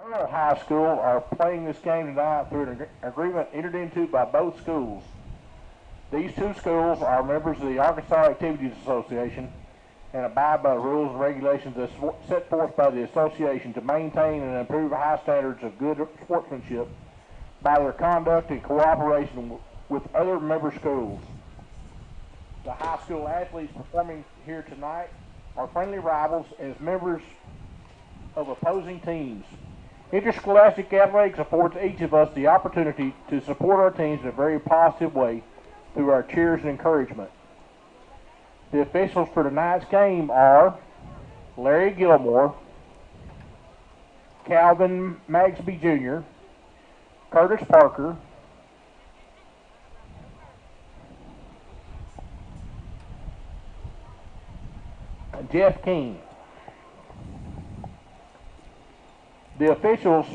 Earle High School are playing this game tonight through an agreement entered into by both schools. These two schools are members of the Arkansas Activities Association and abide by the rules and regulations as set forth by the association to maintain and improve high standards of good sportsmanship by their conduct and cooperation with other member schools. The high school athletes performing here tonight are friendly rivals as members of opposing teams. Interscholastic athletics affords each of us the opportunity to support our teams in a very positive way through our cheers and encouragement. The officials for tonight's game are Larry Gilmore, Calvin Magsby Jr., Curtis Parker, and Jeff King. The officials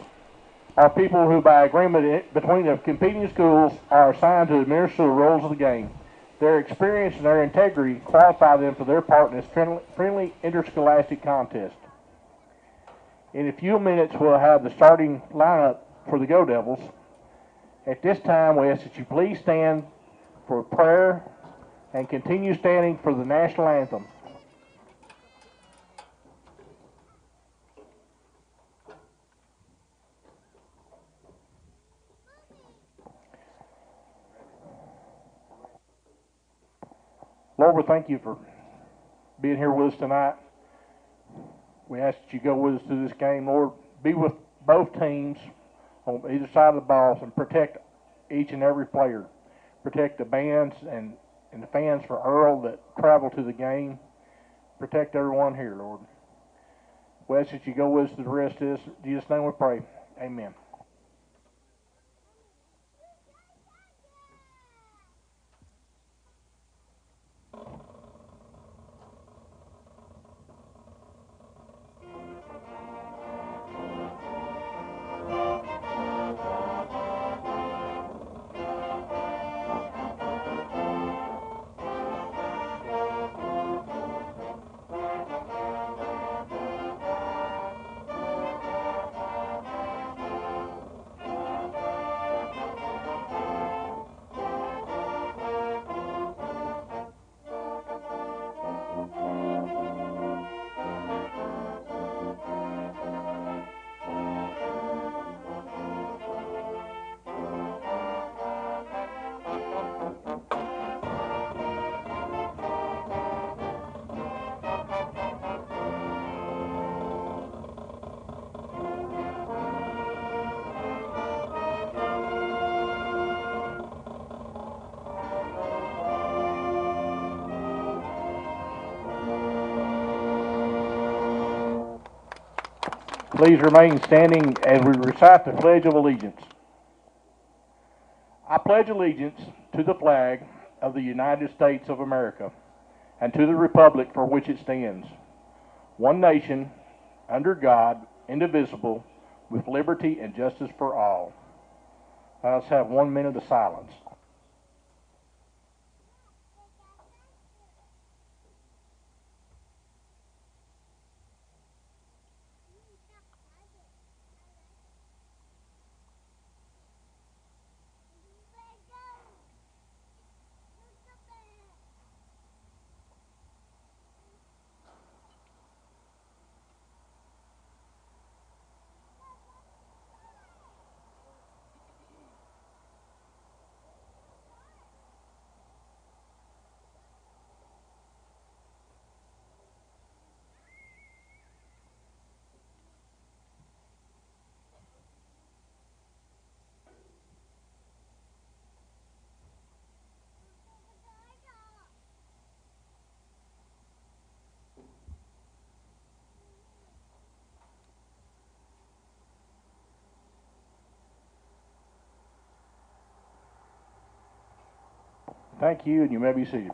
are people who, by agreement between the competing schools, are assigned to administer the rules of the game. Their experience and their integrity qualify them for their part in this friendly interscholastic contest. In a few minutes, we'll have the starting lineup for the Go-Devils. At this time, we ask that you please stand for prayer and continue standing for the national anthem. Lord, we thank you for being here with us tonight. We ask that you go with us through this game. Lord, be with both teams on either side of the ball and protect each and every player. Protect the bands and the fans for Earle that travel to the game. Protect everyone here, Lord. We ask that you go with us through the rest of this. In Jesus' name we pray. Amen. Please remain standing as we recite the Pledge of Allegiance. I pledge allegiance to the flag of the United States of America and to the republic for which it stands, one nation, under God, indivisible, with liberty and justice for all. Now let's have 1 minute of silence. Thank you, and you may be seated.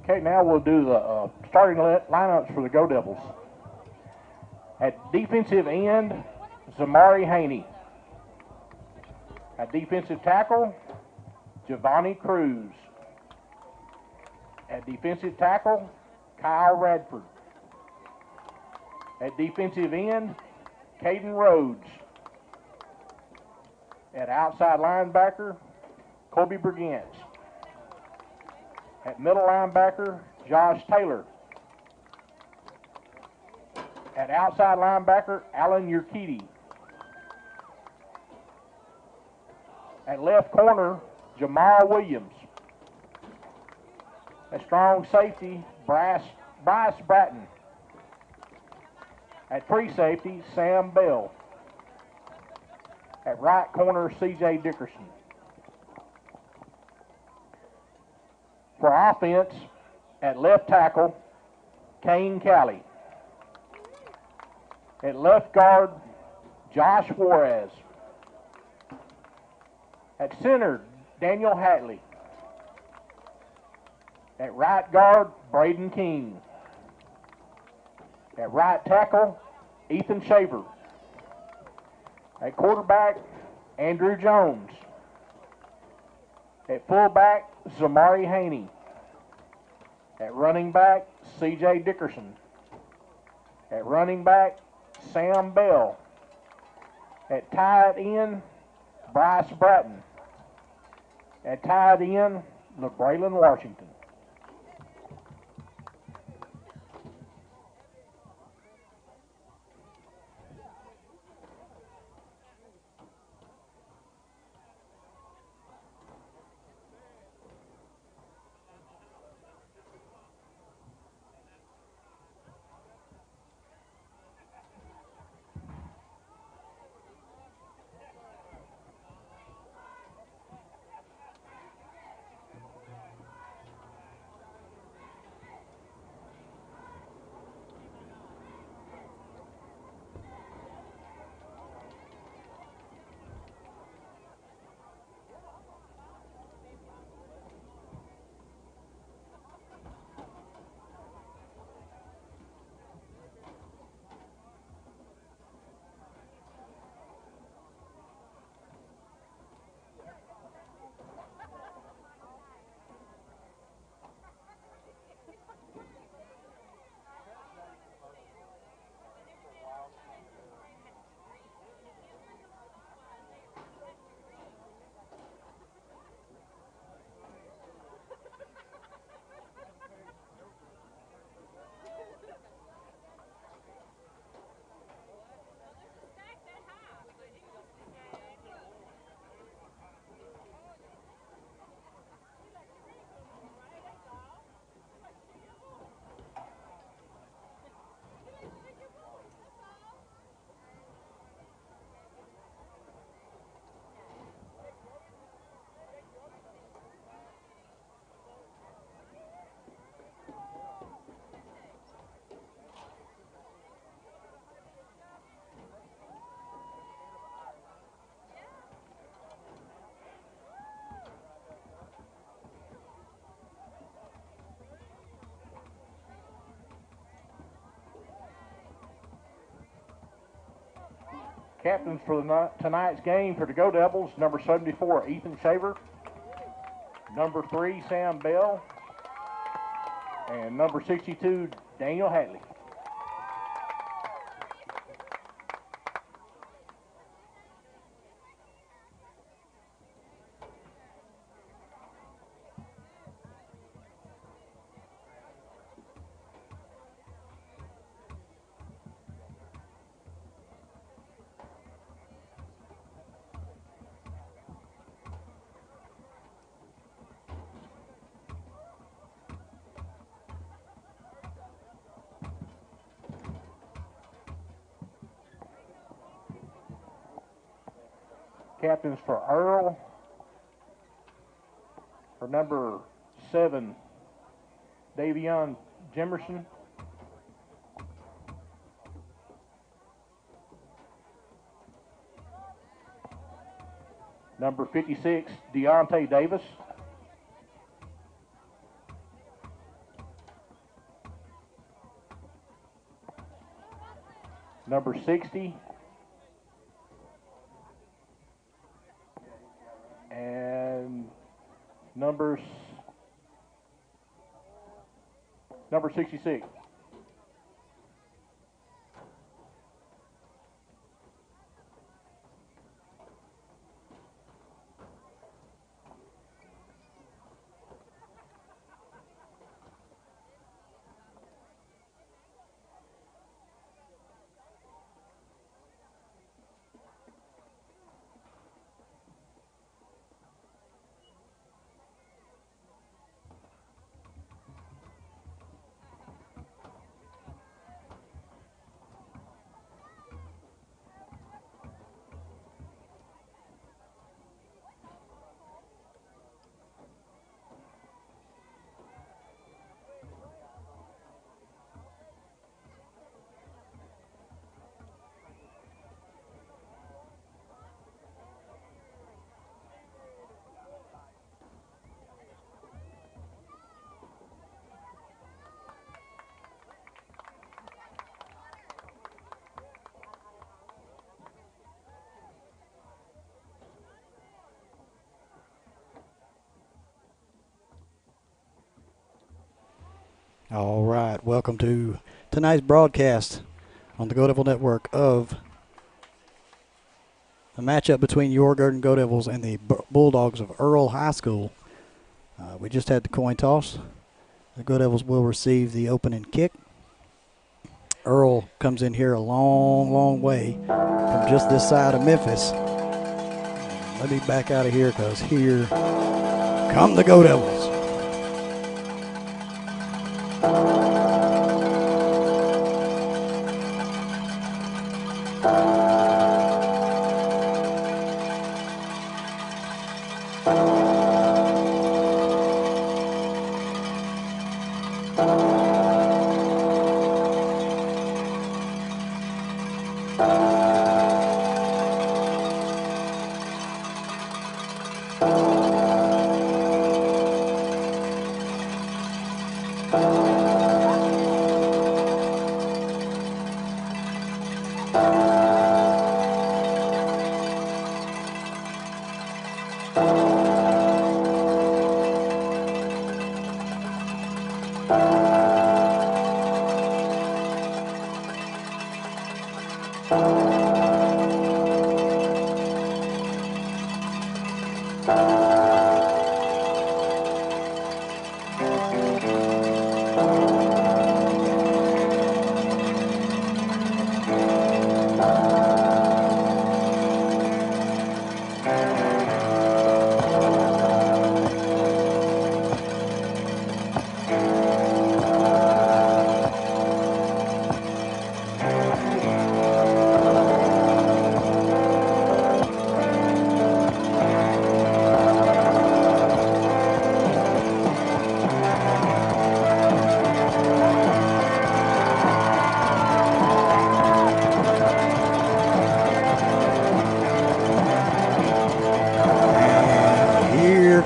Okay, now we'll do the starting lineups for the Go-Devils. At defensive end, Zamari Haney. At defensive tackle, Giovanni Cruz. At defensive tackle, Kyle Radford. At defensive end, Caden Rhodes. At outside linebacker, Colby Brigance. At middle linebacker, Josh Taylor. At outside linebacker, Alan Urquidy. At left corner, Jamal Williams. At strong safety, Bryce Bratton. At free safety, Sam Bell. At right corner, C.J. Dickerson. For offense, at left tackle, Kane Calley. At left guard, Josh Juarez. At center, Daniel Hatley. At right guard, Braden King. At right tackle, Ethan Shaver. At quarterback, Andrew Jones. At fullback, Zamari Haney. At running back, C.J. Dickerson. At running back, Sam Bell. At tight end, Bryce Bratton. At tight end, LeBraylon Washington. Captains for tonight's game for the Go-Devils, number 74, Ethan Shaver. Number 3, Sam Bell. And number 62, Daniel Hatley. Captains for Earle, for number 7, Davion Jimerson. Number 56, Deontay Davis. number 60, and number 66. All right, welcome to tonight's broadcast on the Go-Devil Network of the matchup between your Gurdon Go-Devils and the Bulldogs of Earle High School. We just had the coin toss. The Go-Devils will receive the opening kick. Earle comes in here a long, long way from just this side of Memphis. Let me back out of here because here come the Go-Devils.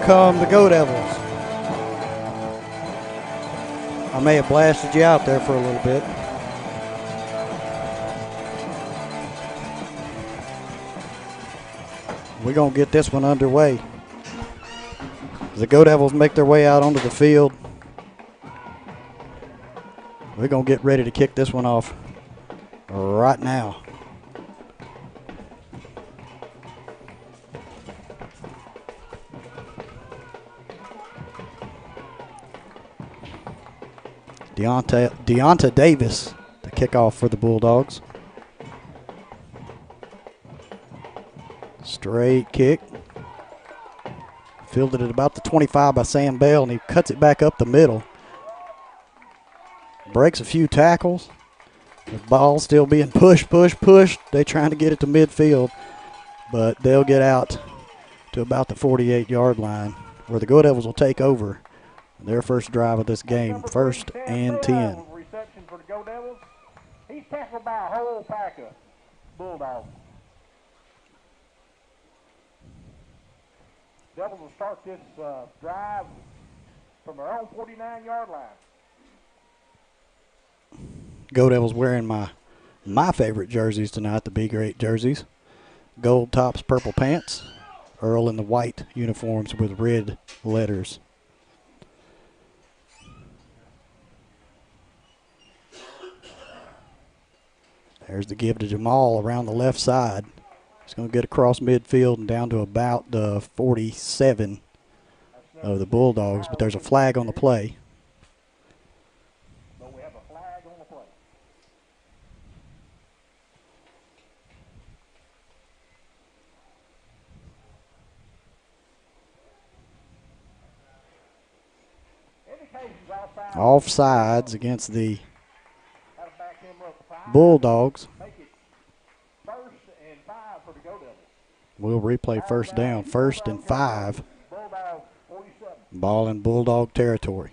Come the Go-Devils. I may have blasted you out there for a little bit. We're going to get this one underway. The Go-Devils make their way out onto the field. We're going to get ready to kick this one off right now. Deonta Davis to kick off for the Bulldogs. Straight kick. Fielded at about the 25 by Sam Bell, and he cuts it back up the middle. Breaks a few tackles. The ball still being pushed. They're trying to get it to midfield, but they'll get out to about the 48-yard line, where the Go-Devils will take over their first drive of this game, 1st and 10. Reception for the Go-Devils. He's tackled by a whole pack of Bulldogs. Devils will start this drive from their own 49-yard line. Go-Devils wearing my my favorite jerseys tonight, the B-grade jerseys. Gold tops, purple pants. Earle in the white uniforms with red letters. There's the give to Jamal around the left side. He's going to get across midfield and down to about the 47 of the Bulldogs, but there's a flag on the play. But we have a flag on the play. Offsides against the Bulldogs. Make it 1st and 5 for the Go-Devils. We'll replay first down. 1st and 5. Bulldog 47. Ball in Bulldog territory.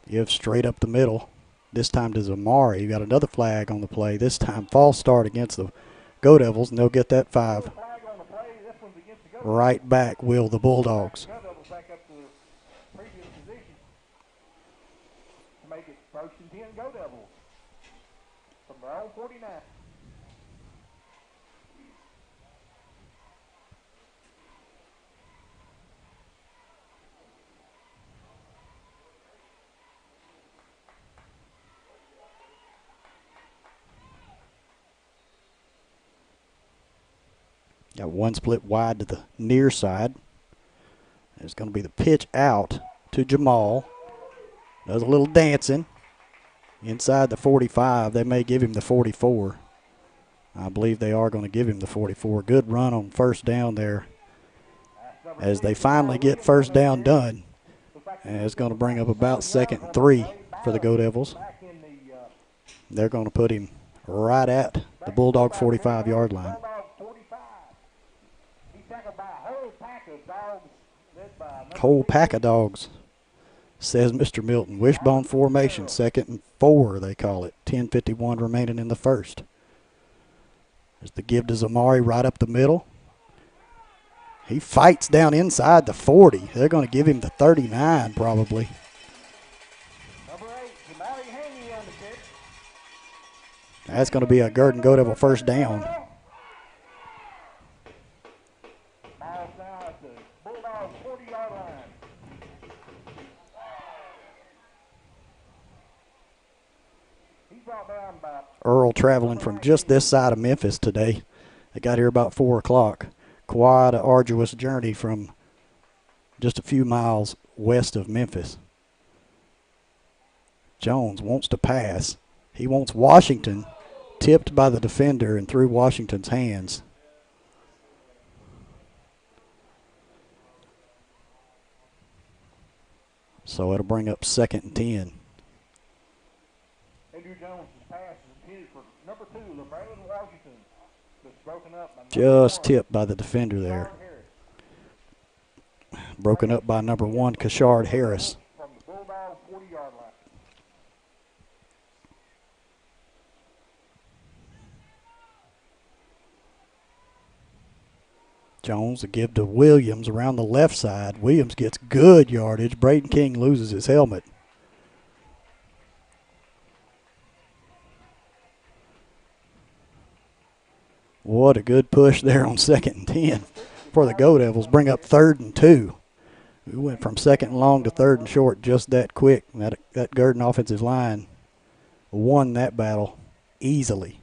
Give straight up the middle. This time to Zamari. You got another flag on the play. This time false start against the Go-Devils, and they'll get that 5. Right back will the Bulldogs. Go-Devils back up to the previous position to make it 1st and 10 Go-Devils from their own 49. Got one split wide to the near side. It's going to be the pitch out to Jamal. Does a little dancing. Inside the 45. They may give him the 44. I believe they are going to give him the 44. Good run on first down there as they finally get first down done. And it's going to bring up about 2nd and 3 for the Go-Devils. They're going to put him right at the Bulldog 45-yard line. Whole pack of dogs, says Mr. Milton. Wishbone formation, 2nd and 4, they call it. 10:51 remaining in the first. There's the give to Zamari right up the middle. He fights down inside the 40. They're going to give him the 39 probably. That's going to be a Gurdon Go-Devil first down. Earle traveling from just this side of Memphis today. They got here about 4 o'clock. Quite an arduous journey from just a few miles west of Memphis. Jones wants to pass. He wants Washington tipped by the defender and through Washington's hands. So it'll bring up 2nd and 10. Andrew Jones' pass is intended for number 2, LeBrandon Washington. That's broken up by just tipped by the defender there. Broken up by number 1, Kashard Harris. From the Bulldog 40-yard line. Jones to give to Williams around the left side. Williams gets good yardage. Braden King loses his helmet. What a good push there on 2nd and 10 for the Go-Devils. Bring up 3rd and 2. We went from 2nd and long to 3rd and short just that quick. That Gurdon offensive line won that battle easily.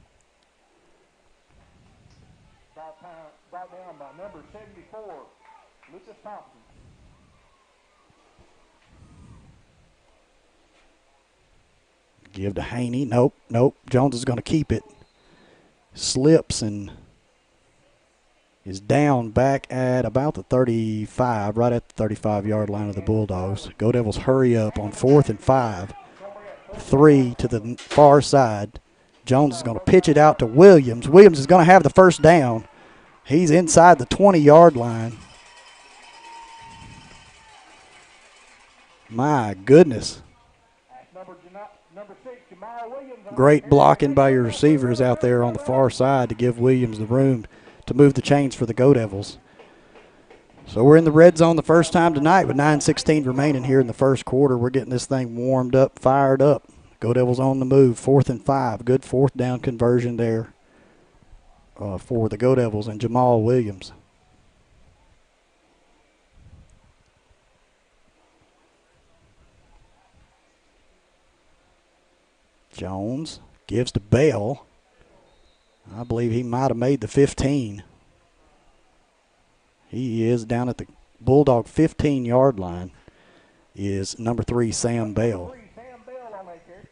Brought down by number 74, Lucas Thompson. Give to Haney. Nope. Jones is going to keep it. Slips and is down back at about the 35, right at the 35-yard line of the Bulldogs. Go-Devils hurry up on 4th and 5. 3 to the far side. Jones is going to pitch it out to Williams. Williams is going to have the first down. He's inside the 20-yard line. My goodness. Great blocking by your receivers out there on the far side to give Williams the room to move the chains for the Go-Devils. So we're in the red zone the first time tonight with 9:16 remaining here in the first quarter. We're getting this thing warmed up, fired up. Go Devils on the move, 4th and 5. Good fourth down conversion there for the Go Devils and Jamal Williams. Jones gives to Bell. I believe he might have made the 15. He is down at the Bulldog 15-yard line is number 3, Sam Bell.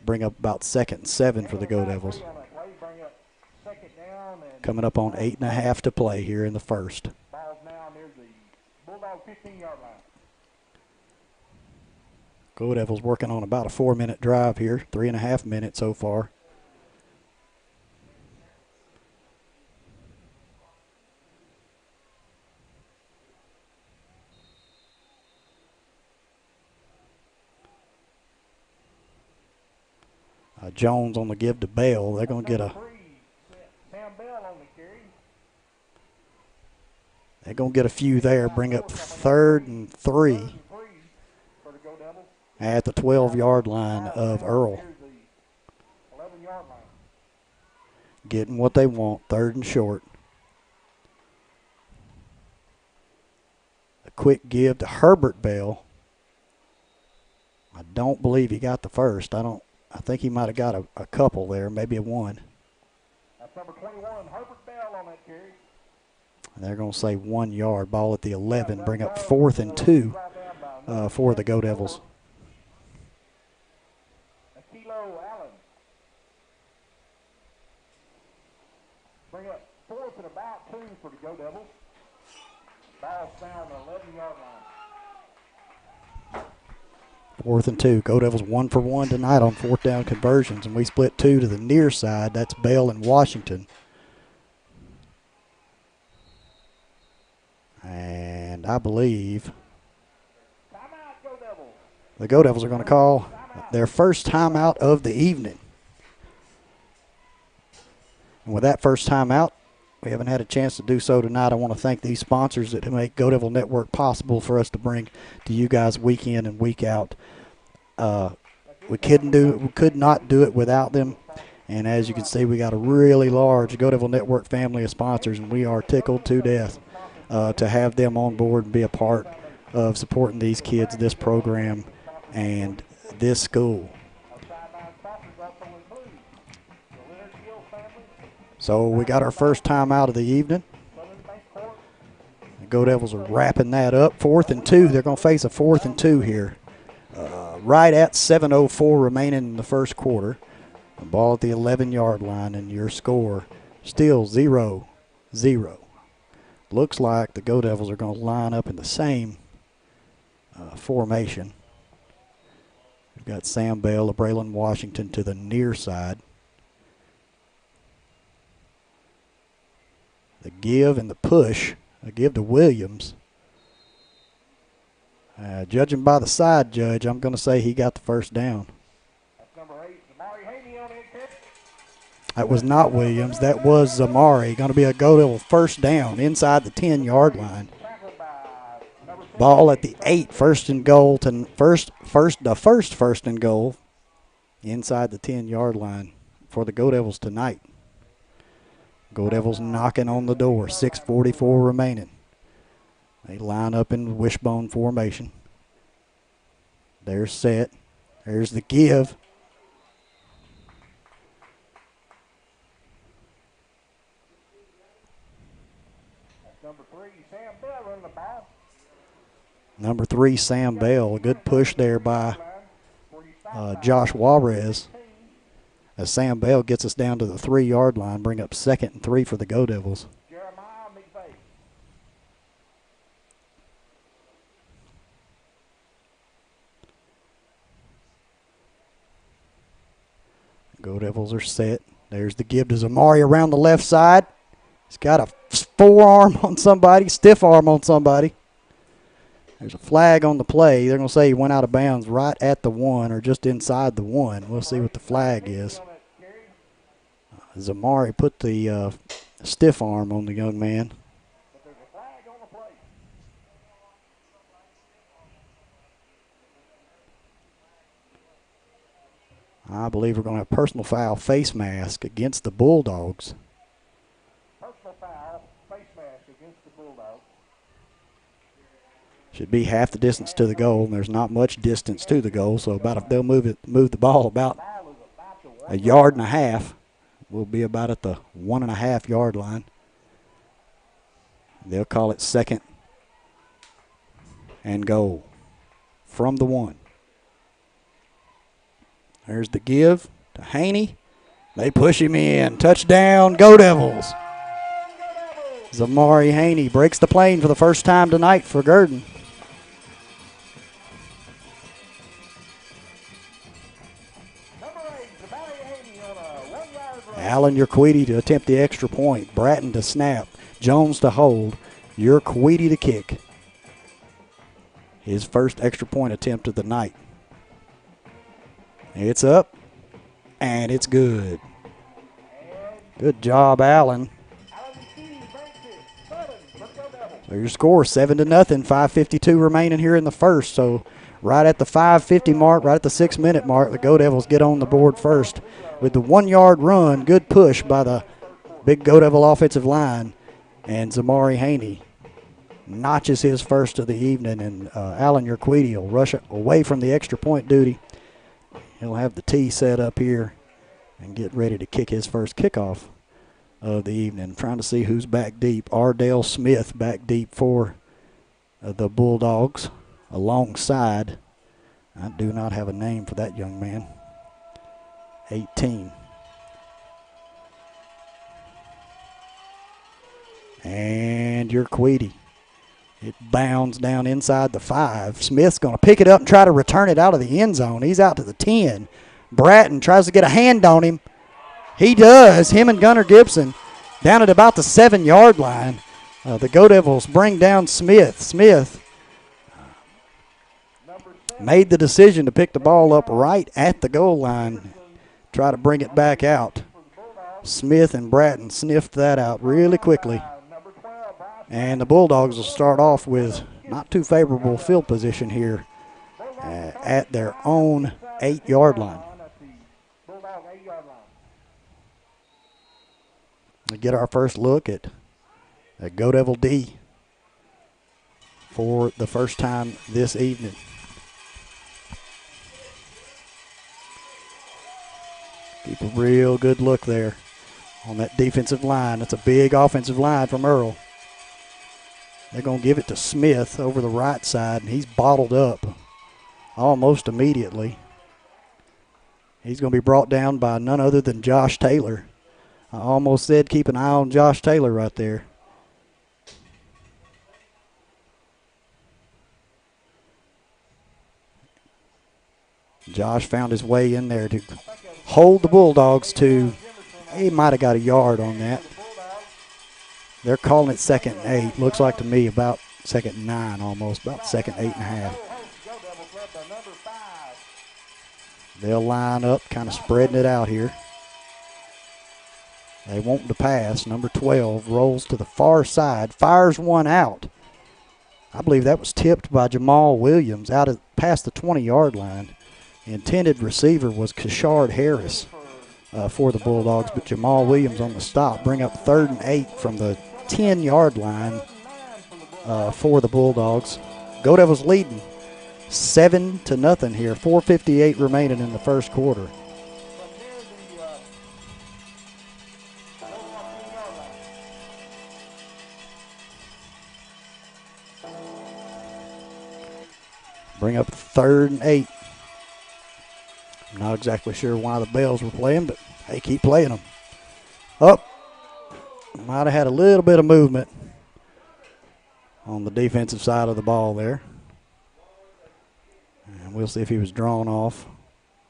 Bring up about 2nd and 7 for the Go Devils. Coming up on 8.5 to play here in the first. Go Devils working on about a 4-minute drive here, 3.5 minutes so far. Jones on the give to Bell. They're going to get a. They're going to get a few there. Bring up 3rd and 3 at the 12-yard line of Earle. Getting what they want. 3rd and short. A quick give to Herbert Bell. I don't believe he got the first. I think he might have got a couple there, maybe a one. That's number 21, Herbert Bell on that carry. And they're going to say 1 yard. Ball at the 11. Bring up 4th and 2 for the Go Devils. Kilo Allen. Bring up 4th and about 2 for the Go Devils. Ball's down the 11-yard line. 4th and 2. Go Devils 1 for 1 tonight on 4th down conversions, and we split 2 to the near side. That's Bell and Washington. And I believe the Go Devils are going to call their first timeout of the evening. And with that first timeout, we haven't had a chance to do so tonight. I want to thank these sponsors that make Go Devil Network possible for us to bring to you guys week in and week out. We could not do it without them. And as you can see, we got a really large Go Devil Network family of sponsors, and we are tickled to death to have them on board and be a part of supporting these kids, this program, and this school. So we got our first time out of the evening. The Go Devils are wrapping that up. 4th and 2. They're going to face a 4th and 2 here. Right at 7:04 remaining in the first quarter. The ball at the 11-yard line, and your score still 0-0. Looks like the Go Devils are going to line up in the same formation. We've got Sam Bell, Braylon Washington to the near side. The give and the push. A give to Williams. Judging by the side judge, I'm going to say he got the first down. That's number 8, Zamari Haney on it. That was not Williams. That was Zamari. Going to be a Go Devil first down inside the 10-yard line. Ball at the 8, first and goal to first and goal inside the 10-yard line for the Go Devils tonight. Go Devils knocking on the door. 6:44 remaining. They line up in wishbone formation. They're set. There's the give. Number 3, Sam Bell running the ball. Number 3, Sam Bell. A good push there by Josh Juarez. As Sam Bell gets us down to the 3-yard line, bring up 2nd and 3 for the Go Devils. Go Devils are set. There's the give to Zamari around the left side. He's got a forearm on somebody, stiff arm on somebody. There's a flag on the play. They're going to say he went out of bounds right at the 1 or just inside the 1. We'll see what the flag is. Zamari put the stiff arm on the young man. I believe we're going to have personal foul face mask against the Bulldogs. Personal foul, face mask against the Bulldogs. Should be half the distance to the goal, and there's not much distance to the goal, so they'll move the ball about a yard and a half. We'll be about at the 1.5 yard line. They'll call it second and goal from the 1. There's the give to Haney. They push him in. Touchdown, Go Devils. Zamari Haney breaks the plane for the first time tonight for Gurdon. Allen Urquidi to attempt the extra point. Bratton to snap. Jones to hold. Urquidi to kick. His first extra point attempt of the night. It's up, and it's good. Good job, Allen. So your score, 7-0, 5:52 remaining here in the first. So right at the 5:50 mark, right at the 6-minute mark, the Go Devils get on the board first with the 1 yard run. Good push by the big Go Devil offensive line. And Zamari Haney notches his first of the evening, and Allen Urquidi will rush away from the extra point duty. He'll have the tee set up here and get ready to kick his first kickoff of the evening. Trying to see who's back deep. Ardell Smith back deep for the Bulldogs alongside. I do not have a name for that young man. 18. And Urquidi. It bounds down inside the 5. Smith's going to pick it up and try to return it out of the end zone. He's out to the 10. Bratton tries to get a hand on him. He does. Him and Gunnar Gibson down at about the 7 yard line. The Go Devils bring down Smith. Smith made the decision to pick the ball up right at the goal line. Try to bring it back out. Smith and Bratton sniffed that out really quickly. And the Bulldogs will start off with not too favorable field position here at their own 8 yard line. We get our first look at a Go Devil D for the first time this evening. Keep a real good look there on that defensive line. That's a big offensive line from Earle. They're going to give it to Smith over the right side, and he's bottled up almost immediately. He's going to be brought down by none other than Josh Taylor. I almost said keep an eye on Josh Taylor right there. Josh found his way in there to hold the Bulldogs to, he might have got a yard on that. They're calling it 2nd and 8. Looks like to me about 2nd and 9 almost, about 2nd 8.5. They'll line up, kind of spreading it out here. They want to pass. Number 12 rolls to the far side, fires one out. I believe that was tipped by Jamal Williams out past the 20 yard line. The intended receiver was Kashard Harris for the Bulldogs, but Jamal Williams on the stop. Bring up 3rd and 8 from the 10 yard line for the Bulldogs. Go Devils leading 7-0 here. 4:58 remaining in the first quarter. Bring up 3rd and 8. I'm not exactly sure why the bells were playing, but hey, keep playing them. Up. Might have had a little bit of movement on the defensive side of the ball there. And we'll see if he was drawn off.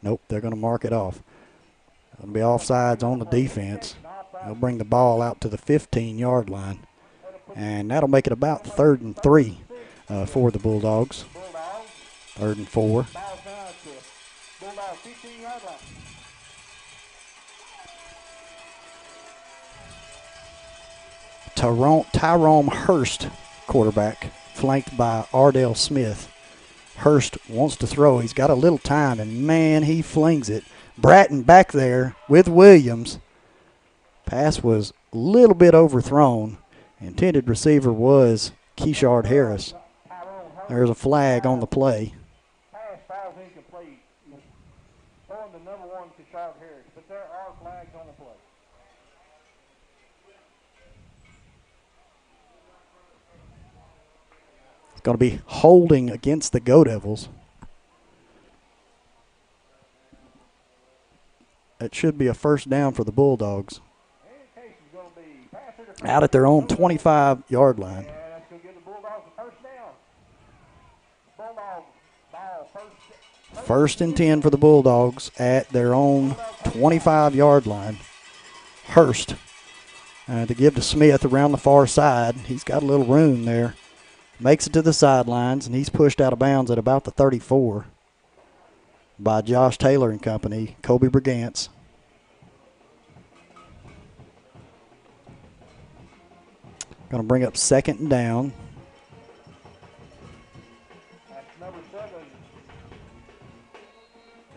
Nope, they're going to mark it off. It'll be offsides on the defense. They'll bring the ball out to the 15 yard line. And that'll make it about 3rd and 3 for the Bulldogs. 3rd and 4. Tyrone Hurst, quarterback, flanked by Ardell Smith. Hurst wants to throw. He's got a little time, and man, he flings it Bratton back there with Williams. Pass was a little bit overthrown. Intended receiver was Keyshard Harris. There's a flag on the play. Pass file's incomplete. Throwing the number 1 to Keyshard Harris, but there are flags on the play. It's going to be holding against the Go-Devils. It should be a first down for the Bulldogs. Out at their own 25-yard line. That's going to give the Bulldogs a first down. Bulldogs ball First and 10 for the Bulldogs at their own 25-yard line. Hurst to give to Smith around the far side. He's got a little room there. Makes it to the sidelines, and he's pushed out of bounds at about the 34 by Josh Taylor and company, Kobe Brigance. Going to bring up second and down. That's number 7.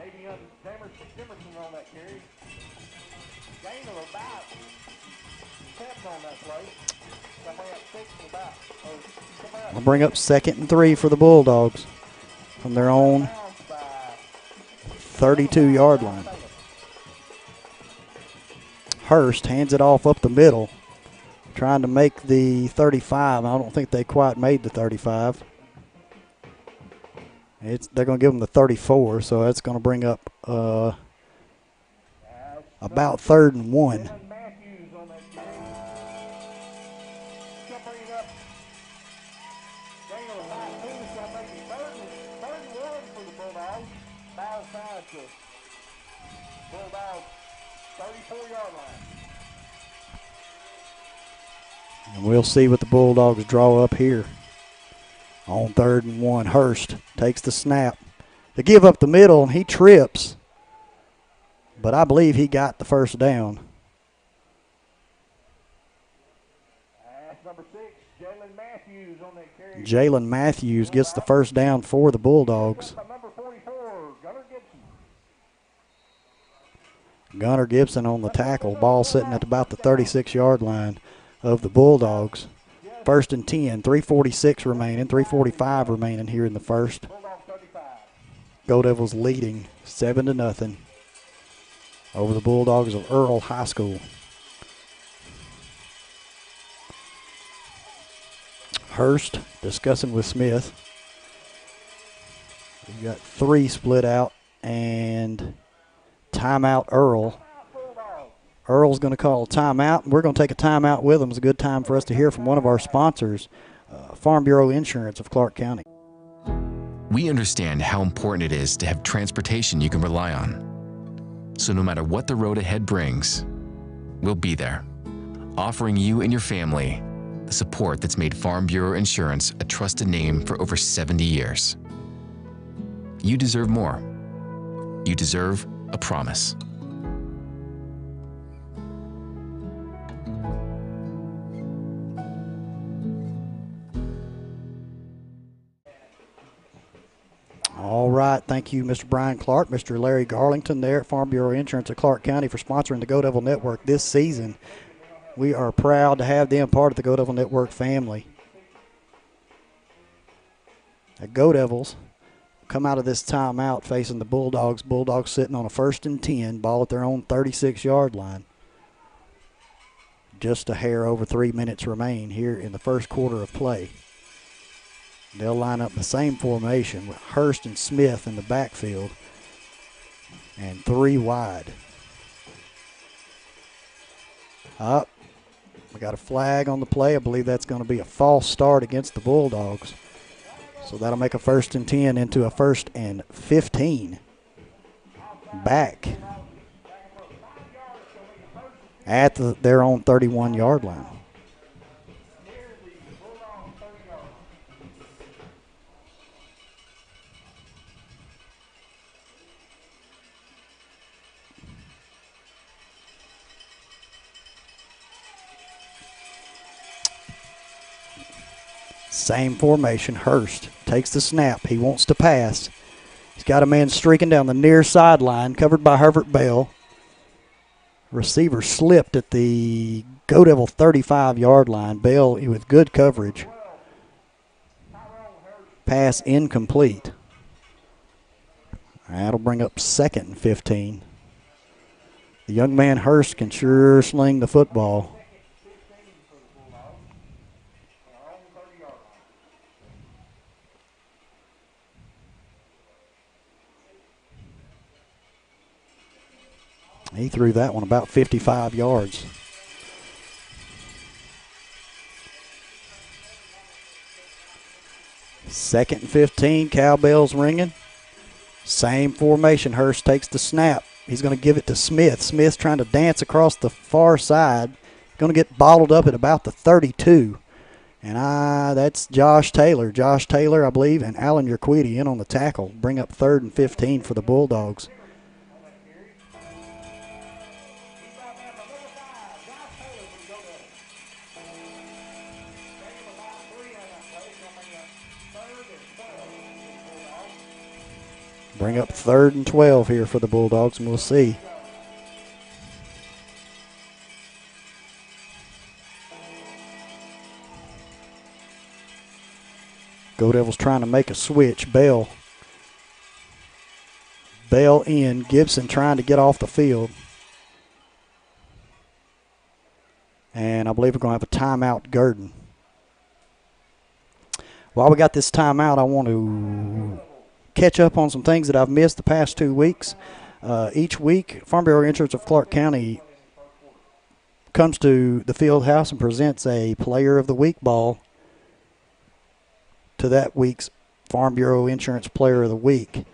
Davion Demerson on that carry. Gain of about 7 on that play. Somebody at 6 and about. I'll bring up second and 3 for the Bulldogs from their own 32-yard line. Hurst hands it off up the middle, trying to make the 35. I don't think they quite made the 35. They're going to give them the 34, so that's going to bring up about 3rd and 1. And we'll see what the Bulldogs draw up here. On 3rd and 1, Hurst takes the snap. They give up the middle, and he trips. But I believe he got the first down. Number 6, Jalen Matthews on that carry. Jalen Matthews gets the first down for the Bulldogs. Number 44, Gunnar Gibson. Gunnar Gibson on the tackle. Ball sitting at about the 36-yard line of the Bulldogs. First and 10, 3:46 remaining, 3:45 remaining here in the first. Go-Devils leading 7-0 over the Bulldogs of Earle High School. Hurst discussing with Smith. We've got 3 split out and timeout Earle. Earle's going to call a timeout, and we're going to take a timeout with him. It's a good time for us to hear from one of our sponsors, Farm Bureau Insurance of Clark County. We understand how important it is to have transportation you can rely on. So no matter what the road ahead brings, we'll be there, offering you and your family the support that's made Farm Bureau Insurance a trusted name for over 70 years. You deserve more. You deserve a promise. All right, thank you, Mr. Brian Clark, Mr. Larry Garlington there at Farm Bureau Insurance of Clark County for sponsoring the Go-Devil Network this season. We are proud to have them part of the Go-Devil Network family. The Go-Devils come out of this timeout facing the Bulldogs. Bulldogs sitting on a 1st and 10, ball at their own 36-yard line. Just a hair over 3 minutes remain here in the first quarter of play. They'll line up the same formation with Hurst and Smith in the backfield and 3 wide. Up. We got a flag on the play. I believe that's going to be a false start against the Bulldogs. So that'll make a 1st and 10 into a 1st and 15. Back at their own 31-yard line. Same formation. Hurst takes the snap. He wants to pass. He's got a man streaking down the near sideline, covered by Herbert Bell. Receiver slipped at the Go-Devil 35-yard line. Bell with good coverage. Pass incomplete. That'll bring up 2nd and 15. The young man Hurst can sure sling the football. He threw that one about 55 yards. Second and 15, cowbells ringing. Same formation. Hurst takes the snap. He's going to give it to Smith. Smith's trying to dance across the far side. Going to get bottled up at about the 32. And that's Josh Taylor. Josh Taylor, I believe, and Alan Urquidy in on the tackle. Bring up 3rd and 15 for the Bulldogs. Bring up 3rd and 12 here for the Bulldogs, and we'll see. Go-Devils trying to make a switch. Bell in. Gibson trying to get off the field. And I believe we're going to have a timeout, Gurdon. While we got this timeout, I want to catch up on some things that I've missed the past 2 weeks. Each week, Farm Bureau Insurance of Clark County comes to the field house and presents a Player of the Week ball to that week's Farm Bureau Insurance Player of the Week.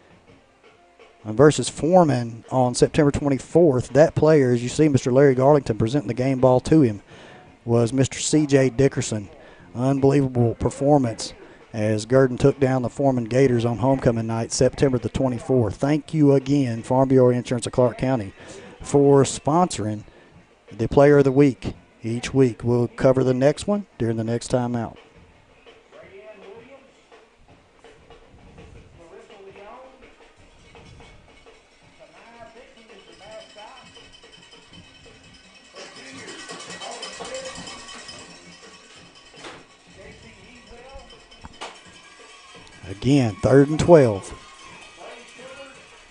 Versus Foreman on September 24th, that player, as you see Mr. Larry Garlington presenting the game ball to him, was Mr. C.J. Dickerson. Unbelievable performance as Gurdon took down the Foreman Gators on homecoming night, September the 24th. Thank you again, Farm Bureau Insurance of Clark County, for sponsoring the Player of the Week each week. We'll cover the next one during the next timeout. Again, 3rd and 12.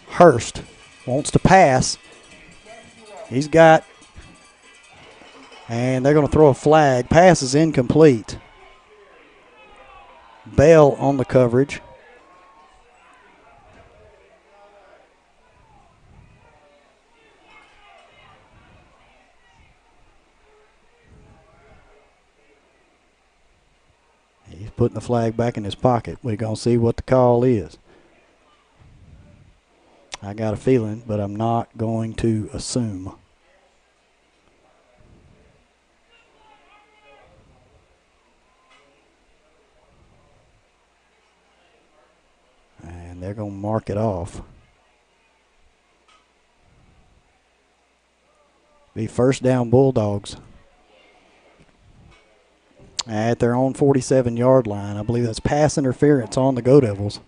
Hurst wants to pass. He's got, and they're going to throw a flag. Pass is incomplete. Bell on the coverage. He's putting the flag back in his pocket. We're going to see what the call is. I got a feeling, but I'm not going to assume. And they're going to mark it off. Be 1st down Bulldogs at their own 47-yard line. I believe that's pass interference on the Go-Devils.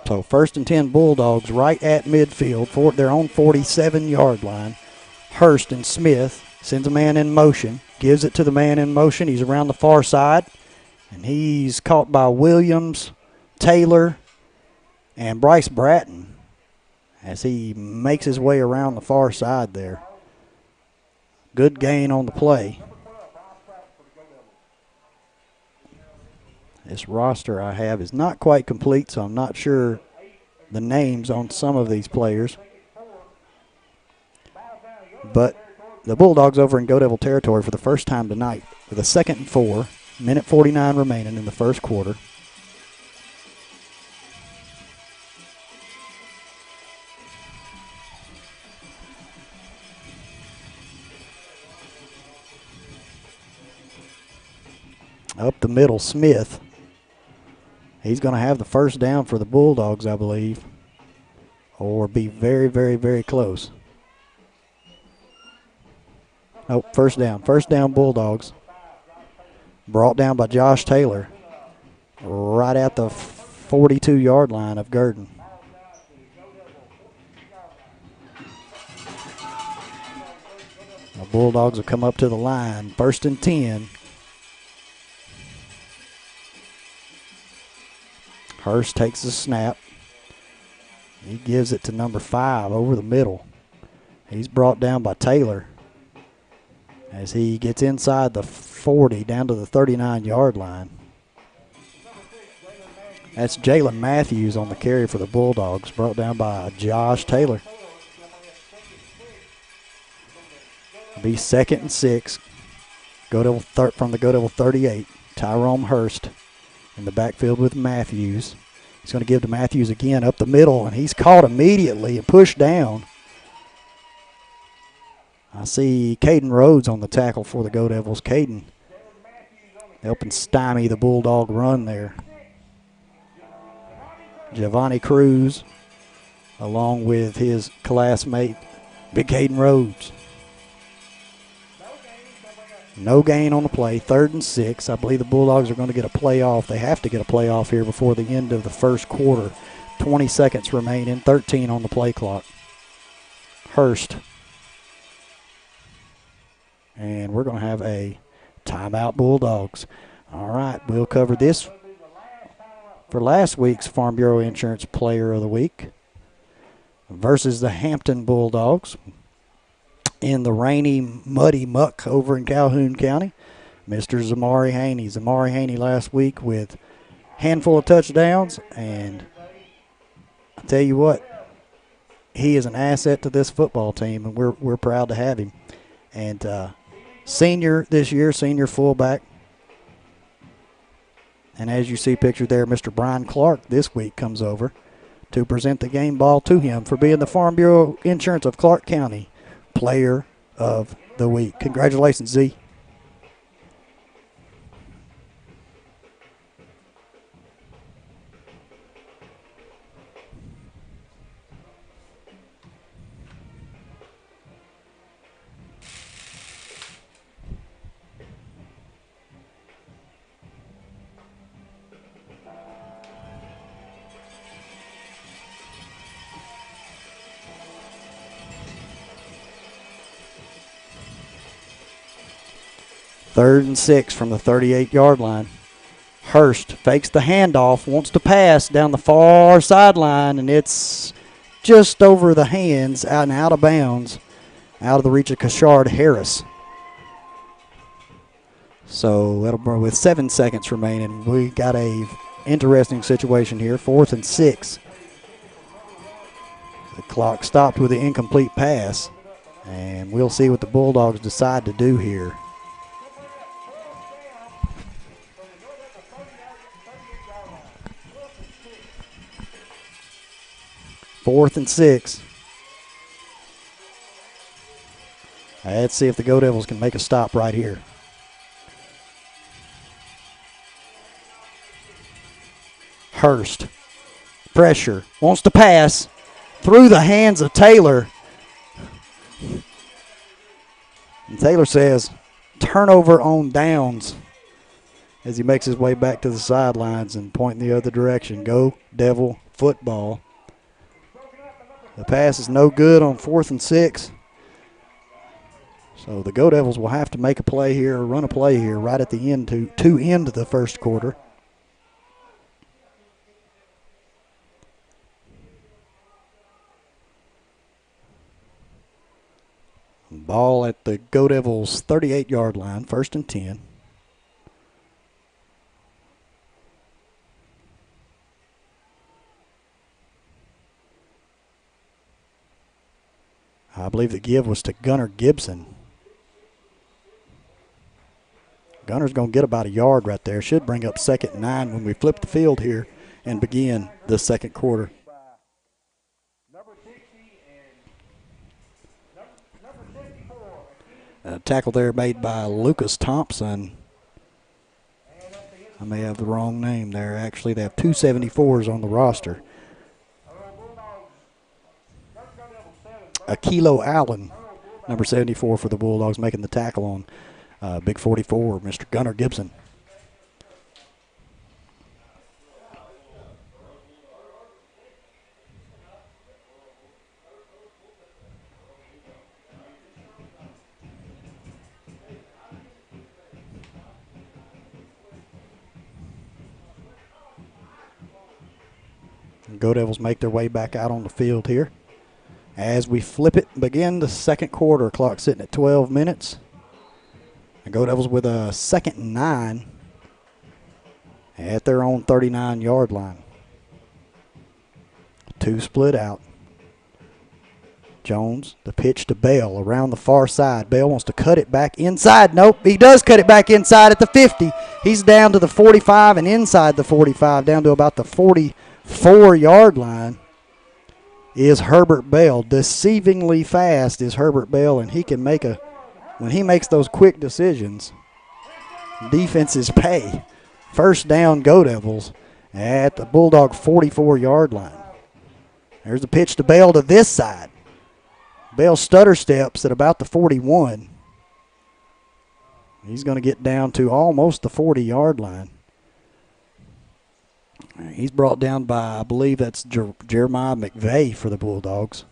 So 1st and 10 Bulldogs right at midfield for their own 47-yard line. Hurst and Smith sends a man in motion, gives it to the man in motion. He's around the far side, and he's caught by Williams, Taylor, and Bryce Bratton as he makes his way around the far side there. Good gain on the play. This roster I have is not quite complete, so I'm not sure the names on some of these players. But the Bulldogs over in Go-Devil territory for the first time tonight with a 2nd and 4, minute 49 remaining in the first quarter. Up the middle, Smith. He's going to have the 1st down for the Bulldogs, I believe, or be very, very, very close. Nope, 1st down. 1st down Bulldogs. Brought down by Josh Taylor right at the 42-yard line of Gurdon. The Bulldogs will come up to the line. 1st and 10. Hurst takes the snap. He gives it to number 5 over the middle. He's brought down by Taylor as he gets inside the 40 down to the 39-yard line. That's Jalen Matthews on the carry for the Bulldogs, brought down by Josh Taylor. It'll be 2nd and 6. From the Go-Devil 38. Tyrone Hurst in the backfield with Matthews. He's going to give to Matthews again up the middle, and he's caught immediately and pushed down. I see Caden Rhodes on the tackle for the Go-Devils. Caden helping stymie the Bulldog run there. Giovanni Cruz along with his classmate, Big Caden Rhodes. No gain on the play, 3rd and 6. I believe the Bulldogs are going to get a playoff. They have to get a playoff here before the end of the first quarter. 20 seconds remaining, 13 on the play clock. Hurst. And we're going to have a timeout, Bulldogs. All right, we'll cover this for last week's Farm Bureau Insurance Player of the Week versus the Hampton Bulldogs in the rainy, muddy muck over in Calhoun County. Mr. Zamari Haney. Zamari Haney last week with a handful of touchdowns, and I tell you what, he is an asset to this football team, and we're proud to have him. And senior this year, senior fullback. And as you see pictured there, Mr. Brian Clark this week comes over to present the game ball to him for being the Farm Bureau Insurance of Clark County Player of the Week. Congratulations, Z. Third and 6 from the 38-yard line. Hurst fakes the handoff, wants to pass down the far sideline, and it's just over the hands and out of bounds, out of the reach of Kashard Harris. So that'll be with 7 seconds remaining. We got a interesting situation here. 4th and 6. The clock stopped with the incomplete pass, and we'll see what the Bulldogs decide to do here. 4th and 6. Let's see if the Go-Devils can make a stop right here. Hurst. Pressure. Wants to pass. Through the hands of Taylor. And Taylor says, turnover on downs, as he makes his way back to the sidelines and pointing the other direction. Go Devil football. The pass is no good on 4th and 6. So the Go-Devils will have to make a play here, or run a play here right at the end to end the first quarter. Ball at the Go-Devils 38-yard line, 1st and 10. I believe the give was to Gunnar Gibson. Gunner's going to get about a yard right there. Should bring up 2nd and 9 when we flip the field here and begin the second quarter. A tackle there made by Lucas Thompson. I may have the wrong name there. Actually, they have 2 74s on the roster. Akilo Allen, number 74 for the Bulldogs, making the tackle on Big 44, Mr. Gunnar Gibson. Go Devils make their way back out on the field here. As we flip it, begin the second quarter. Clock sitting at 12 minutes. The Go Devils with a 2nd and 9 at their own 39-yard line. 2 split out. Jones, the pitch to Bell around the far side. Bell wants to cut it back inside. Nope, he does cut it back inside at the 50. He's down to the 45 and inside the 45, down to about the 44-yard line is Herbert Bell. Deceivingly fast is Herbert Bell, and he can make when he makes those quick decisions, defenses pay. First down, Go Devils at the Bulldog 44-yard line. There's the pitch to Bell to this side. Bell stutter steps at about the 41. He's going to get down to almost the 40-yard line. He's brought down by, I believe that's Jeremiah McVeigh for the Bulldogs.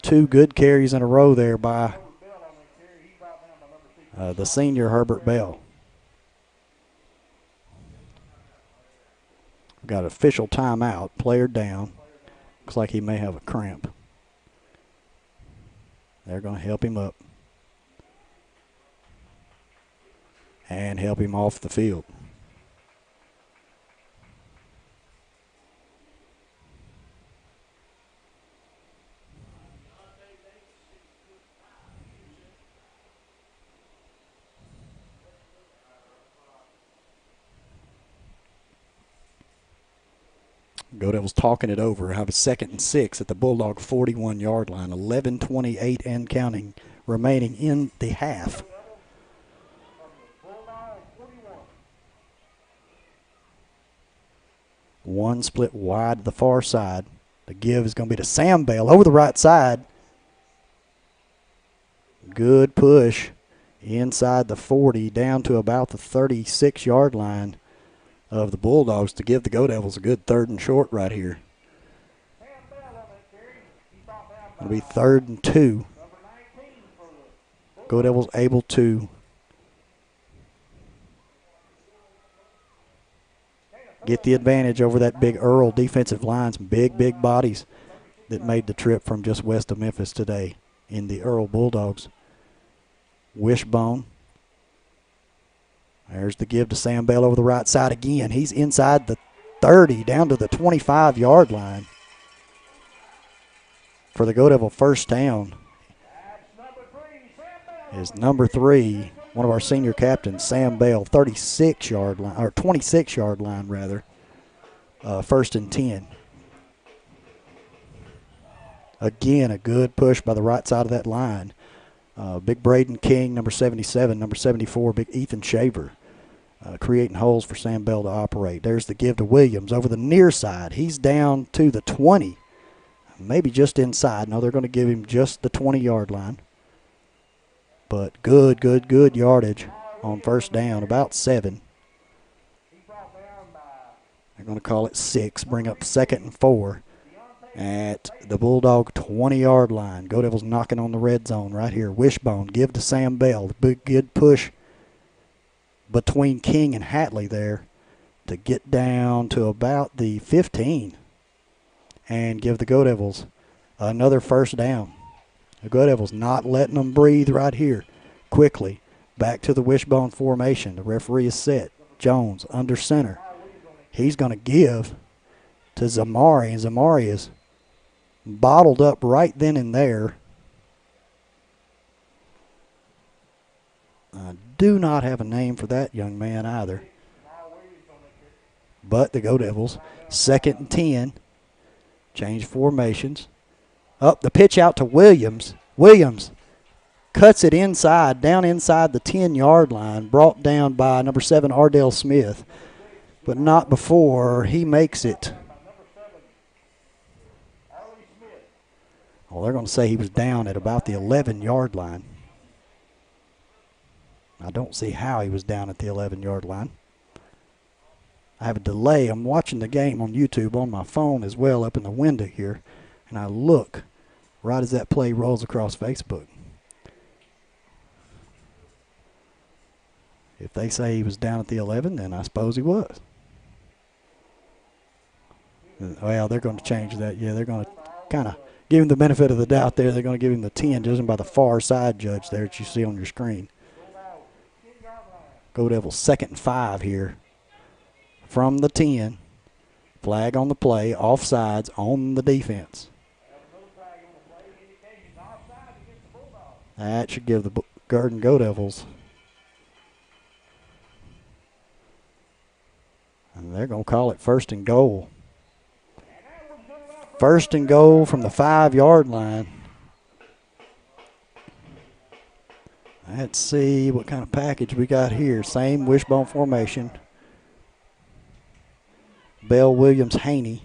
2 good carries in a row there by the senior Herbert Bell. We've got official timeout, player down. Looks like he may have a cramp. They're going to help him up and help him off the field. Go Devils talking it over. Have a 2nd and 6 at the Bulldog 41-yard line. 11:28 and counting remaining in the half. One split wide to the far side. The give is going to be to Sam Bell over the right side. Good push inside the 40 down to about the 36-yard line of the Bulldogs to give the Go Devils a good 3rd and short right here. It'll be 3rd and 2. Go Devils able to get the advantage over that big Earle defensive line. Some big bodies that made the trip from just west of Memphis today in the Earle Bulldogs. Wishbone. There's the give to Sam Bell over the right side again. He's inside the 30 down to the 25-yard line for the Go Devil first down. Is number 3, one of our senior captains, Sam Bell, 36-yard line, or 26-yard line rather. 1st and 10. Again, a good push by the right side of that line. Big Braden King, number 77, number 74, big Ethan Shaver, creating holes for Sam Bell to operate. There's the give to Williams over the near side. He's down to the 20, maybe just inside. No, they're going to give him just the 20-yard line. But good yardage on first down, about 7. They're going to call it 6, bring up 2nd and 4. At the Bulldog 20-yard line. Go Devils knocking on the red zone right here. Wishbone, give to Sam Bell. Big good push between King and Hatley there to get down to about the 15 and give the Go Devils another first down. The Go Devils not letting them breathe right here. Quickly back to the wishbone formation. The referee is set. Jones under center. He's going to give to Zamari, and Zamari is bottled up right then and there. I do not have a name for that young man either. But the Go Devils, 2nd and 10. Change formations. Up the pitch out to Williams. Williams cuts it inside, down inside the 10-yard line, brought down by number 7, Ardell Smith. But not before he makes it. Well, they're going to say he was down at about the 11-yard line. I don't see how he was down at the 11-yard line. I have a delay. I'm watching the game on YouTube on my phone as well up in the window here, and I look right as that play rolls across Facebook. If they say he was down at the 11, then I suppose he was. Well, they're going to change that. Yeah, they're going to kind of give him the benefit of the doubt there. They're going to give him the 10, judging by the far side judge there that you see on your screen. Go-Devils 2nd and 5 here from the 10. Flag on the play, offsides on the defense. That should give the Gurdon Go-Devils. And they're going to call it 1st and goal. 1st and goal from the 5-yard line. Let's see what kind of package we got here. Same wishbone formation. Bell, Williams, Haney.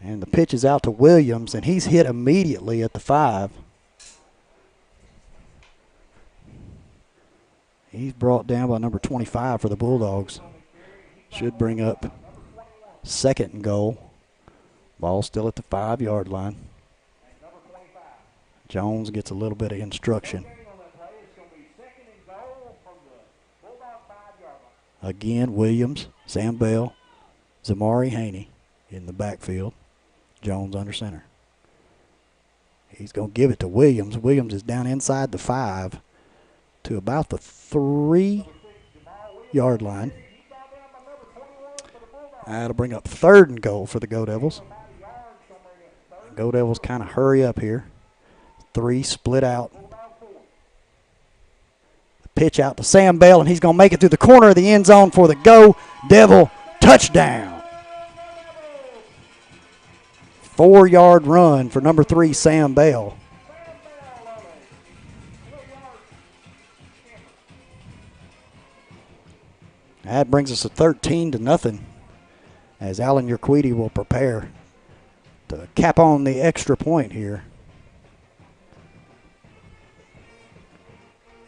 And the pitch is out to Williams, and he's hit immediately at the 5. He's brought down by number 25 for the Bulldogs. Should bring up 2nd and goal. Ball still at the 5-yard line. Jones gets a little bit of instruction. Again, Williams, Sam Bell, Zamari Haney in the backfield. Jones under center. He's going to give it to Williams. Williams is down inside the 5 to about the 3-yard line. That'll bring up 3rd and goal for the Go-Devils. Go-Devils kind of hurry up here. 3 split out. Pitch out to Sam Bell, and he's going to make it through the corner of the end zone for the Go-Devil touchdown. 4-yard run for number 3, Sam Bell. That brings us to 13-0 as Alan Urquidy will prepare to cap on the extra point here.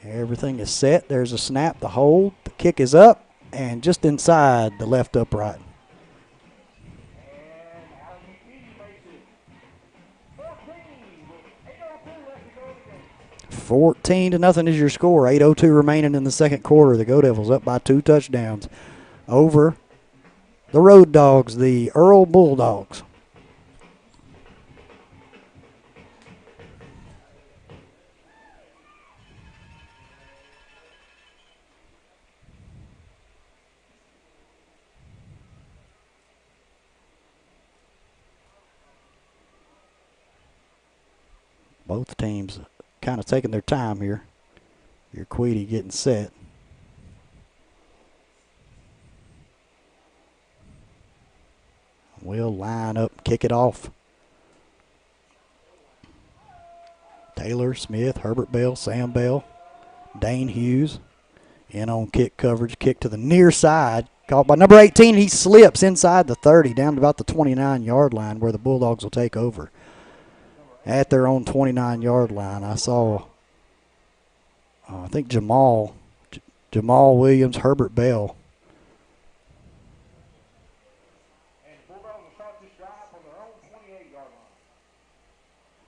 Everything is set. There's a snap, the hold, the kick is up, and just inside the left upright. 14-0 is your score. 8:02 remaining in the second quarter. The Go-Devils up by 2 touchdowns over the Road Dogs, the Earle Bulldogs. Both teams kind of taking their time here. Your Queedy getting set. We'll line up, kick it off. Taylor, Smith, Herbert Bell, Sam Bell, Dane Hughes. In on kick coverage, kick to the near side. Caught by number 18. He slips inside the 30, down to about the 29-yard line where the Bulldogs will take over. At their own 29-yard line, I saw, I think Jamal Williams, Herbert Bell.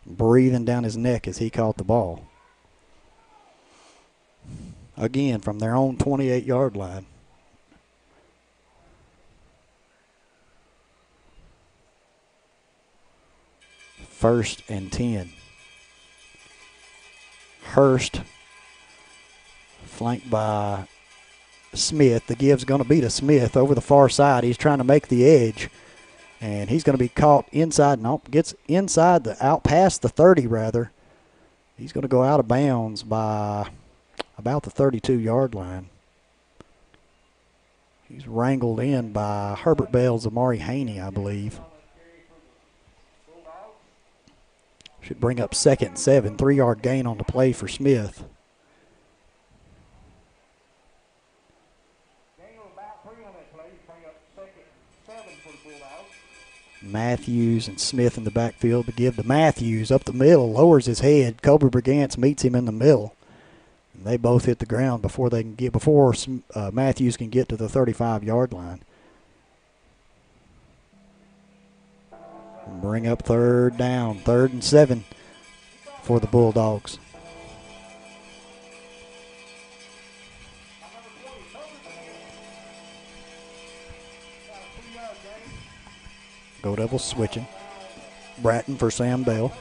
Breathing down his neck as he caught the ball. Again, from their own 28-yard line. First and 10. Hurst flanked by Smith. The give's going to be to Smith over the far side. He's trying to make the edge, and he's going to be caught inside. Nope, gets inside out past the 30 rather. He's going to go out of bounds by about the 32-yard line. He's wrangled in by Herbert Bell's Amari Haney, I believe. Should bring up 2nd and 7. 3-yard gain on the play for Smith. Matthews and Smith in the backfield to give to Matthews up the middle, lowers his head. Kobe Brigance meets him in the middle. And they both hit the ground before Matthews can get to the 35-yard line. Bring up 3rd down, 3rd and 7 for the Bulldogs. Go Devils switching. Bratton for Sam Bell.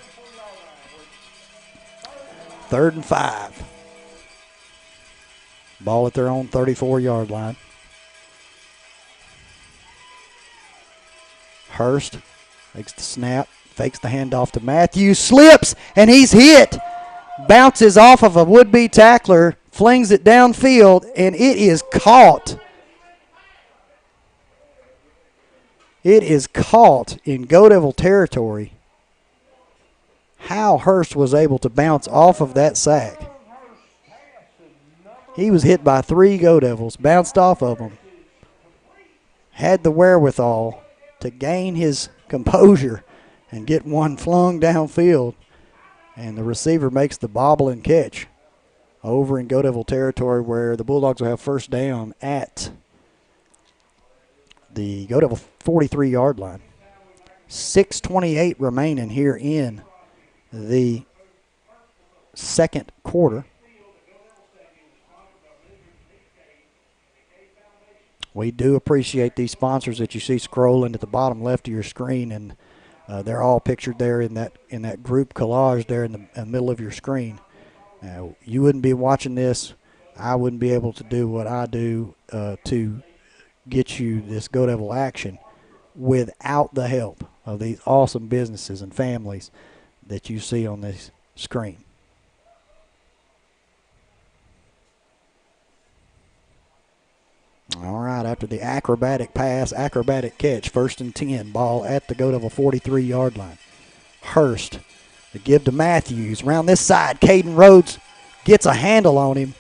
3rd and 5. Ball at their own 34-yard line. Hurst takes the snap, fakes the handoff to Matthews, slips, and he's hit. Bounces off of a would-be tackler, flings it downfield, and it is caught. It is caught in Go Devil territory. How Hurst was able to bounce off of that sack. He was hit by 3 Go Devils, bounced off of them, had the wherewithal to gain his composure and get one flung downfield. And the receiver makes the bobble and catch over in Go Devil territory, where the Bulldogs will have first down at the Go Devil 43-yard line. 6:28 remaining here in the second quarter. We do appreciate these sponsors that you see scrolling at the bottom left of your screen, and they're all pictured there in that group collage there in the middle of your screen. You wouldn't be watching this. I wouldn't be able to do what I do to get you this Go Devil action without the help of these awesome businesses and families that you see on this screen. All right, after the acrobatic pass, acrobatic catch, 1st and 10, ball at the Go Devil 43-yard line. Hurst, the give to Matthews. Around this side, Caden Rhodes gets a handle on him,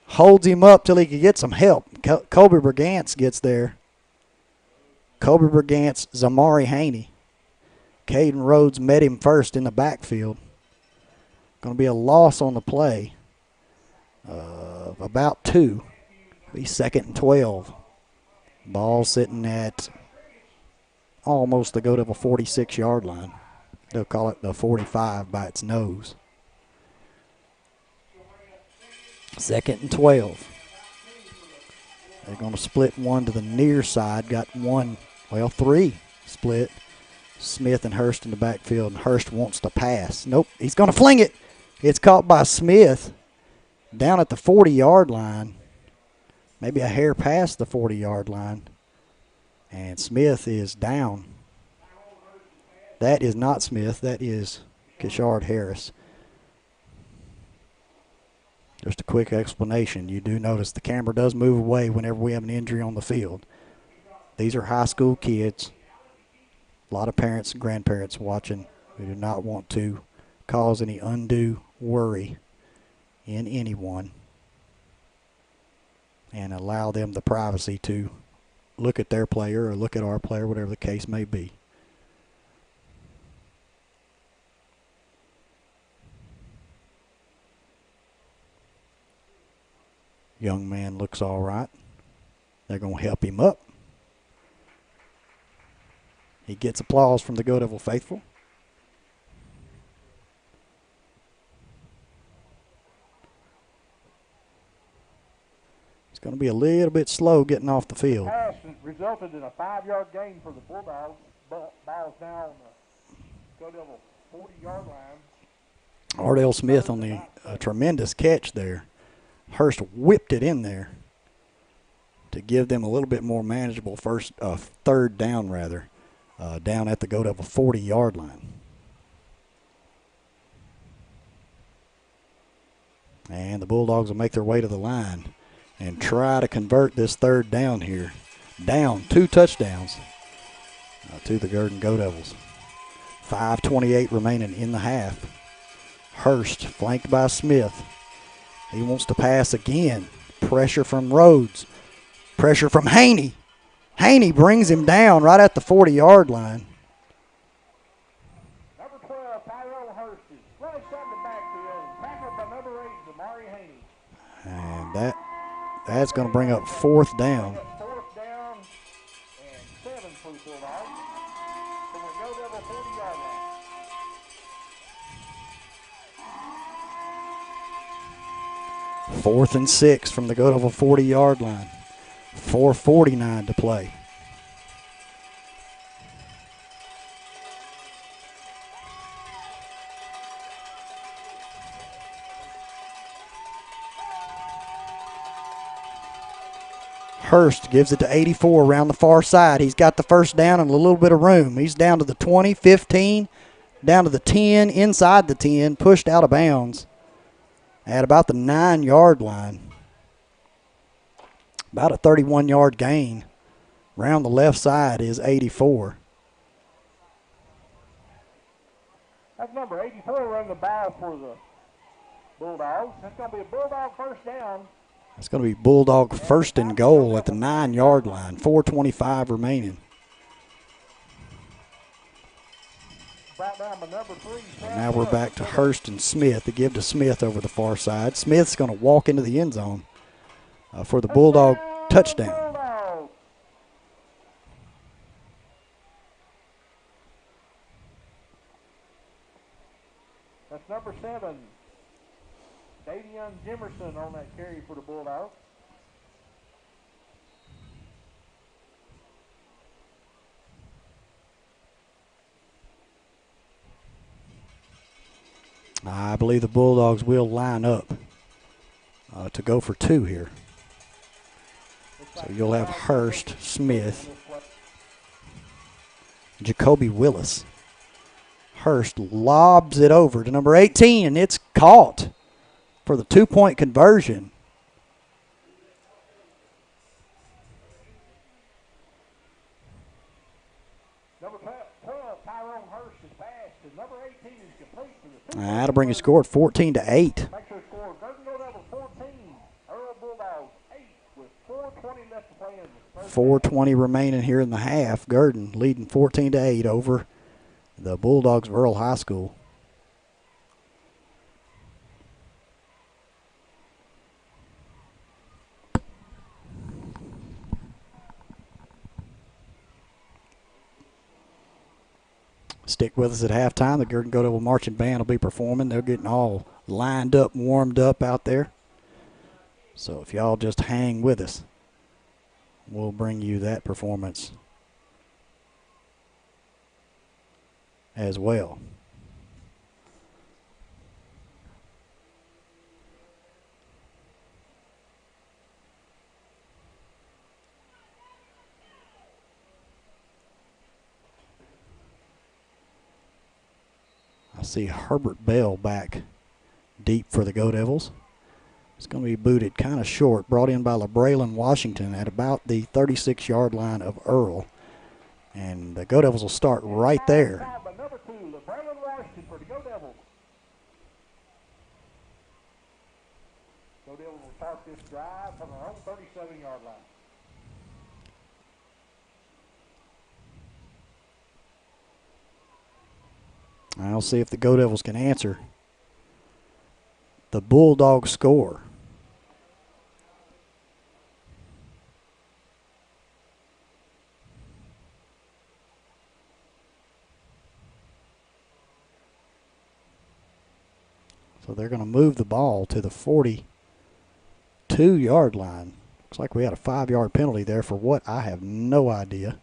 holds him up till he can get some help. Kobe Brigance gets there. Kobe Brigance, Zamari Haney. Caden Rhodes met him first in the backfield. Going to be a loss on the play of about 2. Be 2nd and 12. Ball sitting at almost the Go Devil 46-yard line. They'll call it the 45 by its nose. 2nd and 12. They're going to split one to the near side. Got 3 split. Smith and Hurst in the backfield, and Hurst wants to pass. Nope, he's going to fling it. It's caught by Smith down at the 40-yard line. Maybe a hair past the 40-yard line. And Smith is down. That is not Smith. That is Kishard Harris. Just a quick explanation. You do notice the camera does move away whenever we have an injury on the field. These are high school kids. A lot of parents and grandparents watching. We do not want to cause any undue worry in anyone and allow them the privacy to look at their player or look at our player, whatever the case may be. Young man looks all right. They're going to help him up. He gets applause from the Go Devil faithful. It's going to be a little bit slow getting off the field. Pass resulted in a 5-yard gain for the Bulldogs. Ball's now on the Go Devil 40-yard line. Ardell Smith on the tremendous catch there. Hurst whipped it in there to give them a little bit more manageable third down rather. Down at the Go Devil 40-yard line. And the Bulldogs will make their way to the line and try to convert this third down here. Down 2 touchdowns to the Gurdon Go-Devils. 5:28 remaining in the half. Hurst flanked by Smith. He wants to pass again. Pressure from Rhodes. Pressure from Haney. Haney brings him down right at the 40-yard line. Number 12, Tyrell Hurst is flushed on the backfield, tackled by number 8, Zamari Haney. And that's going to bring up 4th down. 4th down and 7 for the Bulldogs from the Go Devil 40-yard line. 4th and 6 from the Go Devil 40-yard line. 4:49 to play. Hurst gives it to 84 around the far side. He's got the first down and a little bit of room. He's down to the 20, 15, down to the 10, inside the 10, pushed out of bounds at about the 9-yard line. About a 31-yard gain. Round the left side is 84. That's number 84 running the ball for the Bulldogs. That's going to be a Bulldog first down. It's going to be Bulldog first and goal at the 9-yard line. 4:25 remaining. Brought down by number 3. And now we're back to Hurst and Smith. They give to Smith over the far side. Smith's going to walk into the end zone for the Bulldog touchdown. That's number 7, Davion Jimerson on that carry for the Bulldogs. I believe the Bulldogs will line up to go for 2 here. So you'll have Hurst, Smith, Jacoby Willis. Hurst lobs it over to number 18, and it's caught for the 2-point conversion. Number 12, Tyrone Hurst is passed, and number 18 is complete for the 2. That'll bring a score at 14-8. Make sure score Gurdon Go-Devils 14, Earle Bulldogs 8 with 4:20 left to play in the first 4:20 remaining here in the half. Gurdon leading 14-8 over the Bulldogs of Earle High School. Stick with us at halftime. The Gurdon Go-Devil Marching Band will be performing. They're getting all lined up, warmed up out there. So if y'all just hang with us, we'll bring you that performance as well. I see Herbert Bell back deep for the Go-Devils. It's going to be booted kind of short, brought in by LeBraylon Washington at about the 36-yard line of Earle. And the Go-Devils will start right there. Number 2, LeBraylon Washington for the Go-Devils. Go-Devils will start this drive from their own 37-yard line. I'll see if the Go-Devils can answer the Bulldog score. So they're going to move the ball to the 42-yard line. Looks like we had a 5-yard penalty there for what? I have no idea.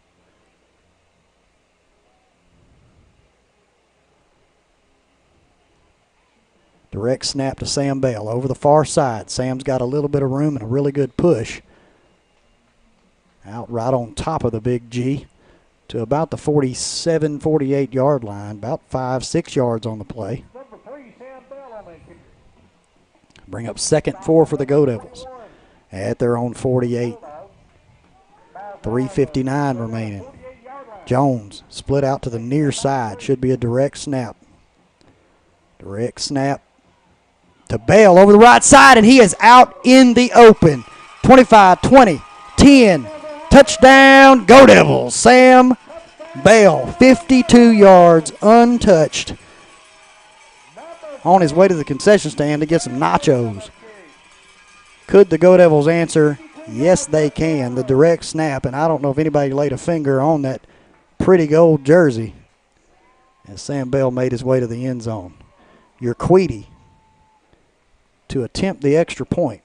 Direct snap to Sam Bell over the far side. Sam's got a little bit of room and a really good push. Out right on top of the big G to about the 47, 48-yard line. About 5-6 yards on the play. Number 3, Sam Bell on that kick. Bring up 2nd 4 for the Go-Devils at their own 48. 3:59 remaining. Jones split out to the near side. Should be a direct snap. Direct snap to Bell over the right side, and he is out in the open. 25, 20, 10. Touchdown, Go-Devils. Sam Bell, 52 yards, untouched. On his way to the concession stand to get some nachos. Could the Go-Devils answer? Yes, they can. The direct snap, and I don't know if anybody laid a finger on that pretty gold jersey as Sam Bell made his way to the end zone. Urquidi to attempt the extra point.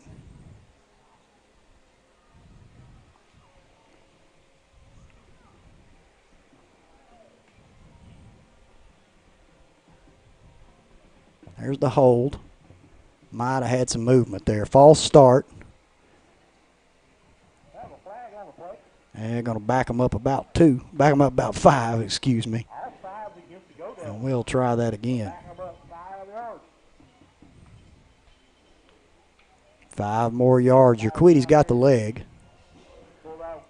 There's the hold. Might have had some movement there. False start. And they're going to back them up about 2. Back them up about 5, excuse me. All fives against the Go-Devils. And we'll try that again. Back them up 5 yards. 5 more yards. Urquidy's got the leg. Bulldog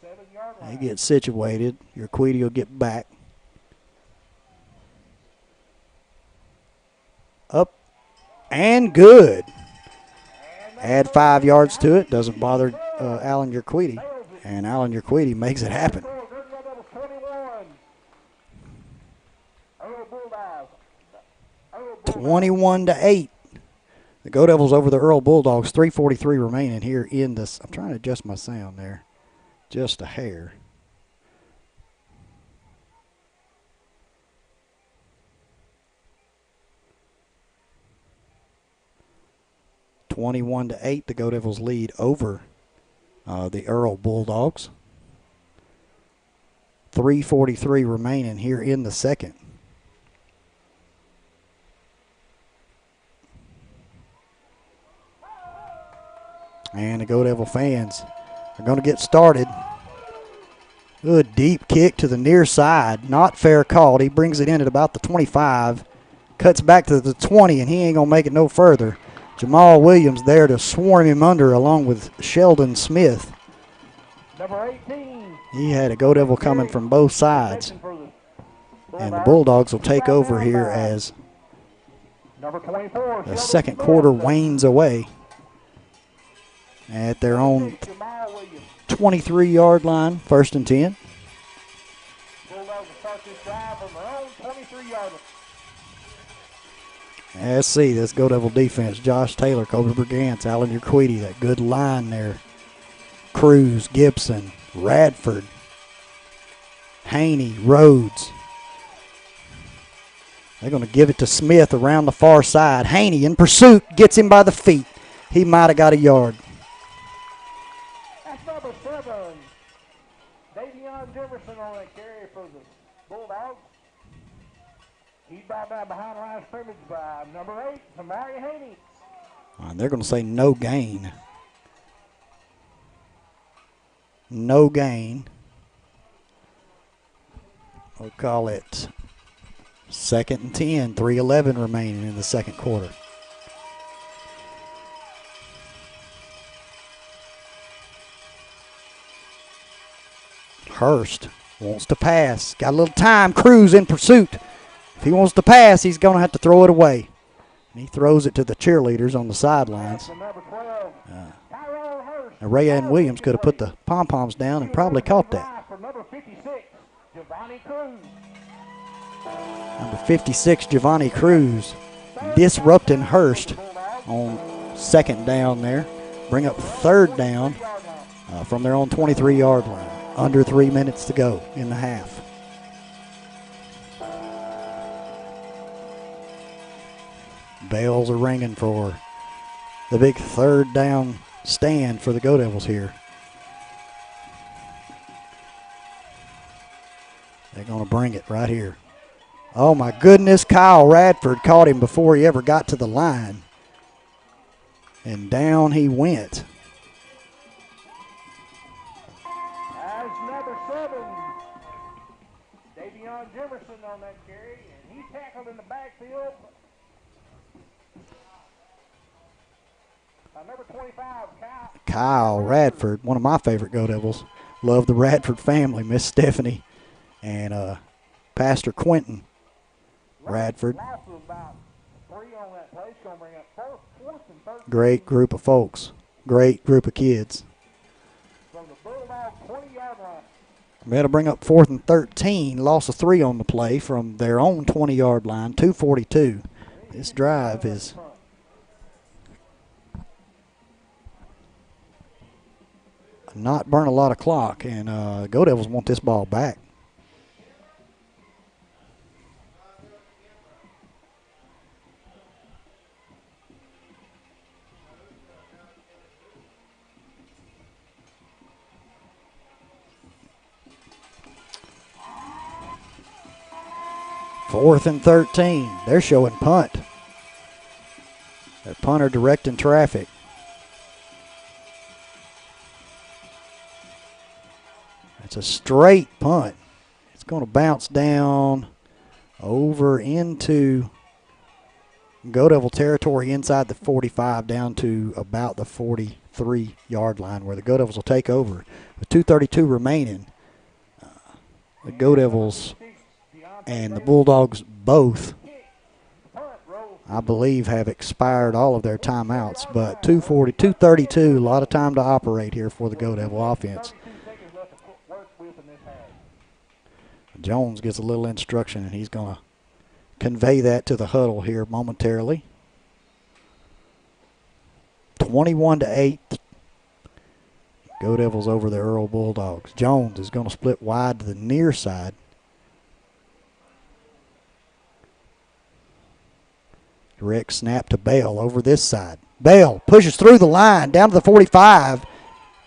7-yard line. He gets situated. Urquidy will get back. Up and good. Add 5 yards to it. Doesn't bother Alan Urquidy. And Alan Urquidy makes it happen. 21-8. The Go-Devils over the Earle Bulldogs. 3:43 remaining here in this. I'm trying to adjust my sound there. Just a hair. (21-8). The Go-Devils lead over the Earle Bulldogs. 3:43 remaining here in the second. And the Go-Devil fans are going to get started. Good deep kick to the near side. Not fair called. He brings it in at about the 25. Cuts back to the 20, and he ain't going to make it no further. Jamal Williams there to swarm him under along with Sheldon Smith. Number 18. He had a Go-Devil coming from both sides. And the Bulldogs will take over here as Number 24. the second quarter wanes away at their own 23-yard line, 1st and 10. Bulldogs will start this drive from their own 23-yard line. Let's see this Go-Devil defense. Josh Taylor, Kobe Brigance, Alan Urquidy, that good line there. Cruz, Gibson, Radford, Haney, Rhodes. They're going to give it to Smith around the far side. Haney in pursuit, gets him by the feet. He might have got a yard. That's number 7. Davion Jefferson on that carry for the Bulldogs. He's brought down behind the line of scrimmage by number 8, Samari Haney. And they're going to say no gain. No gain. We'll call it 2nd and 10, 3:11 remaining in the second quarter. Hurst wants to pass. Got a little time. Cruz in pursuit. If he wants to pass, he's going to have to throw it away. And he throws it to the cheerleaders on the sidelines. Ray Ann Williams could have put the pom-poms down and probably caught that. Number 56, Giovanni Cruz, disrupting Hurst on 2nd down there. Bring up 3rd down from their own 23-yard line. Under 3 minutes to go in the half. Bells are ringing for the big 3rd down stand for the Go-Devils here. They're going to bring it right here. Oh, my goodness. Kyle Radford caught him before he ever got to the line. And down he went. That's number 7. Davion Jefferson on that carry, and he tackled in the backfield. Number 25, Kyle Radford, one of my favorite Go-Devils. Love the Radford family, Miss Stephanie and Pastor Quentin Radford. Great group of folks. Great group of kids. We had to bring up 4th and 13. Loss of 3 on the play from their own 20-yard line, 2:42. This drive is not burn a lot of clock, and Go-Devils want this ball back. Fourth and 13. They're showing punt. Their punter directing traffic. It's a straight punt. It's going to bounce down over into Go-Devil territory inside the 45 down to about the 43-yard line where the Go-Devils will take over. With 2:32 remaining, the Go-Devils and the Bulldogs both, I believe, have expired all of their timeouts. But 2:32, a lot of time to operate here for the Go-Devil offense. Jones gets a little instruction, and he's going to convey that to the huddle here momentarily. 21-8. Go-Devils over the Earle Bulldogs. Jones is going to split wide to the near side. Direct snap to Bell over this side. Bell pushes through the line down to the 45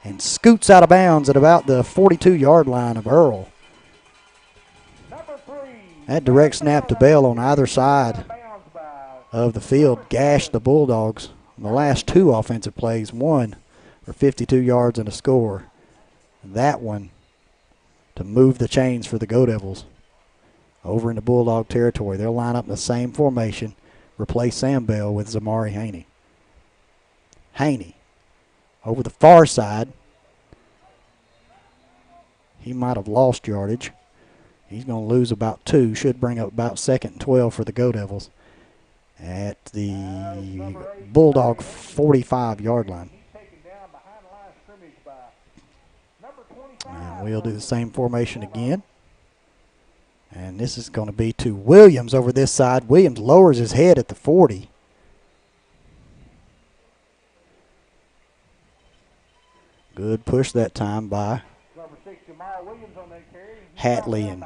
and scoots out of bounds at about the 42-yard line of Earle. That direct snap to Bell on either side of the field gashed the Bulldogs. The last two offensive plays, one for 52 yards and a score. That one to move the chains for the Go-Devils over into Bulldog territory. They'll line up in the same formation, replace Sam Bell with Zamari Haney. Haney over the far side. He might have lost yardage. He's going to lose about 2. Should bring up about 2nd and 12 for the Go-Devils at the Bulldog 45-yard line. And we'll do the same formation again. And this is going to be to Williams over this side. Williams lowers his head at the 40. Good push that time by Hatley and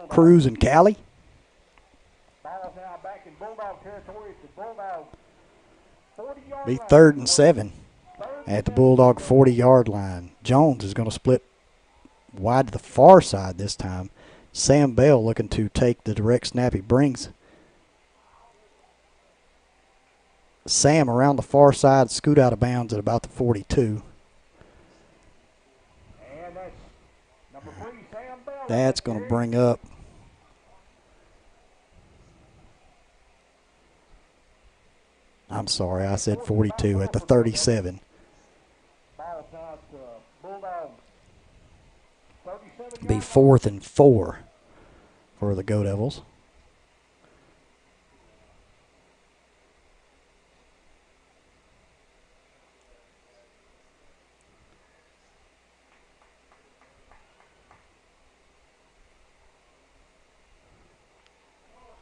Cruz and Callie. Be 3rd and 7 at the Bulldog 40-yard line. Jones is going to split wide to the far side this time. Sam Bell looking to take the direct snap. He brings Sam around the far side, scoot out of bounds at about the 42. That's going to bring up I'm sorry, I said 42 at the 37. Be 4th and 4 for the Go-Devils.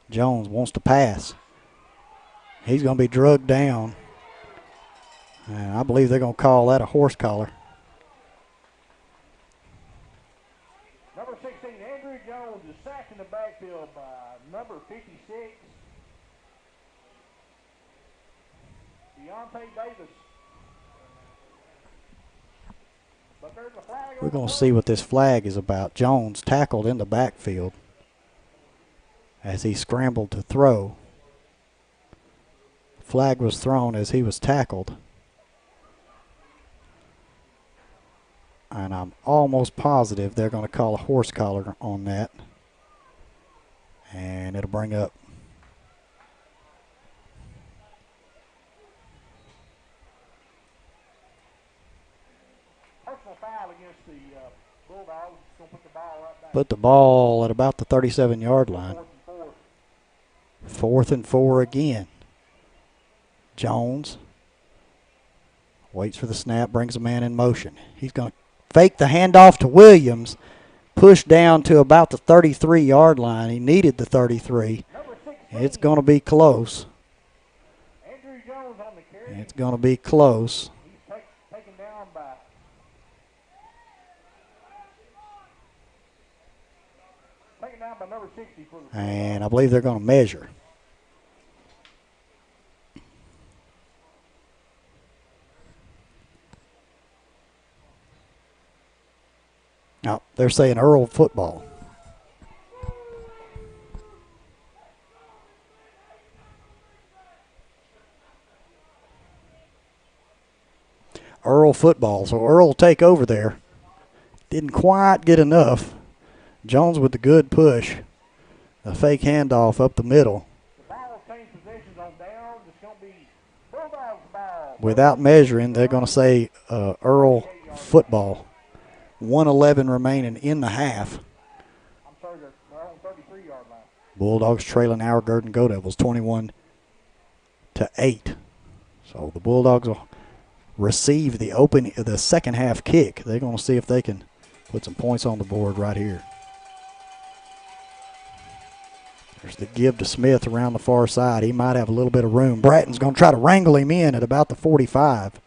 Jones wants to pass. He's going to be drugged down. And I believe they're going to call that a horse collar. Number 16, Andrew Jones is sacked in the backfield by number 56, Deontay Davis. But there's a flag. We're going to see what this flag is about. Jones tackled in the backfield as he scrambled to throw. Flag was thrown as he was tackled. And I'm almost positive they're going to call a horse collar on that. And it'll bring up personal foul against the Bulldogs. Going to put the ball right back. put the ball at about the 37-yard line. 4th and 4 again. Jones waits for the snap, brings a man in motion. He's going to fake the handoff to Williams, push down to about the 33-yard line. He needed the 33. It's going to be close. It's going to be close. And I believe they're going to measure. No, they're saying Earle football. Earle football. So Earle will take over there. Didn't quite get enough. Jones with the good push. A fake handoff up the middle. The ball will change positions on down. It's going to be Bulldogs ball. Without measuring, they're going to say Earle football. 1:11 remaining in the half. I'm sorry, they're on 33-yard line. Bulldogs trailing our Gurdon Go-Devils 21-8. So the Bulldogs will receive the second half kick. They're going to see if they can put some points on the board right here. There's the give to Smith around the far side. He might have a little bit of room. Bratton's going to try to wrangle him in at about the 45.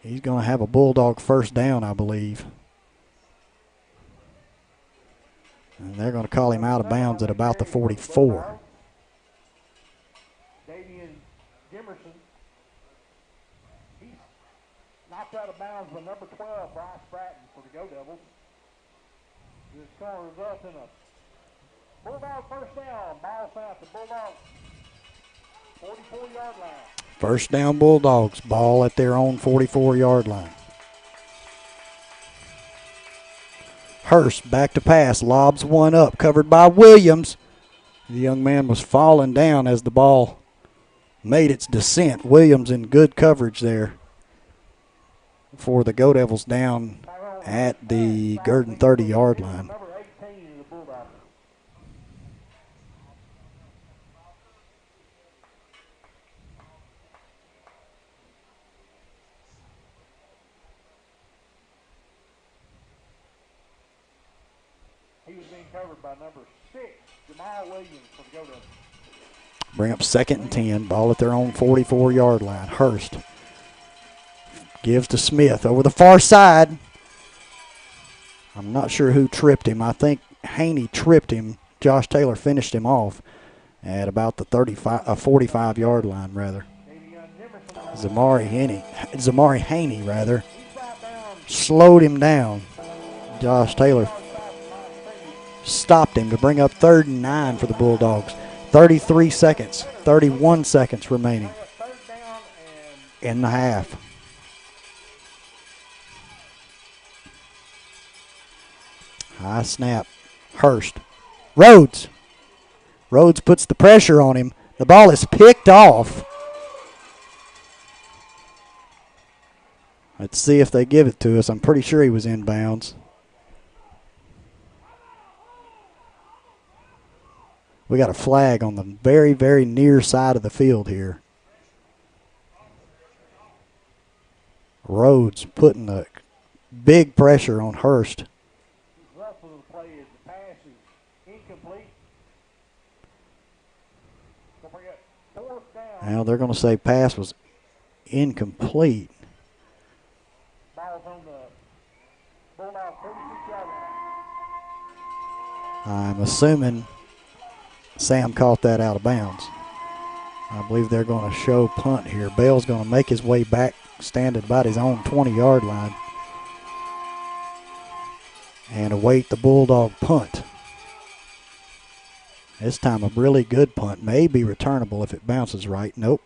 He's going to have a Bulldog first down, I believe. And they're going to call him out of bounds at about the 44. Jimerson. He's knocked out of bounds by number 12, Bryce Bratton, for the Go-Devils. This is going to result in a Bulldog first down. Ball out to Bulldogs 44-yard line. First down Bulldogs. Ball at their own 44-yard line. Hurst back to pass. Lobs one up. Covered by Williams. The young man was falling down as the ball made its descent. Williams in good coverage there for the Go-Devils down at the Gurdon 30-yard line. He was being covered by number 6, Jamal Williams, for the Go-Devils. Bring up 2nd and 10. Ball at their own 44-yard line. Hurst gives to Smith over the far side. I'm not sure who tripped him. I think Haney tripped him. Josh Taylor finished him off at about the 45-yard line, rather. Zamari Haney, rather, slowed him down. Josh Taylor stopped him to bring up 3rd and 9 for the Bulldogs. 31 seconds remaining in the half. High snap. Hurst. Rhodes puts the pressure on him. The ball is picked off. Let's see if they give it to us. I'm pretty sure he was in bounds. We got a flag on the very, very near side of the field here. Rhodes putting the big pressure on Hurst. Now they're going to say pass was incomplete. I'm assuming Sam caught that out of bounds. I believe they're going to show punt here. Bell's going to make his way back, stand at about his own 20-yard line, and await the Bulldog punt. This time a really good punt. May be returnable if it bounces right. Nope.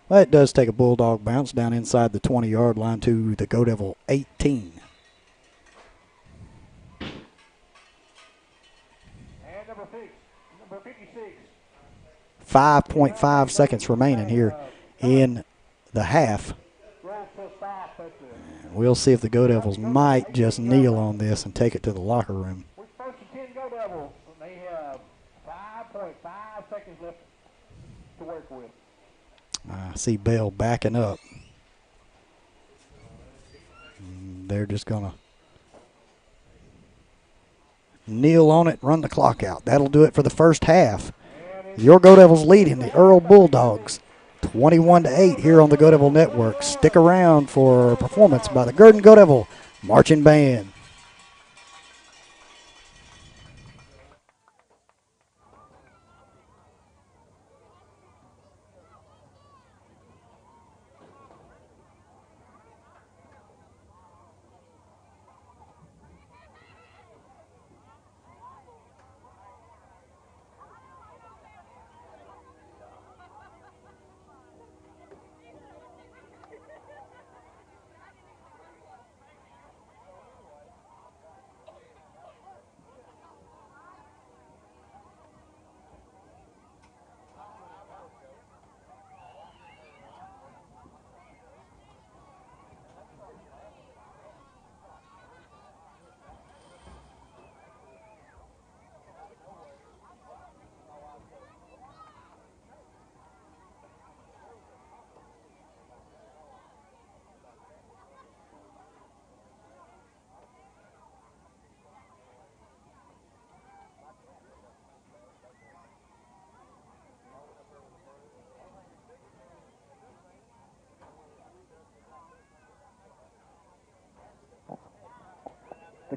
Well, it does take a Bulldog bounce down inside the 20-yard line to the Go-Devil 18. 5.5 seconds remaining here in the half. And we'll see if the Go-Devils might just kneel on this and take it to the locker room. First and 10 Go-Devils. They have 5.5 seconds left to work with. I see Bell backing up. And they're just going to kneel on it, run the clock out. That'll do it for the first half. Your Go-Devils leading the Earle Bulldogs 21-8 here on the Go-Devil Network. Stick around for a performance by the Gurdon Go-Devil Marching Band.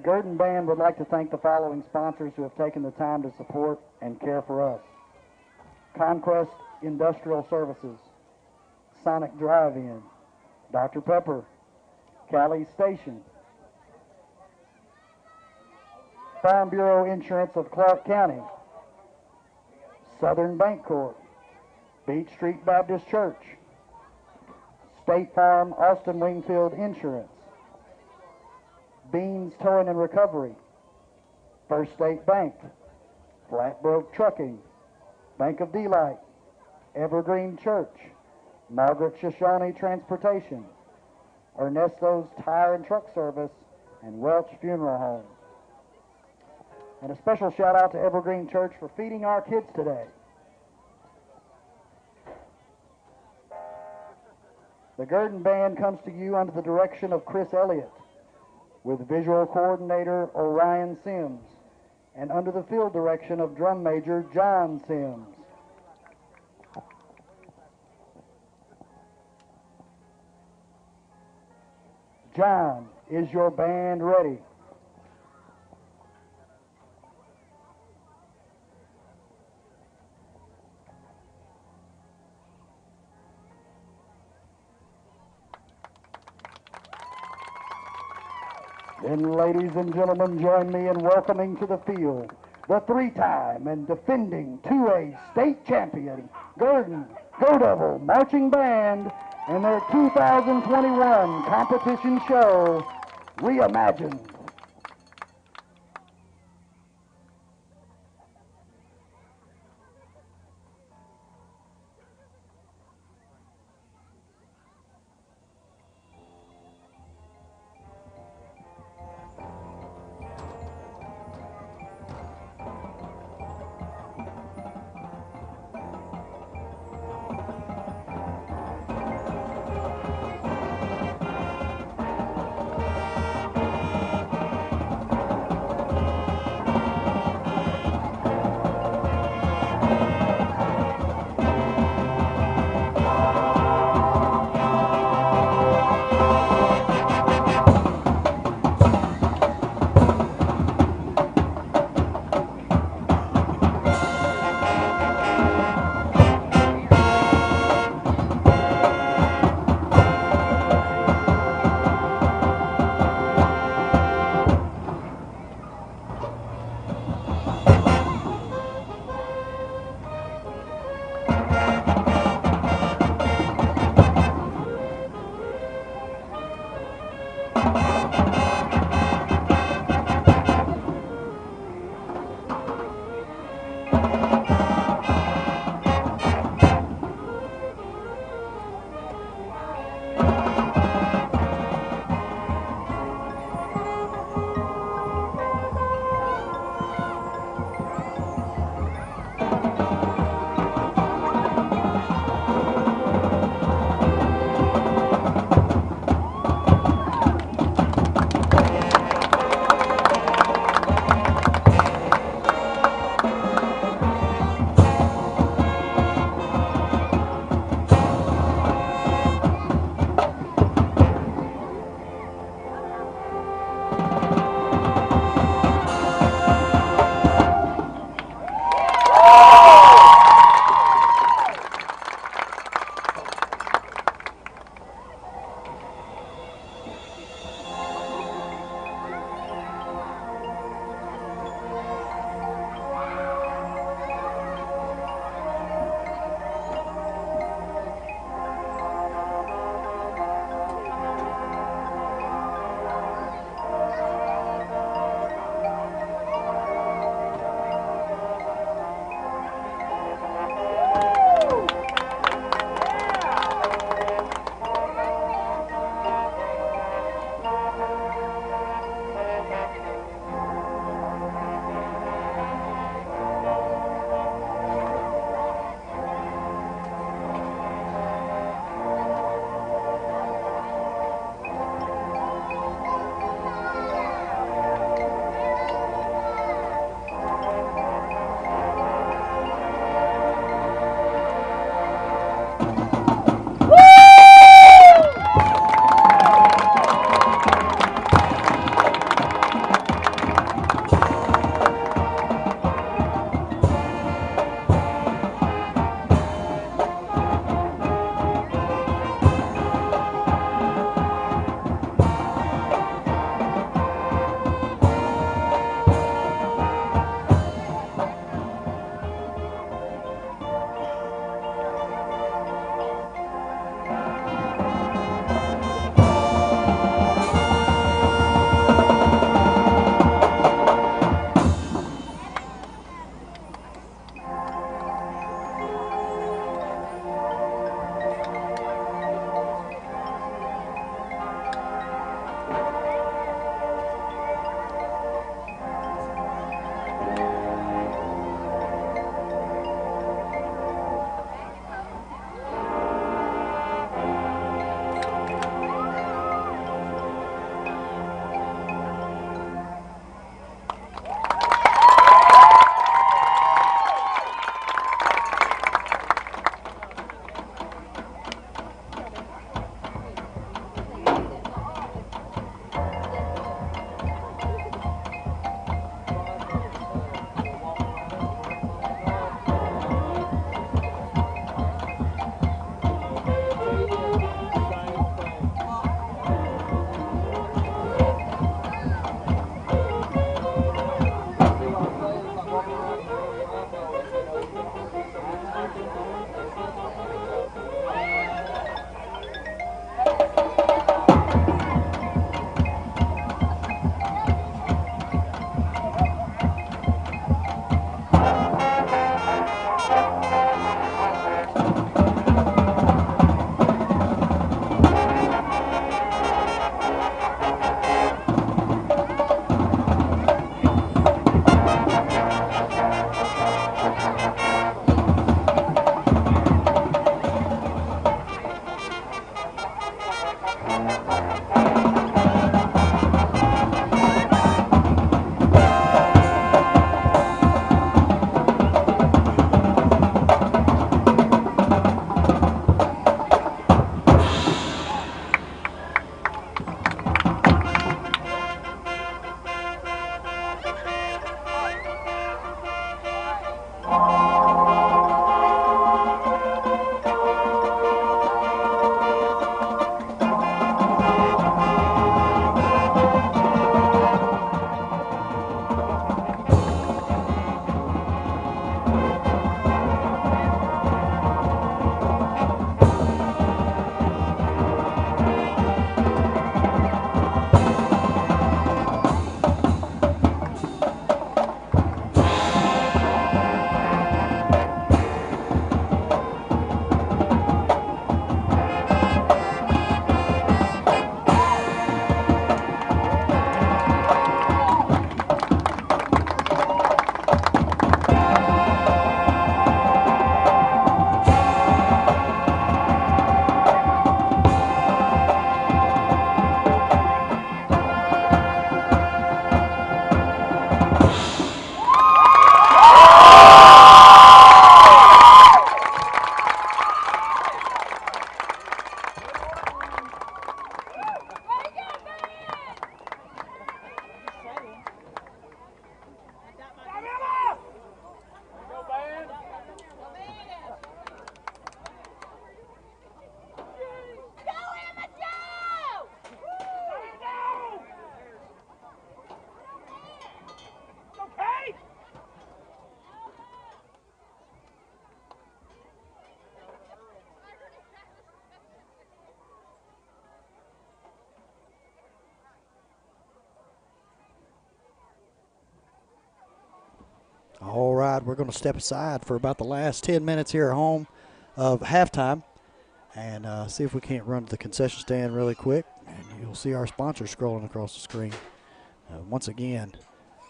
Gurdon Band would like to thank the following sponsors who have taken the time to support and care for us. Conquest Industrial Services, Sonic Drive-In, Dr. Pepper, Cali Station, Farm Bureau Insurance of Clark County, Southern Bancorp, Beach Street Baptist Church, State Farm Austin Wingfield Insurance, Beans Towing and Recovery, First State Bank, Flatbroke Trucking, Bank of Delight, Evergreen Church, Margaret Shoshone Transportation, Ernesto's Tire and Truck Service, and Welch Funeral Home. And a special shout out to Evergreen Church for feeding our kids today. The Gurdon Band comes to you under the direction of Chris Elliott, with visual coordinator Orion Sims, and under the field direction of drum major John Sims. John, is your band ready? Then, ladies and gentlemen, join me in welcoming to the field the three-time and defending 2A state champion, Gurdon Go-Devil Marching Band, and their 2021 competition show, Reimagined. side. We're going to step aside for about the last 10 minutes here at home of halftime and see if we can't run to the concession stand really quick. And you'll see our sponsors scrolling across the screen. Once again,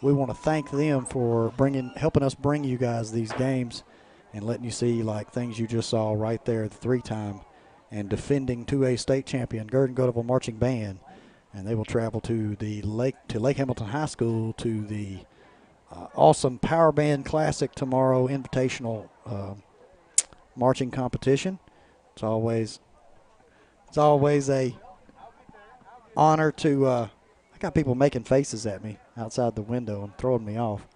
we want to thank them for helping us bring you guys these games and letting you see like things you just saw right there, the 3-time and defending 2A state champion Gurdon Go-Devil Marching Band. And they will travel to Lake Hamilton High School to the awesome Power Band Classic tomorrow invitational marching competition. It's always a honor to. I got people making faces at me outside the window and throwing me off.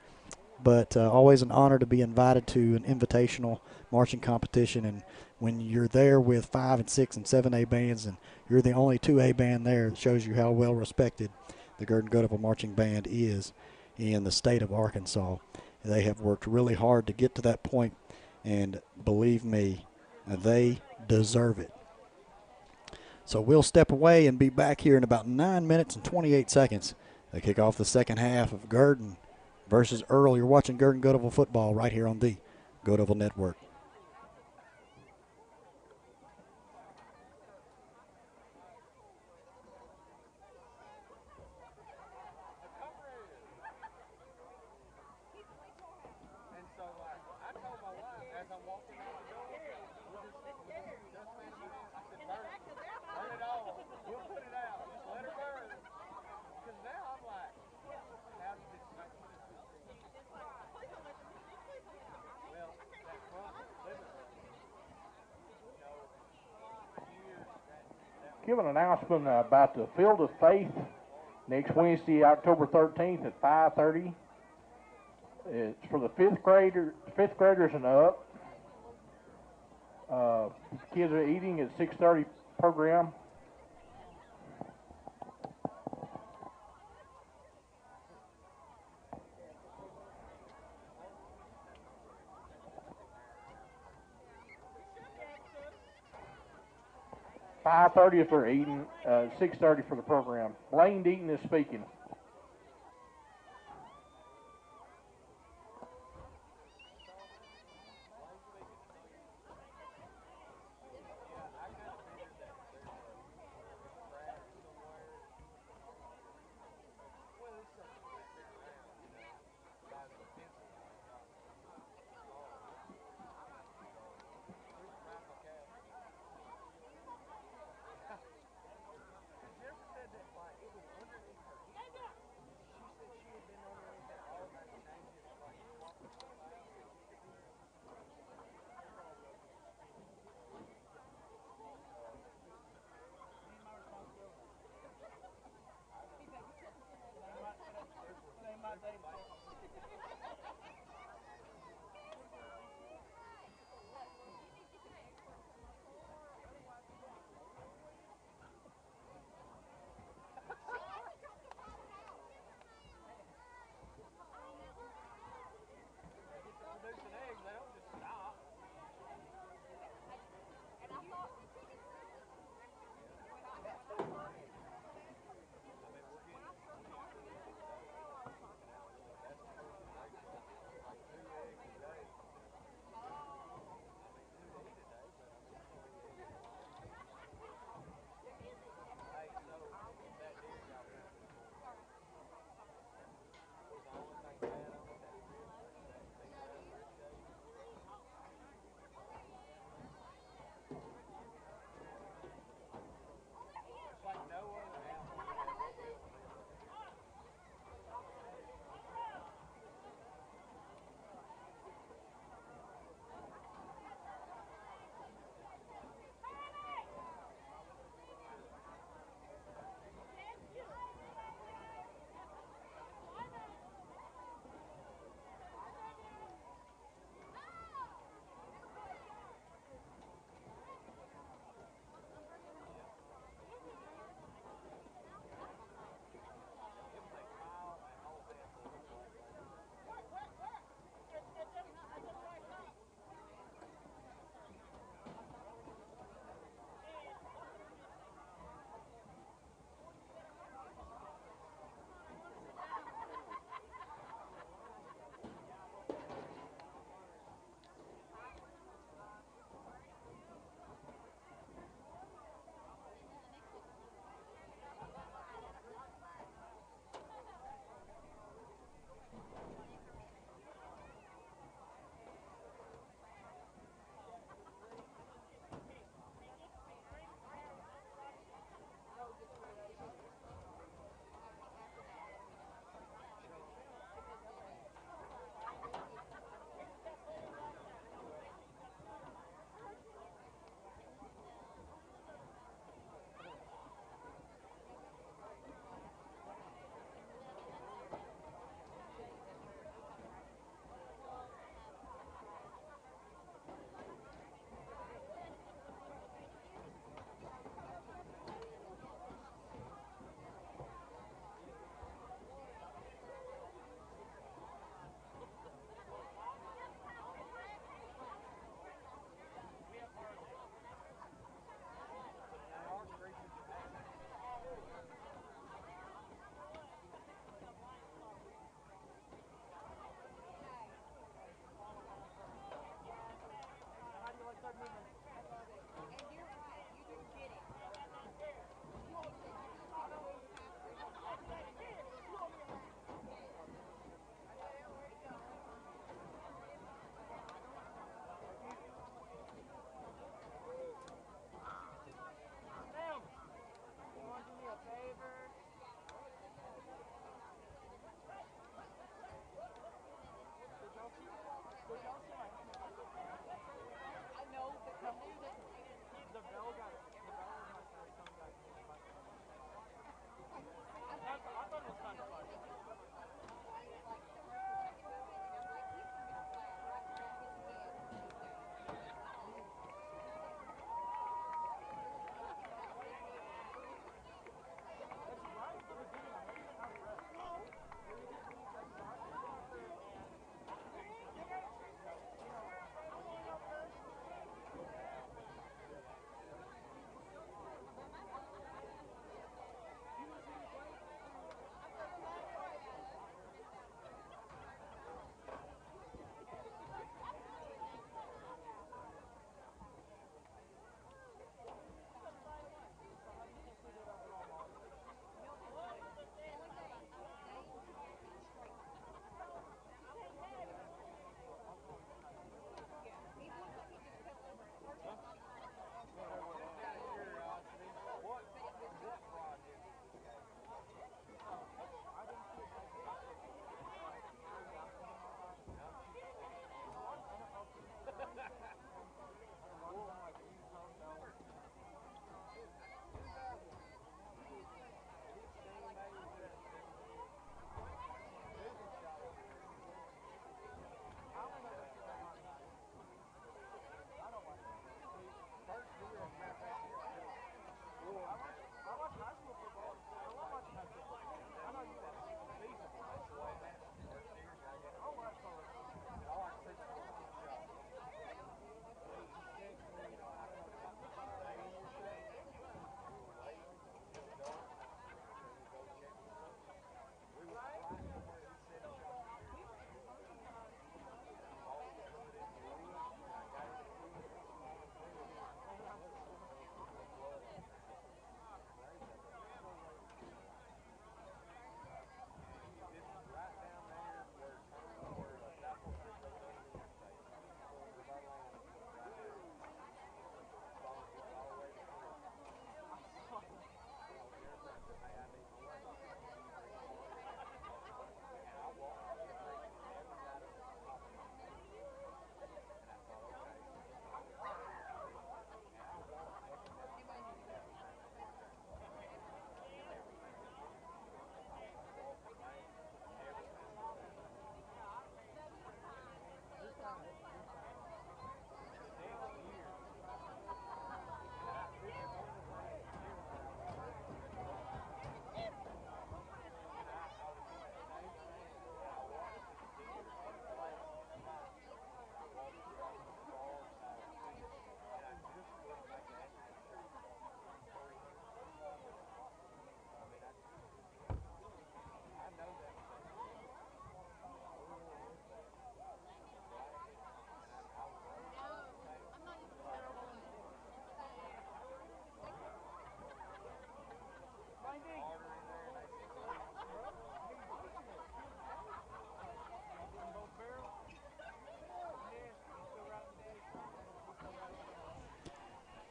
But always an honor to be invited to an invitational marching competition. And when you're there with 5 and 6 and 7A bands and you're the only 2A band there, it shows you how well respected the Gurdon Go-Devil Marching Band is in the state of Arkansas. They have worked really hard to get to that point, and believe me, they deserve it. So we'll step away and be back here in about 9 minutes and 28 seconds. They kick off the second half of Gurdon versus Earle. You're watching Gurdon Go-Devil football right here on the Go-Devil Network. Give an announcement about the Field of Faith next Wednesday, October 13th at 5:30. It's for the fifth graders and up. Kids are eating at 6:30 program. $5:30 if they're eating, 6:30 for the program. Blaine Deaton is speaking.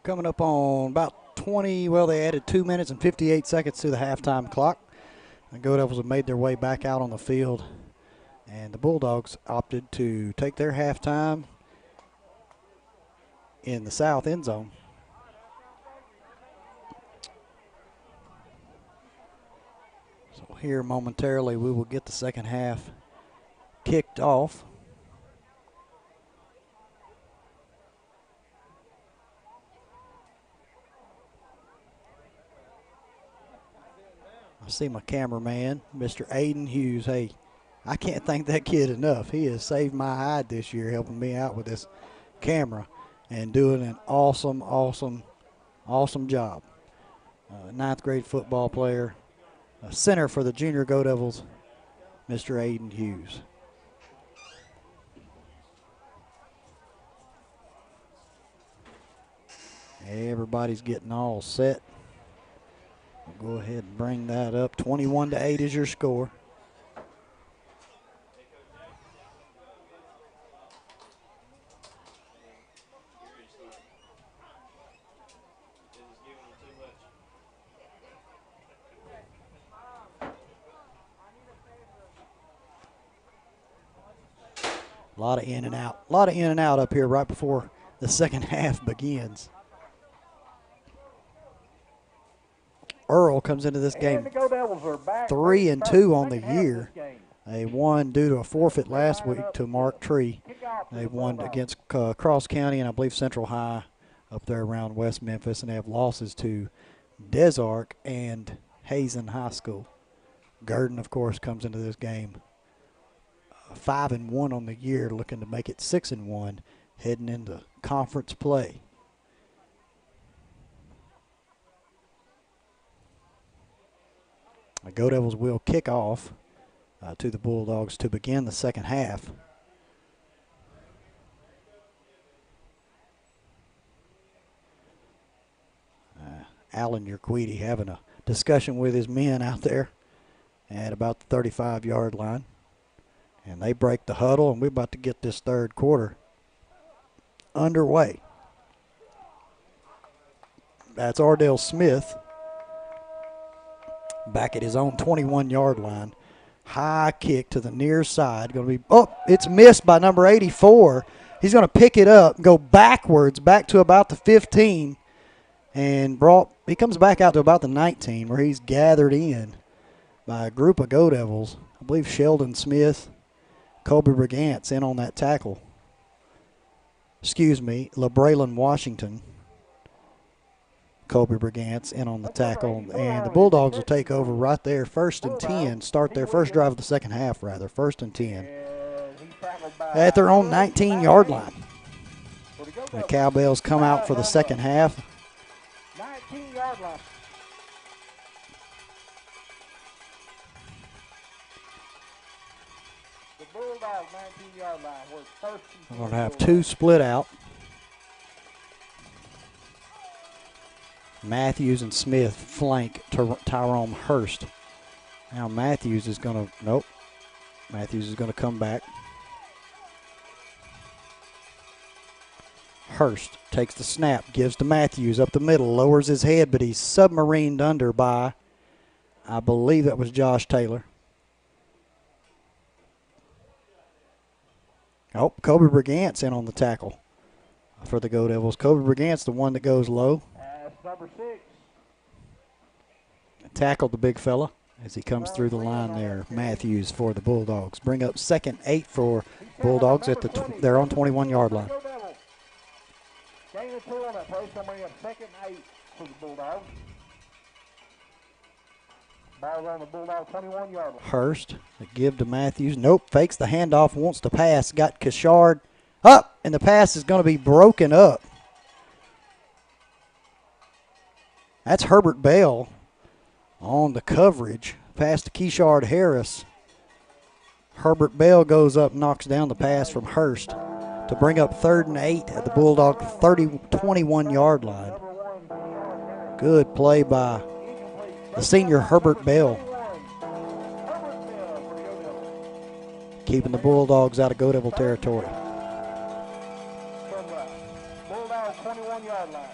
Coming up on about 20, well, they added 2 minutes and 58 seconds to the halftime clock. The Go-Devils have made their way back out on the field, and the Bulldogs opted to take their halftime in the south end zone. So here momentarily we will get the second half kicked off. I see my cameraman, Mr. Aiden Hughes. Hey, I can't thank that kid enough. He has saved my hide this year, helping me out with this camera and doing an awesome job. Ninth grade football player, a center for the junior Go-Devils, Mr. Aiden Hughes. Everybody's getting all set. We'll go ahead and bring that up. 21-8 is your score. A lot of in and out. A lot of in and out up here right before the second half begins. Earle comes into this game 3-2 on the year. They won due to a forfeit last week to Mark Tree. They won against Cross County and I believe Central High up there around West Memphis, and they have losses to Des Arc and Hazen High School. Gurdon, of course, comes into this game 5-1 on the year, looking to make it 6-1 heading into conference play. The Go-Devils will kick off to the Bulldogs to begin the second half. Alan Urquidi having a discussion with his men out there at about the 35-yard line. And they break the huddle, and we're about to get this third quarter underway. That's Ardell Smith back at his own 21-yard line. High kick to the near side. Going to be, oh, it's missed by number 84. He's going to pick it up, go backwards, back to about the 15, and he comes back out to about the 19, where he's gathered in by a group of Go-Devils. I believe Sheldon Smith, Kobe Brigant's in on that tackle. Excuse me, LeBraylon Washington. Kobe Brigant's in on the tackle, and the Bulldogs will take over right there, 1st and 10, start their first drive of the second half, rather, 1st and 10, at their own 19-yard line. The Cowbells come out for the second half. 19-yard line. The Bulldogs 19-yard line. We're 1st and 10. We're going to have two split out. Matthews and Smith flank Tyrone Hurst. Now Matthews is going to, nope. Matthews is going to come back. Hurst takes the snap, gives to Matthews up the middle, lowers his head, but he's submarined under by, I believe that was Josh Taylor. Oh, Kobe Brigant's in on the tackle for the Go-Devils. Kobe Brigant's the one that goes low. Number 6. Tackled the big fella as he comes through the line there. Matthews for the Bulldogs. Bring up 2nd and 8 for Bulldogs at their own 21-yard line. Gain of 2 on that play, so bring up 2nd and 8 for the Bulldogs. Ball on the Bulldog 21-yard line. Hurst, a give to Matthews. Nope, fakes the handoff, wants to pass. Got Kishard up, and the pass is going to be broken up. That's Herbert Bell on the coverage. Pass to Keshard Harris. Herbert Bell goes up, knocks down the pass from Hurst to bring up 3rd and 8 at the Bulldog 21-yard line. Good play by the senior Herbert Bell. Keeping the Bulldogs out of Go-Devil territory. From the Bulldog 21-yard line.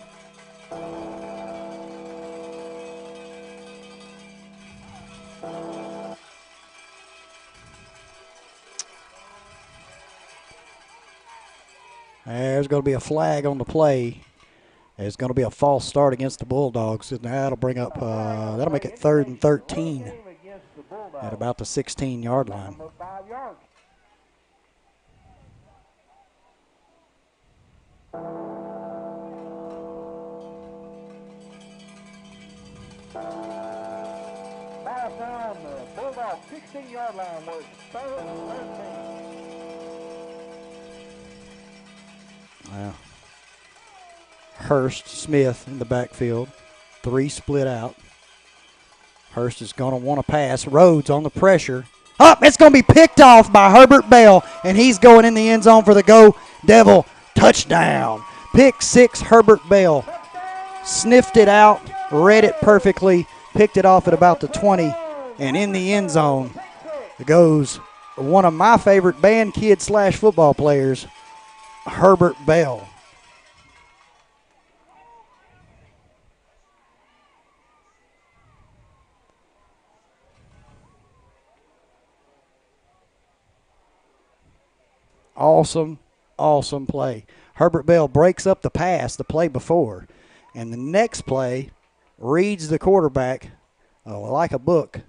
There's going to be a flag on the play. It's going to be a false start against the Bulldogs, and that'll bring up, that'll make it 3rd and 13 at about the 16-yard line. Pass down the Bulldog 16-yard line was 3rd and 13. Wow. Hurst, Smith in the backfield. 3 split out. Hurst is going to want to pass. Rhodes on the pressure. Up, it's going to be picked off by Herbert Bell, and he's going in the end zone for the Go-Devil touchdown. Pick 6, Herbert Bell. Sniffed it out, read it perfectly, picked it off at about the 20, and in the end zone goes one of my favorite band kid / football players, Herbert Bell. Awesome, awesome play. Herbert Bell breaks up the pass the play before, and the next play reads the quarterback like a book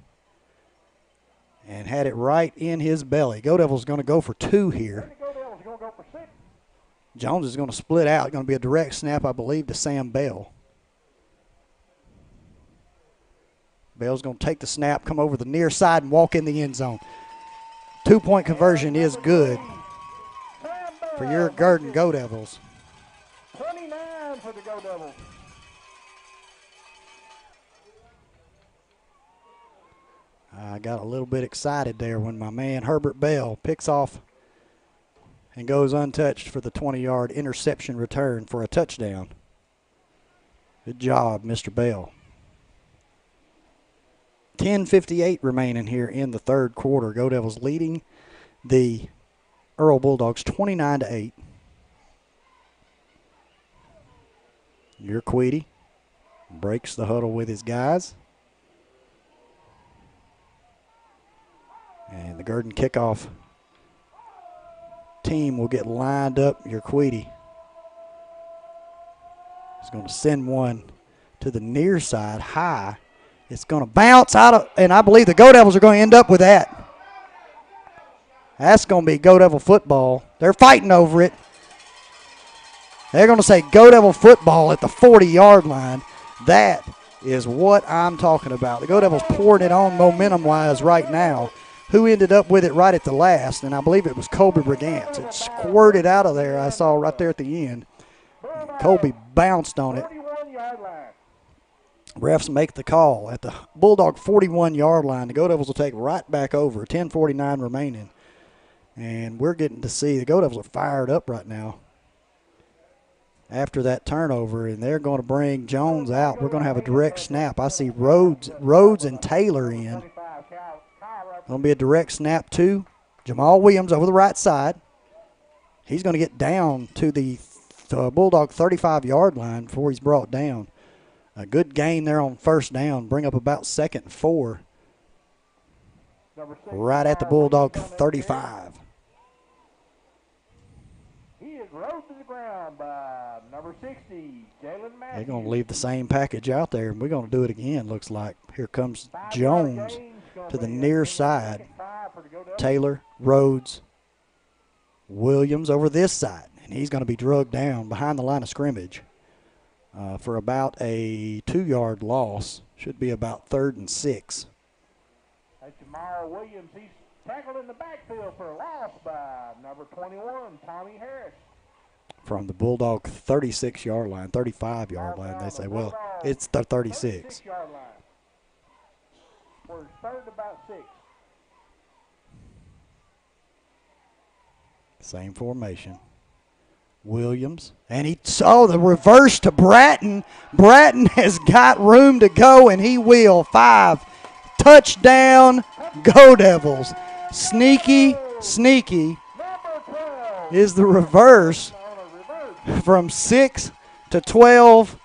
and had it right in his belly. Go-Devils going to go for 2 here. Jones is going to split out. Going to be a direct snap, I believe, to Sam Bell. Bell's going to take the snap, come over the near side, and walk in the end zone. 2-point conversion is good for your Gurdon Go-Devils. 29 for the Go-Devils. I got a little bit excited there when my man Herbert Bell picks off and goes untouched for the 20-yard interception return for a touchdown. Good job, Mr. Bell. 10:58 remaining here in the third quarter. Go-Devils leading the Earle Bulldogs 29-8. Urquidi breaks the huddle with his guys. And the Gurdon kickoff team will get lined up. Urquidi is going to send one to the near side high. It's going to bounce out of, and I believe the Go-Devils are going to end up with that. That's going to be Go-Devil football. They're fighting over it. They're going to say Go-Devil football at the 40-yard line. That is what I'm talking about. The Go-Devils pouring it on momentum-wise right now. Who ended up with it right at the last, and I believe it was Colby Brigance. It squirted out of there, I saw right there at the end. Colby bounced on it. Refs make the call at the Bulldog 41-yard line. The Go-Devils will take right back over. 10:49 remaining. And we're getting to see the Go-Devils are fired up right now after that turnover, and they're going to bring Jones out. We're going to have a direct snap. I see Rhodes and Taylor in. Going to be a direct snap to Jamal Williams over the right side. He's going to get down to the Bulldog 35-yard line before he's brought down. A good gain there on first down. Bring up about 2nd and 4. Right at the Bulldog 35. He is rode to the ground by number 60, Jalen Matthews. They're going to leave the same package out there, and we're going to do it again, looks like. Here comes Jones to the near side. Taylor, Rhodes, Williams over this side. And he's going to be drugged down behind the line of scrimmage for about a 2-yard loss. Should be about 3rd and 6. That's Jamal Williams. He's tackled in the backfield for a loss by number 21, Tommy Harris. From the Bulldog 36-yard line, 35-yard line, they say. Well, it's the 36. 36-yard line. We're 3rd about 6. Same formation. Williams, and he saw the reverse to Bratton. Bratton has got room to go, and he will. 5. Touchdown, Go-Devils. Sneaky, sneaky is the reverse from 6 to 12.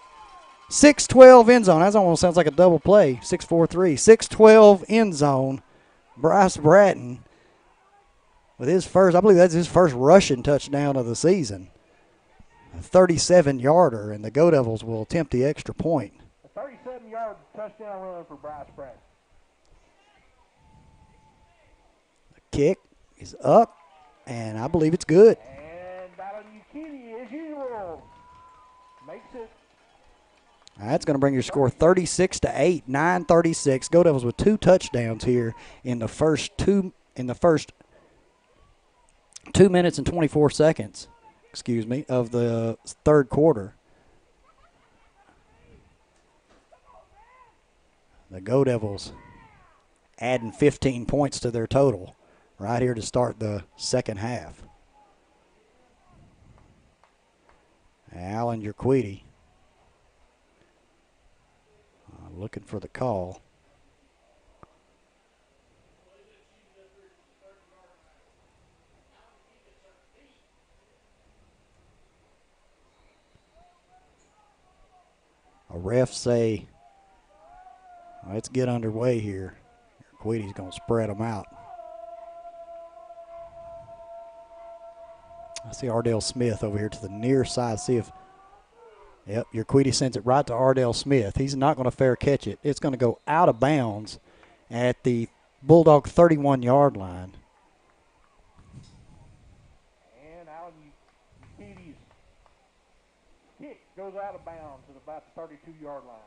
6-12 end zone. That almost sounds like a double play. 6-4-3. 6-12 end zone. Bryce Bratton with his first, I believe that's his first rushing touchdown of the season. A 37-yarder, and the Go-Devils will attempt the extra point. A 37-yard touchdown run for Bryce Bratton. The kick is up, and I believe it's good. And Battleukiti, as usual, makes it. That's going to bring your score 36-8, 9:36. Go-Devils with 2 touchdowns here in the first 2 minutes and 24 seconds, of the third quarter. The Go-Devils adding 15 points to their total right here to start the second half. Alan Urquidy looking for the call. A ref say, let's get underway here. Urquidy's going to spread them out. I see Ardell Smith over here to the near side. See if, yep, Urquidy sends it right to Ardell Smith. He's not going to fair catch it. It's going to go out of bounds at the Bulldog 31-yard line. And Alan Urquidy's kick goes out of bounds at about the 32-yard line.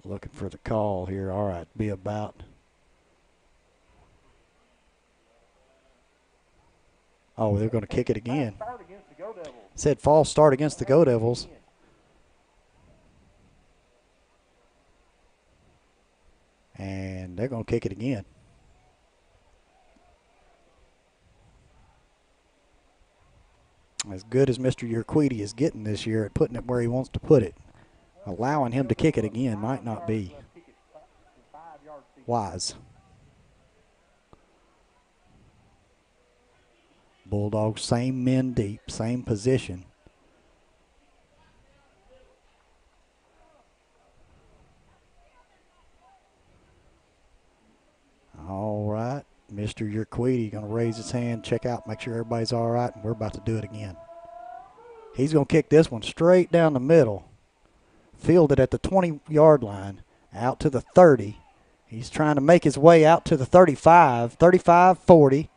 Looking for the call here. All right, be about. Oh, they're going to kick it again. Said false start against the Go-Devils. And they're going to kick it again. As good as Mr. Urquidy is getting this year at putting it where he wants to put it, allowing him to kick it again might not be wise. Bulldogs, same men deep, same position. All right, Mr. Urquidy going to raise his hand, check out, make sure everybody's all right, and we're about to do it again. He's going to kick this one straight down the middle. Fielded at the 20-yard line, out to the 30. He's trying to make his way out to the 35, 35, 40,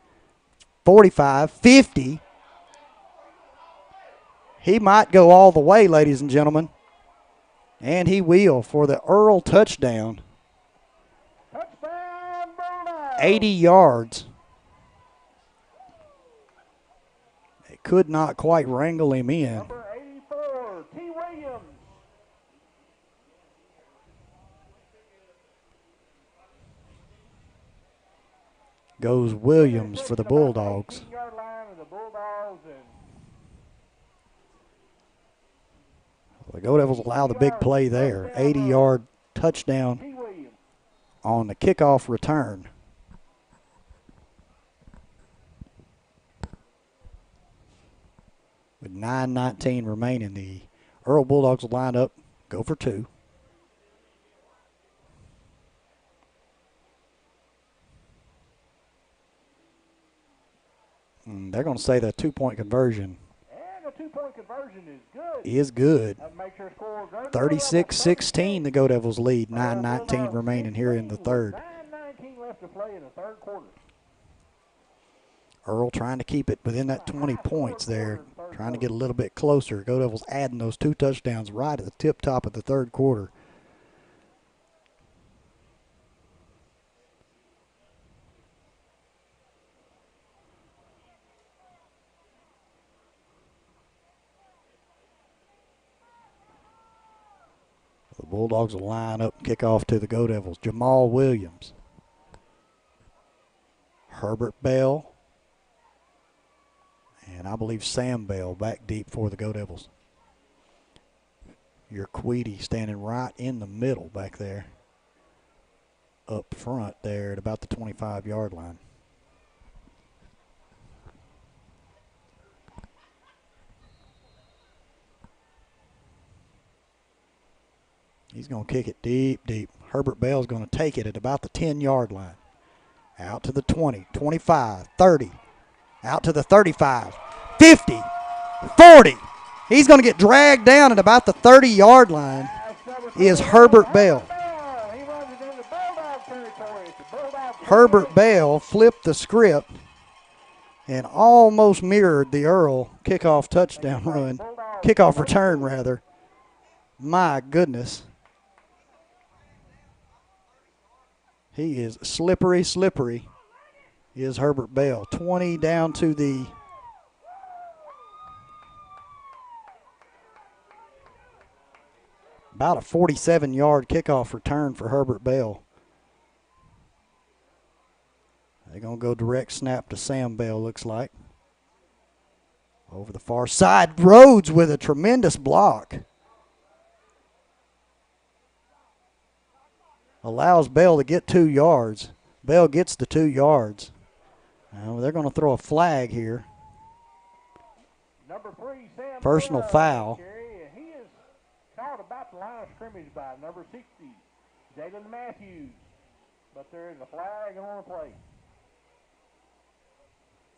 45, 50. He might go all the way, ladies and gentlemen. And he will for the Earle touchdown. 80 yards. They could not quite wrangle him in. Number 84, T. Williams. Goes Williams for the Bulldogs. The Go-Devils allow the big play there. 80-yard touchdown on the kickoff return. With 9:19 remaining, the Earle Bulldogs will line up, go for 2. And they're going to say the 2-point conversion. And the 2-point conversion is good. Make sure 36-16, the Go-Devils lead. 9:19 remaining here in the third. 9:19 left to play in the third quarter. Earle trying to keep it within that 20 points there, trying to get a little bit closer. Go-Devils adding those 2 touchdowns right at the tip top of the third quarter. The Bulldogs will line up and kick off to the Go-Devils. Jamal Williams. Herbert Bell. And I believe Sam Bell back deep for the Go-Devils. Urquidy standing right in the middle back there. up front there at about the 25-yard line. He's going to kick it deep, deep. Herbert Bell's going to take it at about the 10-yard line. Out to the 20, 25, 30. Out to the 35, 50, 40. He's going to get dragged down at about the 30-yard line. Is Herbert Bell. Herbert Bell flipped the script and almost mirrored the Earle kickoff touchdown run. Kickoff return, rather. My goodness. He is slippery, slippery, is Herbert Bell. 20 down to the about a 47-yard kickoff return for Herbert Bell. They're going to go direct snap to Sam Bell, looks like. Over the far side, Rhodes with a tremendous block. Allows Bell to get 2 yards. Bell gets the 2 yards. Now they're going to throw a flag here. Number 3, Sam Personal Bell, foul. He is caught about the line of scrimmage by number 60, Jalen Matthews. But there is a flag on the play.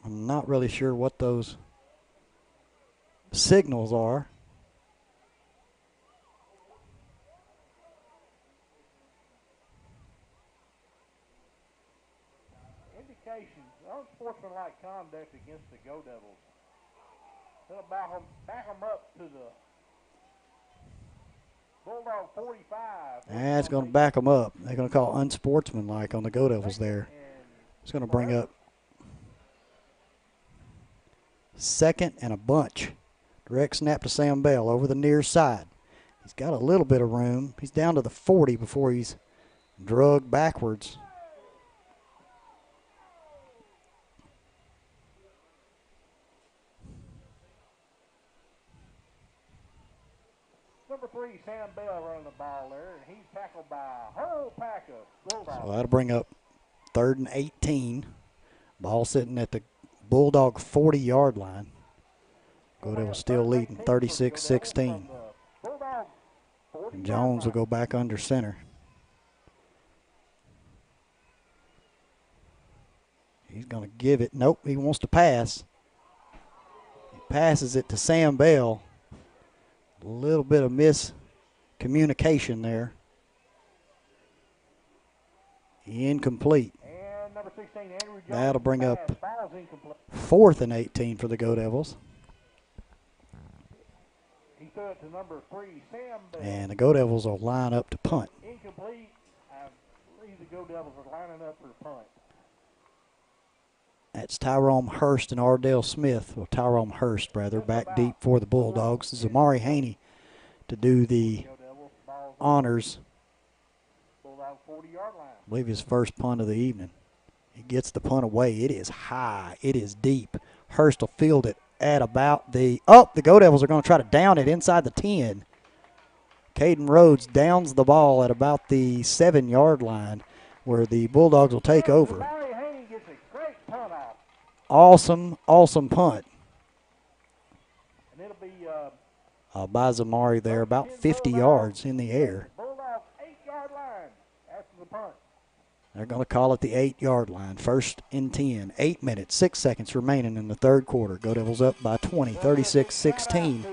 I'm not really sure what those signals are. Indications, unsportsmanlike conduct against the Go-Devils. They'll back them up to the Bulldog 45. That's going to back them up. They're going to call unsportsmanlike on the Go-Devils there. It's going to bring up 2nd and a bunch. Direct snap to Sam Bell over the near side. He's got a little bit of room. He's down to the 40 before he's drugged backwards. Number 3, Sam Bell running the ball there, and he's tackled by Earle Bulldogs. So that'll bring up 3rd and 18. Ball sitting at the Bulldog 40-yard line. Go-Devils still leading 36-16. Jones will go back under center. He's going to give it. Nope, he wants to pass. He passes it to Sam Bell. A little bit of miscommunication there. Incomplete. And number 16, Andrew Jones. That'll bring up 4th and 18 for the Go-Devils. He threw it to number 3, Sam Bell. And the Go-Devils will line up to punt. Incomplete. I believe the Go-Devils are lining up for the punt. That's Tyrone Hurst and Ardell Smith. Well, Tyrone Hurst, rather, back deep for the Bulldogs. This is Amari Haney to do the honors. Bulldog 40-yard line. I believe his first punt of the evening. He gets the punt away. It is high. It is deep. Hurst will field it at about the – oh, the Go-Devils are going to try to down it inside the 10. Caden Rhodes downs the ball at about the 7-yard line where the Bulldogs will take over. Awesome, awesome punt. And it'll be by Zamari there, about 50 yards in the air. Bulldog 8-yard line after the punt. They're going to call it the 8-yard line. 1st and 10. 8 minutes, 6 seconds remaining in the third quarter. Go-Devils up by 20, 36-16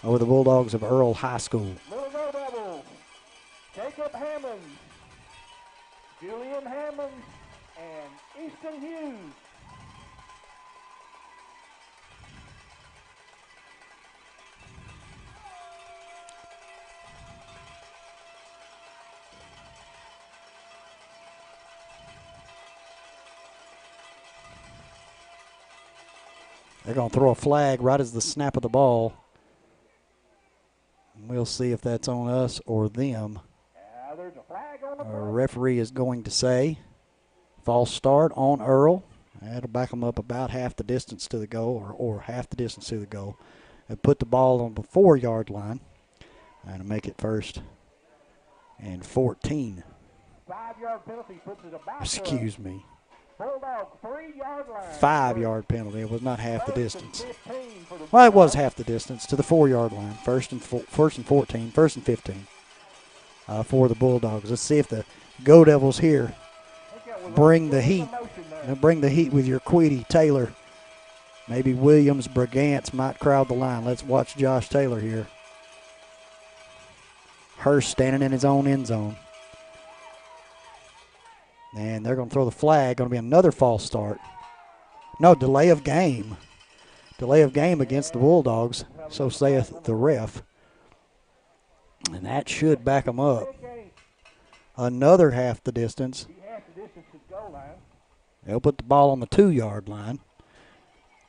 over the Bulldogs of Earle High School. Little Go-Devils, Jacob Hammond, Julian Hammond, and Easton Hughes. They're going to throw a flag right as the snap of the ball. We'll see if that's on us or them. There's a flag on the Our referee is going to say false start on Earle. That'll back them up about half the distance to the goal or half the distance to the goal. And put the ball on the 4-yard line and make it 1st and 14. 5 5-yard penalty puts it about. Excuse me. Bulldog 3-yard line. 5-yard penalty. It was not half the First and distance. 15 for the Well, it was Bulldogs. half the distance to the 4-yard line. First and 14, first and 15 for the Bulldogs. Let's see if the Go-Devils here I think that was bring the a heat. motion there. Now bring the heat with your Queedy, Taylor. Maybe Williams, Bragant's might crowd the line. Let's watch Josh Taylor here. Hurst standing in his own end zone. And they're going to throw the flag. Going to be another false start. No, delay of game. Delay of game against the Bulldogs, so saith the ref. And that should back them up. Another half the distance. Half the distance to the goal line. They'll put the ball on the 2-yard line.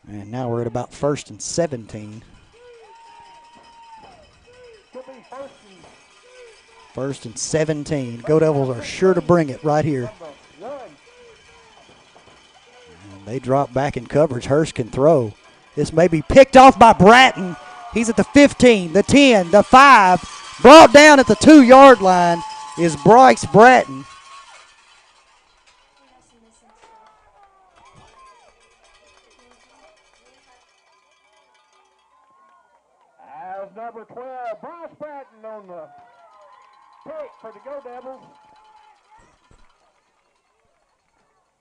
And now we're at about 1st and 17. Could be First and 17. Go Devils are sure to bring it right here. And they drop back in coverage. Hurst can throw. This may be picked off by Bratton. He's at the 15, the 10, the 5. Brought down at the 2-yard line is Bryce Bratton. As number 12, Bryce Bratton on the pick for the Go-Devils.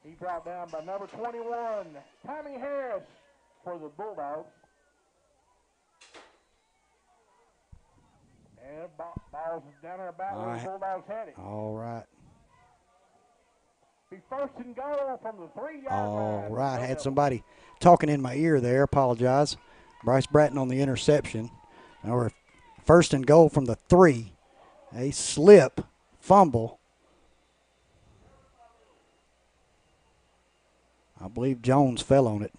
He brought down by number 21, Tommy Harris for the Bulldogs. And ball's down there about where the Bulldogs had it. All right. Be first and goal from the 3-yard line. All right. Had somebody talking in my ear there. Apologize. Bryce Bratton on the interception. Now we're first and goal from the 3. A slip, fumble. I believe Jones fell on it.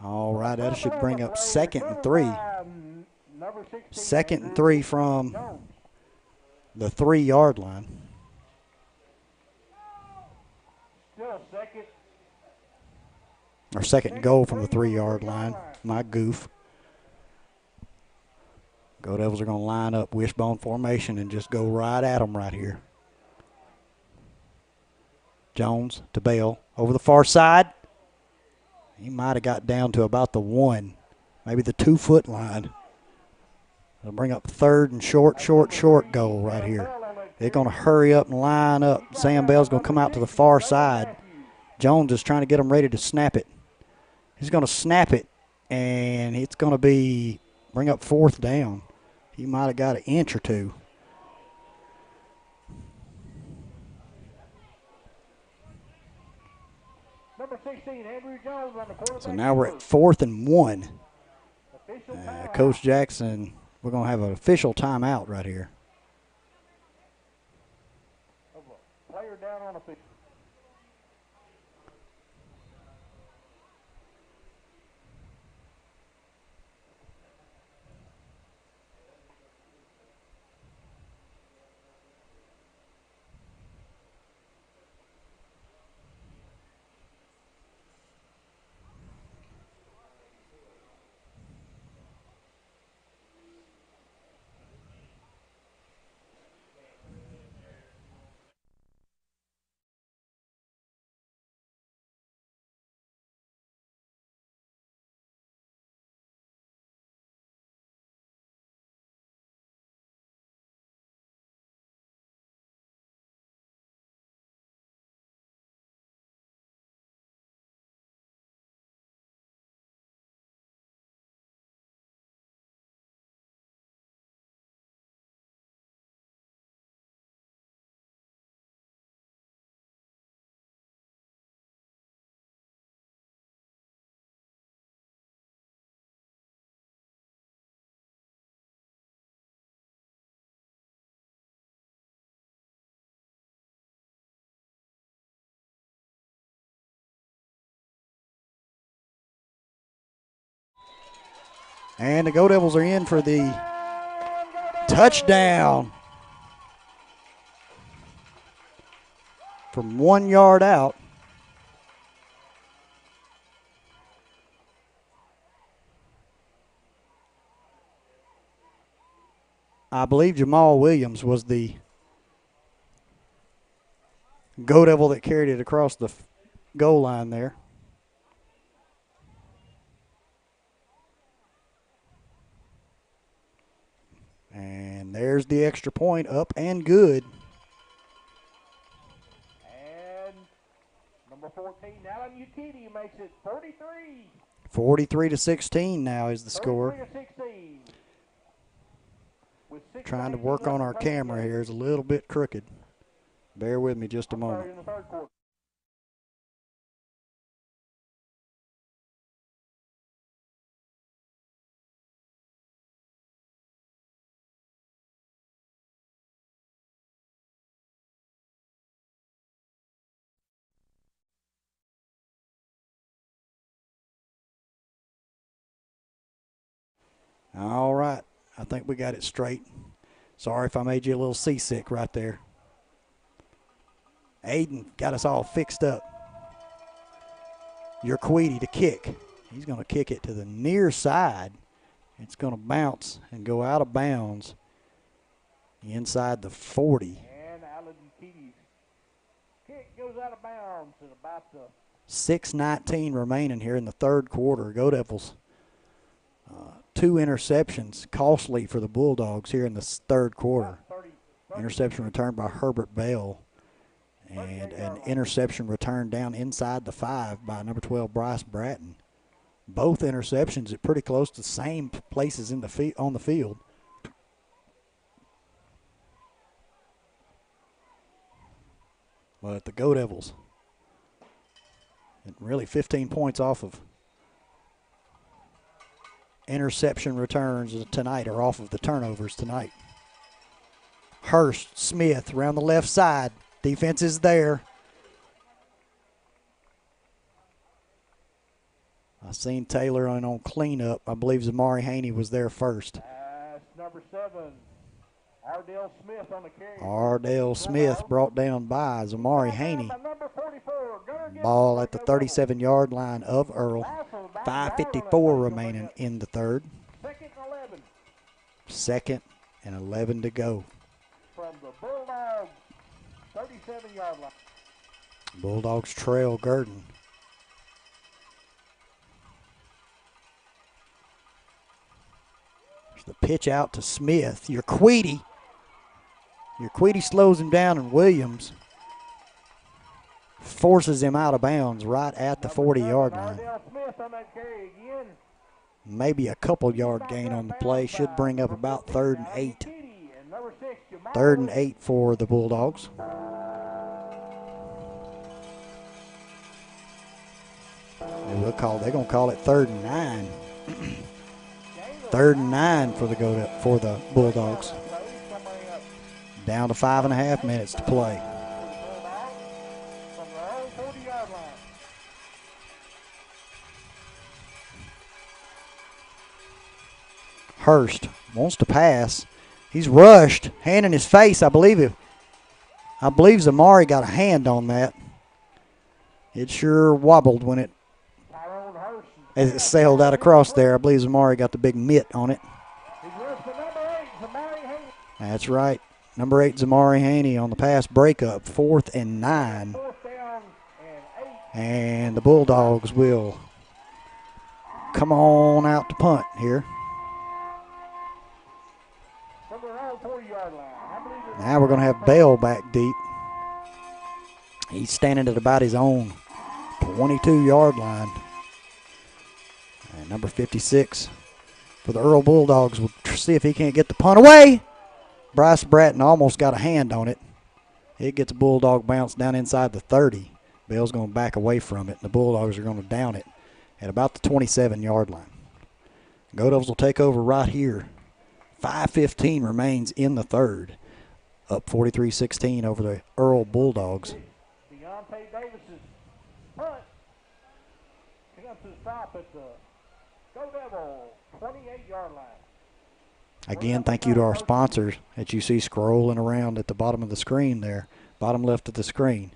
All right, that should bring up 2nd and 3. 2nd and 3 from the 3-yard line. Still second. Or 2nd and goal from the 3-yard line. My goof. Go Devils are going to line up wishbone formation and just go right at them right here. Jones to Bale over the far side. He might have got down to about the 1, maybe the 2-foot line. They'll bring up 3rd and short goal right here. They're going to hurry up and line up. Sam Bell's going to come out to the far side. Jones is trying to get them ready to snap it. He's going to snap it, and it's going to bring up 4th down. He might have got an inch or two. Number 16, Andrew Jones on the quarterback. So now we're at 4th and 1. Coach Jackson, we're going to have an official timeout right here. Player down on official. And the Go Devils are in for the touchdown from 1 yard out. I believe Jamal Williams was the Go-Devil that carried it across the goal line there. And there's the extra point, up and good. And number 14, Alan Ukiti makes it 43. 43-16 now is the score. 43-16. With Trying to 6:19 work on left our to play in the camera game. here is a little bit crooked. Bear with me just a I'm sorry, moment. in the third quarter. All right. I think we got it straight. Sorry if I made you a little seasick right there. Aiden got us all fixed up. Urquidi to kick. He's going to kick it to the near side. It's going to bounce and go out of bounds inside the 40. And Alan Ukiti's kick goes out of bounds at about the 6:19 remaining here in the third quarter. Go Devils. 2 interceptions, costly for the Bulldogs here in the third quarter. 30. Interception returned by Herbert Bell. And an interception returned down inside the 5 by number 12, Bryce Bratton. Both interceptions at pretty close to the same places in the on the field. But the Go Devils, and really 15 points off of interception returns tonight, or off of the turnovers tonight. Hurst, Smith around the left side. Defense is there. I seen Taylor on cleanup. I believe Zamari Haney was there first. That's number 7, Ardell Smith on the carry. Ardell Smith brought down by Zamari Haney. Number 44, Ball at the 37-yard line of Earle. 5:54 remaining in the third. Second and 11 Second and 11 to go. from the Bulldogs 37-yard line. Bulldogs trail Gurdon. There's the pitch out to Smith. Urquidi slows him down, and Williams forces him out of bounds right at the 40-yard line. Ardell Smith on that carry again. Maybe a couple yard gain on the play. Should bring up about 3rd and 8. And number 6, Jamal 3rd and 8 for the Bulldogs. They're going to call it 3rd and 9. 3rd and 9 for the Bulldogs. Down to 5.5 minutes to play. from their own 40-yard line. Hurst wants to pass. He's rushed, hand in his face. I believe Zamari got a hand on that. It sure wobbled when it as it sailed out across there. I believe Zamari got the big mitt on it. That's right. Number 8, Zamari Haney on the pass breakup. 4th and 9. And the Bulldogs will come on out to punt here. Now we're going to have Bell back deep. He's standing at about his own 22-yard line. And number 56 for the Earle Bulldogs will see if he can't get the punt away. Bryce Bratton almost got a hand on it. It gets a Bulldog bounce down inside the 30. Bell's going to back away from it, and the Bulldogs are going to down it at about the 27-yard line. Go-Devils will take over right here. 5:15 remains in the third. Up 43-16 over the Earle Bulldogs. Deontay Davis's punt comes to stop at the Go-Devil 28-yard line. Again, thank you to our sponsors that you see scrolling around at the bottom of the screen there, bottom left of the screen.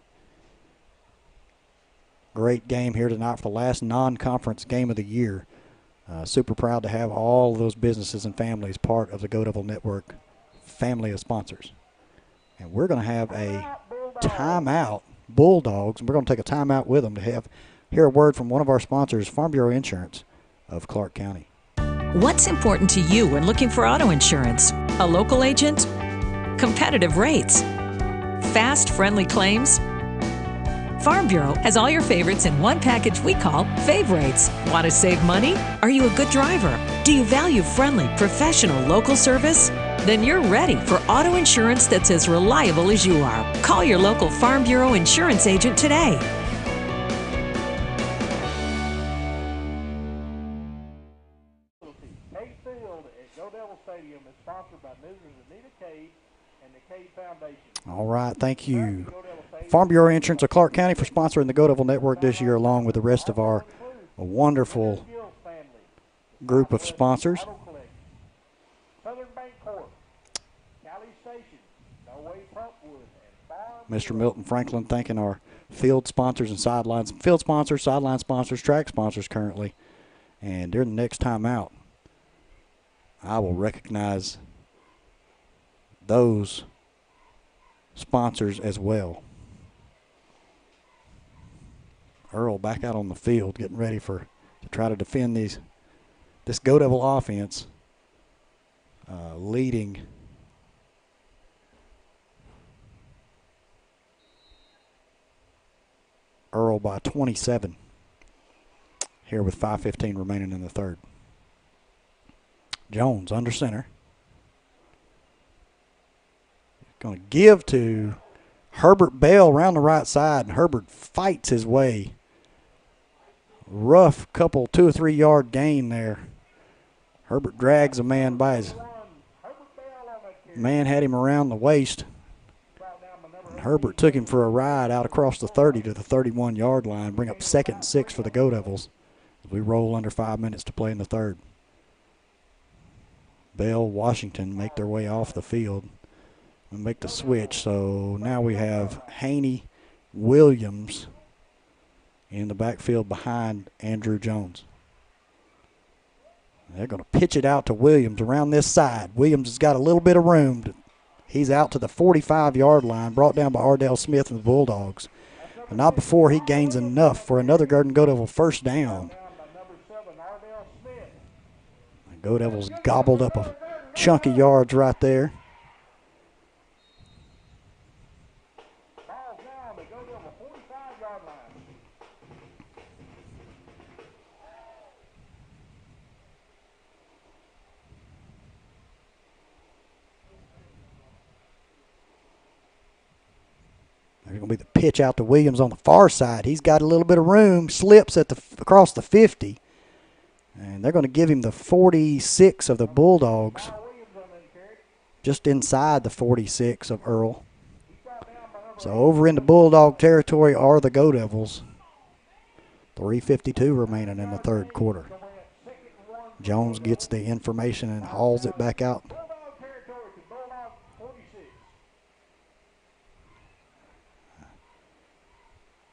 Great game here tonight for the last non-conference game of the year. Super proud to have all of those businesses and families part of the Go-Devil Network family of sponsors. And we're going to have a timeout, Bulldogs, and we're going to take a timeout with them to hear a word from one of our sponsors, Farm Bureau Insurance of Clark County. What's important to you when looking for auto insurance? A local agent? Competitive rates? Fast, friendly claims? Farm Bureau has all your favorites in one package we call Fave Rates. Want to save money? Are you a good driver? Do you value friendly, professional local service? Then you're ready for auto insurance that's as reliable as you are. Call your local Farm Bureau insurance agent today. Cabe Field at Go-Devils Stadium is sponsored by Newsers Anita Cabe and the Cabe Foundation. All right, thank you, Farm Bureau Insurance of Clark County, for sponsoring the Go-Devil Network this year, along with the rest of our wonderful group of sponsors. Mr. Milton Franklin thanking our field sponsors and sideline sponsors, track sponsors currently. And during the next time out, I will recognize those sponsors as well. Earle back out on the field, getting ready to try to defend this Go-Devil offense, leading Earle by 27 here with 5:15 remaining in the third. Jones under center. Going to give to Herbert Bell around the right side, and Herbert fights his way. Rough couple 2 or 3 yard gain there. Herbert drags a man by his man, had him around the waist. And Herbert took him for a ride out across the 30 to the 31 yard line, bring up 2nd and 6 for the Go-Devils as we roll under 5 minutes to play in the third. Bell, Washington make their way off the field and make the switch. So now we have Haney, Williams in the backfield behind Andrew Jones. They're going to pitch it out to Williams around this side. Williams has got a little bit of room. He's out to the 45-yard line, brought down by Ardell Smith and the Bulldogs. But not before he gains enough for another Gurdon Go-Devil first down. The Go-Devils gobbled up a chunk of yards right there. There's going to be the pitch out to Williams on the far side. He's got a little bit of room, slips across the 50. And they're going to give him the 46 of the Bulldogs, just inside the 46 of Earle. So over into Bulldog territory are the Go-Devils. 3:52 remaining in the third quarter. Jones gets the information and hauls it back out.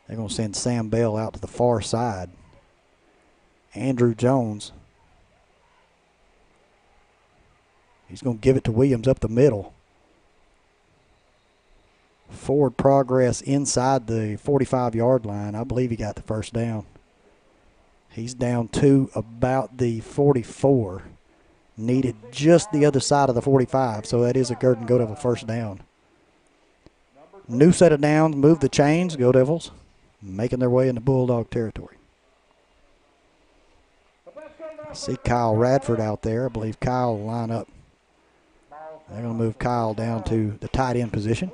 They're going to send Sam Bell out to the far side. Andrew Jones. He's going to give it to Williams up the middle. Forward progress inside the 45-yard line. I believe he got the first down. He's down to about the 44. Needed just the other side of the 45, so that is a Gurdon Go-Devil first down. New set of downs, move the chains, Go-Devils, making their way into Bulldog territory. I see Kyle Radford out there. I believe Kyle will line up. They're going to move Kyle down to the tight end position.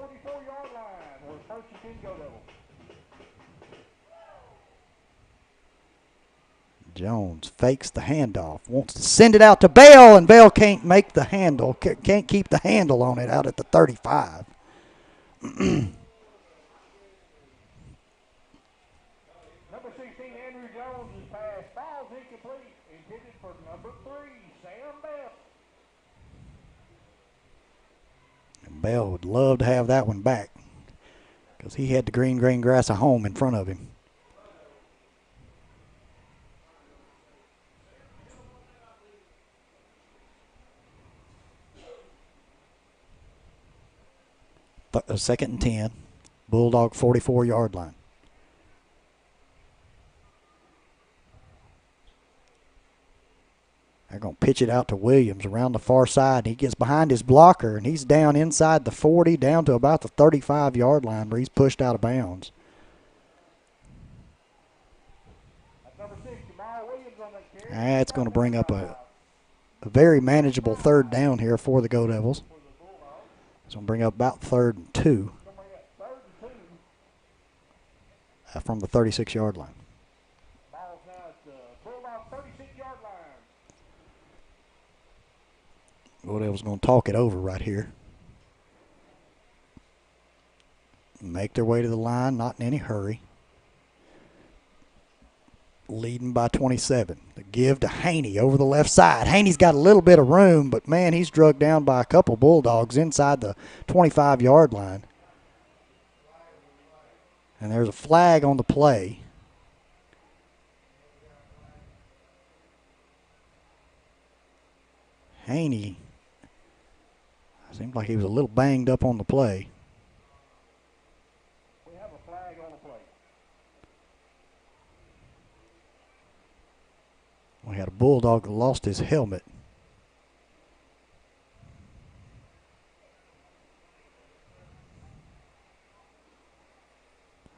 Jones fakes the handoff, wants to send it out to Bell, and Bell can't make the handle, can't keep the handle on it out at the 35. Number 16, Andrew Jones is passed. Ball's incomplete. Intended for number 3, Sam Bell. And Bell would love to have that one back because he had the green grass of home in front of him. second and 10. Bulldog 44-yard line. They're going to pitch it out to Williams around the far side. He gets behind his blocker, and he's down inside the 40, down to about the 35-yard line where he's pushed out of bounds. That's going to bring up a very manageable third down here for the Go-Devils. It's going to bring up about 3rd and 2 from the 36-yard line. Go-Devils going to talk it over right here. Make their way to the line, not in any hurry. Leading by 27. The give to Haney over the left side. Haney's got a little bit of room, but man, he's drugged down by a couple Bulldogs inside the 25-yard line. And there's a flag on the play. Haney seemed like he was a little banged up on the play. We have a flag on the play. We had a Bulldog that lost his helmet.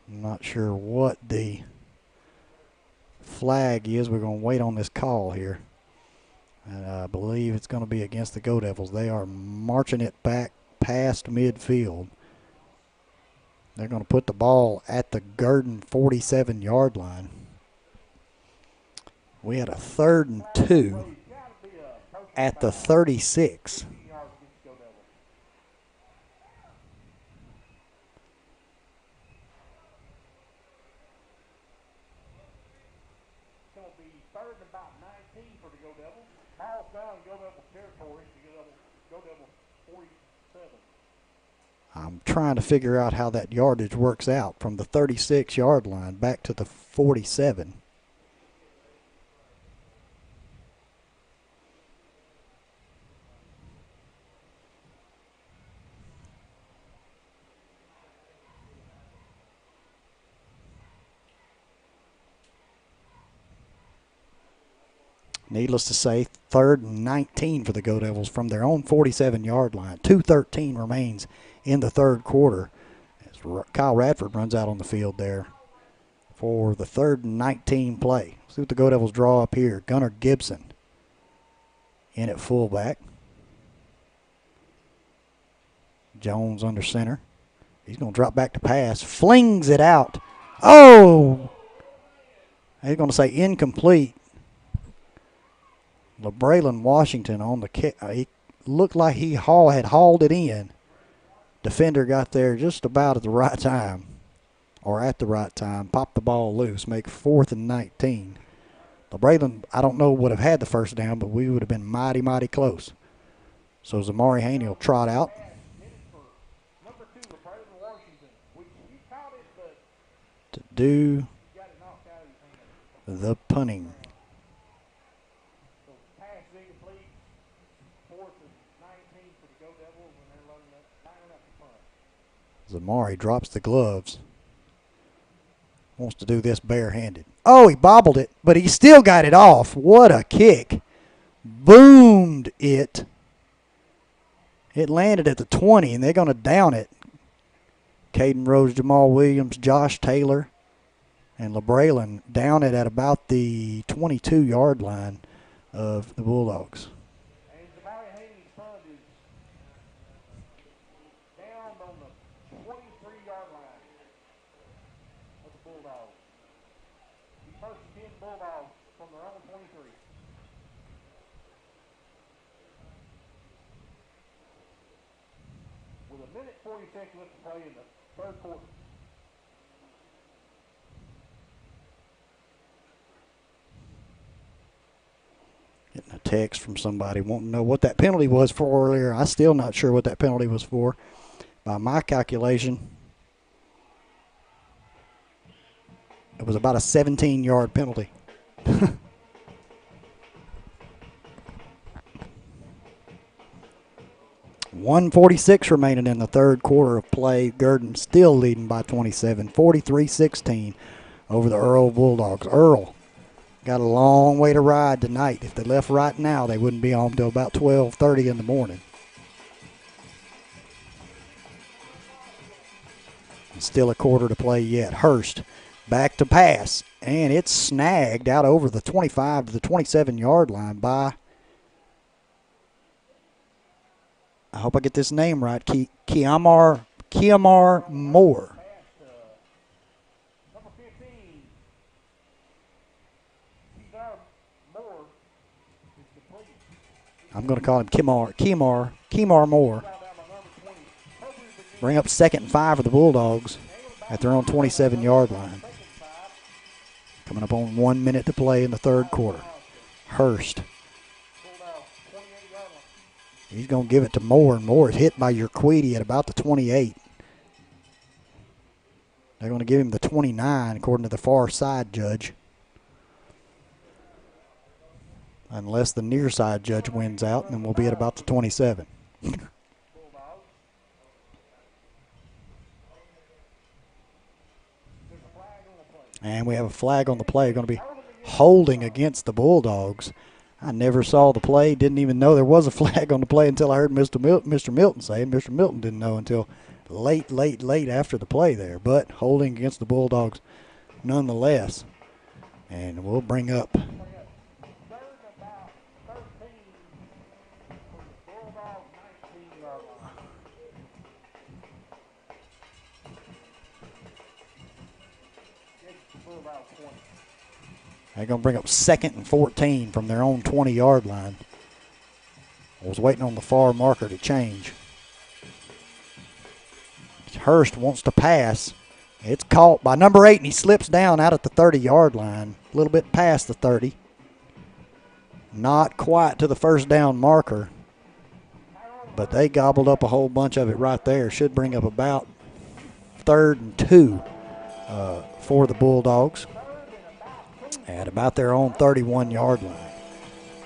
I'm not sure what the flag is. We're going to wait on this call here. And I believe it's going to be against the Go-Devils. They are marching it back past midfield. They're going to put the ball at the Gurdon 47-yard line. We had a 3rd and 2 at the 36. I'm trying to figure out how that yardage works out from the 36-yard line back to the 47. Needless to say, 3rd and 19 for the Go-Devils from their own 47-yard line. 2:13 remains in the third quarter as Kyle Radford runs out on the field there for the 3rd and 19 play. See what the Go-Devils draw up here. Gunnar Gibson in at fullback. Jones under center. He's going to drop back to pass. Flings it out. Oh! He's going to say incomplete. LeBraylon Washington on the kick. He looked like he had hauled it in. Defender got there just about at the right time, or at the right time, popped the ball loose, make 4th and 19. LeBraylon, I don't know, would have had the first down, but we would have been mighty, mighty close. So Zamari Haney will trot out. To do the punting. Zamari drops the gloves. Wants to do this barehanded. Oh, he bobbled it, but he still got it off. What a kick. Boomed it. It landed at the 20, and they're going to down it. Caden Rose, Jamal Williams, Josh Taylor, and LeBraylon down it at about the 22-yard line of the Bulldogs. With a minute 40 seconds left to play in the third quarter. Getting a text from somebody wanting to know what that penalty was for earlier. I'm still not sure what that penalty was for. By my calculation, it was about a 17-yard penalty. 1:46 remaining in the third quarter of play. Gurdon still leading by 27, 43-16 over the Earle Bulldogs. Earle got a long way to ride tonight. If they left right now, they wouldn't be home till about 12:30 in the morning. Still a quarter to play yet. Hurst back to pass, and it's snagged out over the 25 to the 27-yard line by, I hope I get this name right, Kiamar Moore. I'm going to call him Kemar Moore. Bring up 2nd and 5 for the Bulldogs at their own 27-yard line. Coming up on 1 minute to play in the third quarter. Hurst. He's going to give it to Moore, and Moore is hit by Urquidy at about the 28. They're going to give him the 29, according to the far side judge. Unless the near side judge wins out, and then we'll be at about the 27. And we have a flag on the play. Going to be holding against the Bulldogs. I never saw the play, didn't even know there was a flag on the play until I heard Mr. Milton say it. Mr. Milton didn't know until late after the play there. But holding against the Bulldogs nonetheless. And we'll bring up they're going to bring up 2nd and 14 from their own 20-yard line. I was waiting on the far marker to change. Hurst wants to pass. It's caught by number 8, and he slips down out at the 30-yard line, a little bit past the 30. Not quite to the first down marker, but they gobbled up a whole bunch of it right there. Should bring up about 3rd and 2 for the Bulldogs at about their own 31-yard line.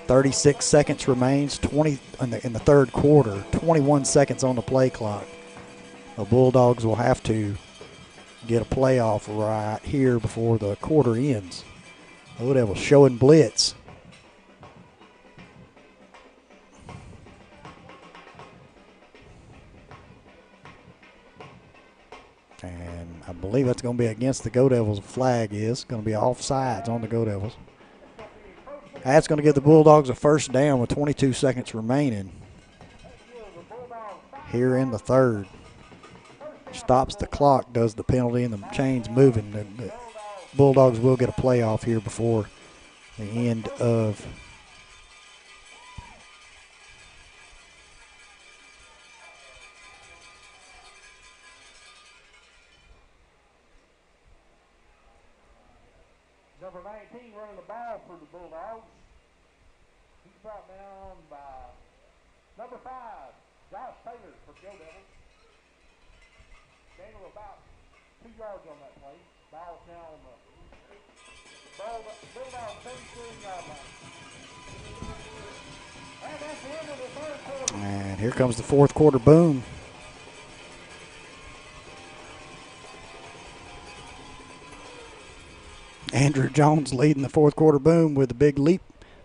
36 seconds remains, 20 in the third quarter, 21 seconds on the play clock. The Bulldogs will have to get a playoff right here before the quarter ends. The Devils showing blitz. And I believe that's going to be against the Go-Devils. Flag is going to be offsides on the Go-Devils. That's going to give the Bulldogs a first down with 22 seconds remaining here in the third. Stops the clock, does the penalty, and the chain's moving. The Bulldogs will get a playoff here before the end of Number 19 running the ball for the Bulldogs. He's brought down by number 5, Josh Taylor for Go-Devils. Daniel about 2 yards on that play. Ball's now on the Bulldogs 33-yard line. And that's the end of the third quarter. And here comes the fourth quarter boom. Andrew Jones leading the fourth quarter boom with a big leap,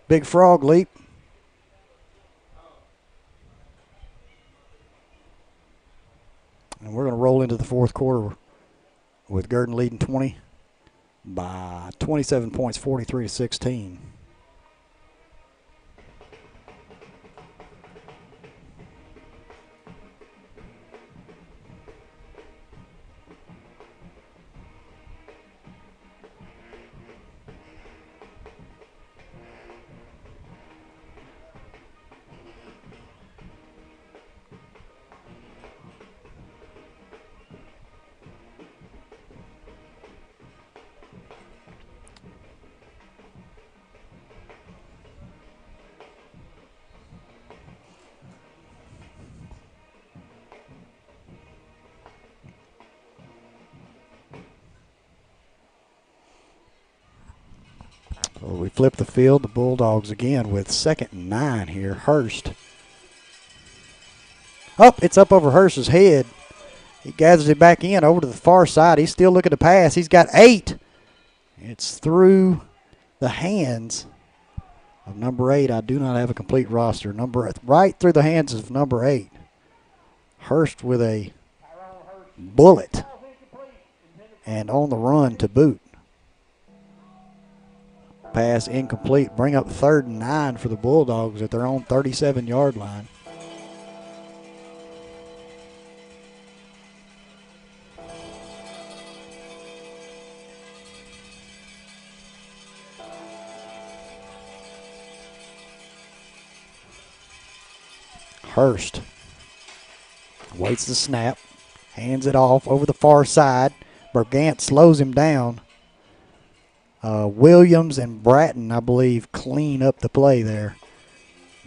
big frog leap. And we're going to roll into the fourth quarter with Gurdon leading 20 by 27 points, 43-16. So we flip the field. The Bulldogs again with 2nd and 9 here. Hurst. Up, it's up over Hurst's head. He gathers it back in over to the far side. He's still looking to pass. He's got 8. It's through the hands of number 8. I do not have a complete roster. Right through the hands of number 8. Hurst with a bullet and on the run to boot. Pass incomplete. Bring up 3rd and 9 for the Bulldogs at their own 37-yard line. Hurst waits the snap, hands it off over the far side. Brigant slows him down. Williams and Bratton, I believe, clean up the play there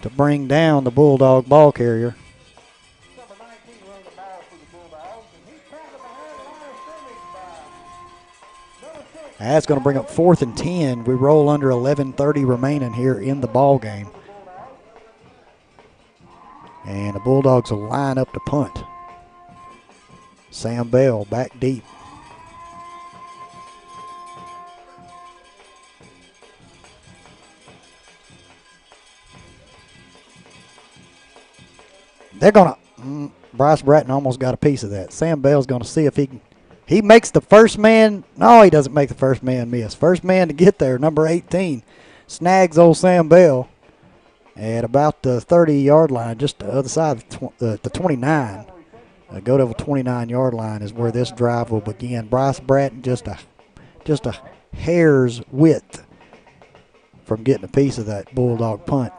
to bring down the Bulldog ball carrier. Number 19 running the ball for the Bulldogs, and he's tackled behind the line of scrimmage by number 6. That's going to bring up 4th and 10. We roll under 11:30 remaining here in the ball game. And the Bulldogs will line up to punt. Sam Bell back deep. They're going to, Bryce Bratton almost got a piece of that. Sam Bell's going to see if he makes the first man. No, he doesn't make the first man miss. First man to get there, number 18, snags old Sam Bell at about the 30-yard line, just the other side of the 29. Go to the 29-yard line is where this drive will begin. Bryce Bratton just a hair's width from getting a piece of that Bulldog punt.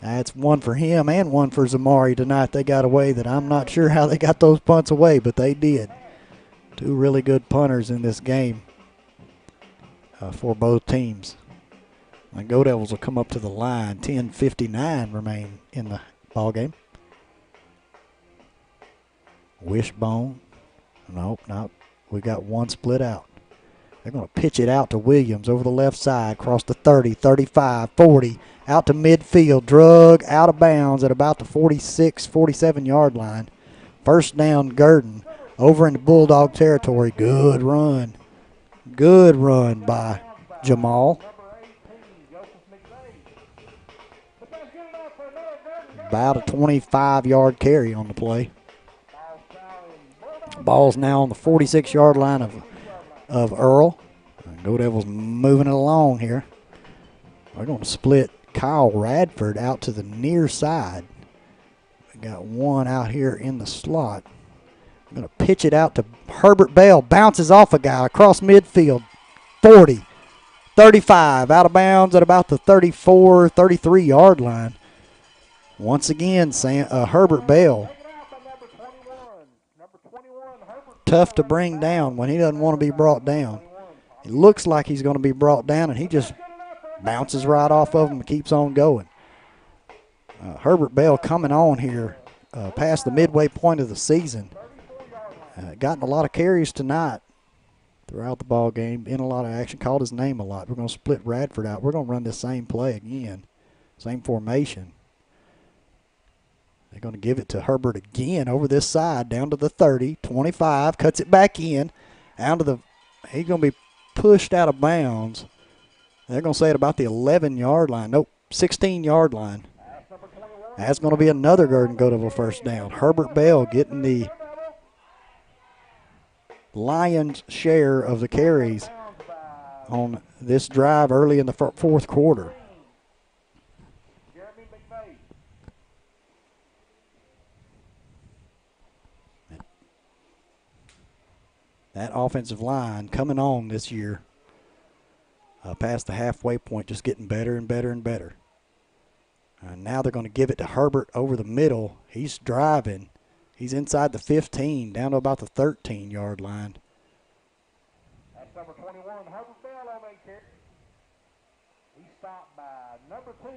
That's one for him and one for Zamari tonight. They got away that I'm not sure how they got those punts away, but they did. 2 really good punters in this game for both teams. The Go-Devils will come up to the line. 10:59 remain in the ball game. Wishbone. Nope. We got one split out. They're going to pitch it out to Williams over the left side, across the 30, 35, 40, out to midfield, drug out of bounds at about the 46, 47-yard line. First down, Gurdon, over into Bulldog territory. Good run by Jamal. About a 25-yard carry on the play. Ball's now on the 46-yard line of Earle. Go-Devils moving it along here. We're going to split Kyle Radford out to the near side. We got one out here in the slot. I'm going to pitch it out to Herbert Bell. Bounces off a guy across midfield. 40, 35, out of bounds at about the 34, 33-yard line. Once again, Herbert Bell. Tough to bring down when he doesn't want to be brought down. It looks like he's going to be brought down, and he just bounces right off of him and keeps on going. Herbert Bell coming on here past the midway point of the season. Gotten a lot of carries tonight throughout the ball game, in a lot of action, called his name a lot. We're going to split Radford out. We're going to run this same play again, same formation. They're going to give it to Herbert again over this side, down to the 30, 25, cuts it back in, down to the, he's going to be pushed out of bounds. They're going to say it about the 11-yard line. Nope, 16-yard line. That's going to be another Gurdon Go-Devil first down. Herbert Bell getting the lion's share of the carries on this drive early in the fourth quarter. That offensive line coming on this year past the halfway point, just getting better and better and better. Now they're going to give it to Herbert over the middle. He's driving. He's inside the 15, down to about the 13-yard line. That's number 21, Herbert Bell on that carry. He's stopped by number 2,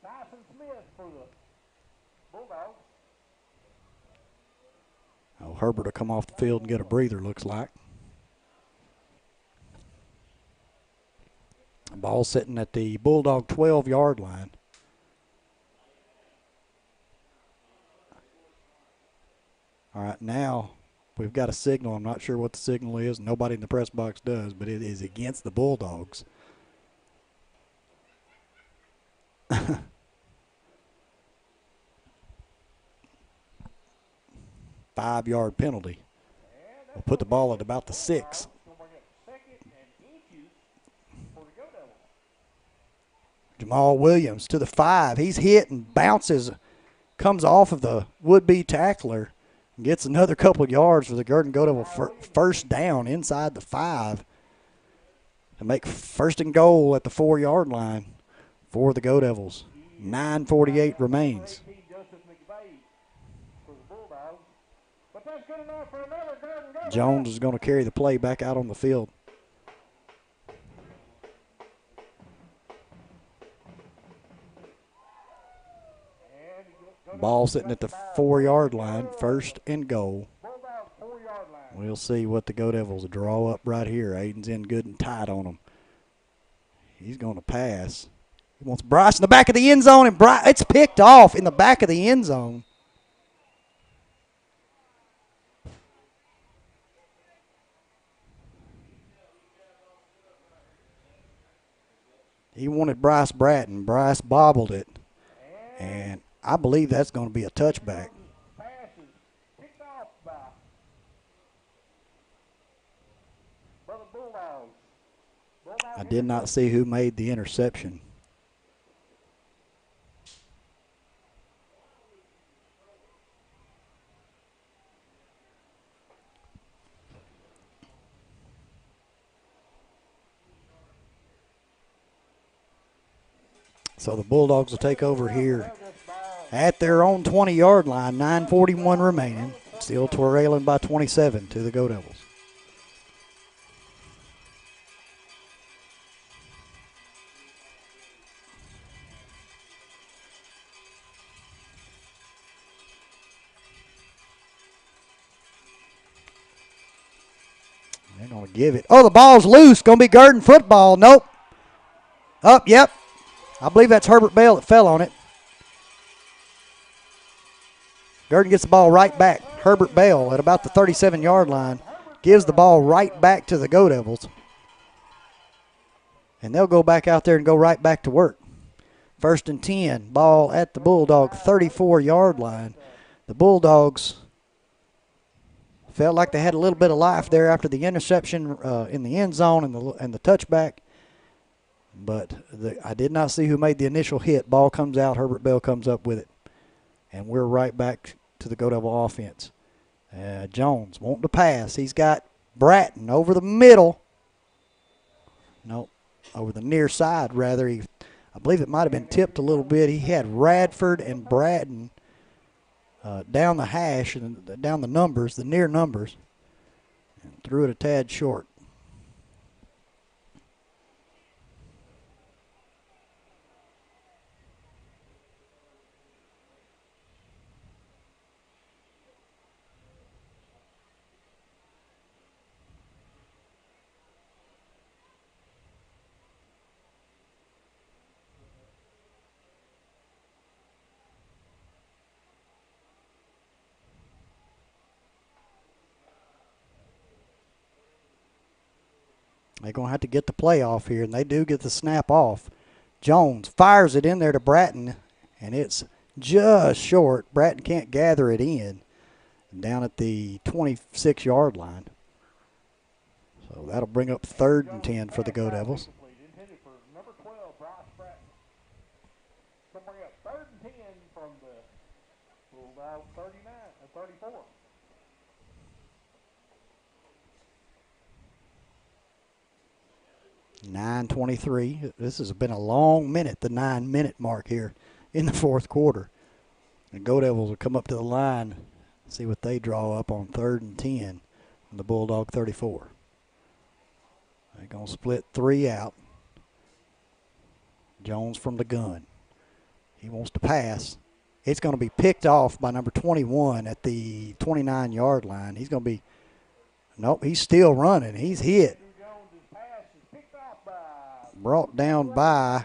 Tyson Smith for the Bulldogs. Oh, Herbert will come off the field and get a breather, looks like. Ball sitting at the Bulldog 12-yard line. All right, now we've got a signal. I'm not sure what the signal is. Nobody in the press box does, but it is against the Bulldogs. 5-yard penalty. We'll put the ball at about the 6. Jamal Williams to the 5. He's hit and bounces, comes off of the would-be tackler, and gets another couple yards for the Gurdon Go-Devil first down inside the 5 to make first and goal at the 4-yard line for the Go-Devils. 9:48 remains. Jones is going to carry the play back out on the field. Ball sitting at the 4-yard line, first and goal. We'll see what the Go-Devils draw up right here. Aiden's in good and tight on him. He's going to pass. He wants Bryce in the back of the end zone, and it's picked off in the back of the end zone. He wanted Bryce Bratton. Bryce bobbled it, and I believe that's going to be a touchback. I did not see who made the interception. So the Bulldogs will take over here at their own 20-yard line, 9:41 remaining. Still trailing by 27 to the Go-Devils. They're going to give it. Oh, the ball's loose. Going to be Gurdon football. Nope. Up, yep. I believe that's Herbert Bell that fell on it. Gurdon gets the ball right back. Herbert Bell at about the 37-yard line gives the ball right back to the Go-Devils. And they'll go back out there and go right back to work. First and 10, ball at the Bulldog 34-yard line. The Bulldogs felt like they had a little bit of life there after the interception in the end zone and the touchback. But I did not see who made the initial hit. Ball comes out. Herbert Bell comes up with it. And we're right back to the Go-Devil offense. Jones wanting to pass. He's got Bratton over the middle. Nope, over the near side, rather. I believe it might have been tipped a little bit. He had Radford and Bratton down the hash and down the numbers, the near numbers, and threw it a tad short. They're going to have to get the play off here, and they do get the snap off. Jones fires it in there to Bratton, and it's just short. Bratton can't gather it in down at the 26-yard line. So that'll bring up 3rd and 10 for the Go-Devils. 9:23. This has been a long minute, the 9-minute mark here in the fourth quarter. The Go-Devils will come up to the line, see what they draw up on 3rd and 10 on the Bulldog 34. They're going to split 3 out. Jones from the gun. He wants to pass. It's going to be picked off by number 21 at the 29-yard line. He's going to be, nope, he's still running. He's hit. Brought down by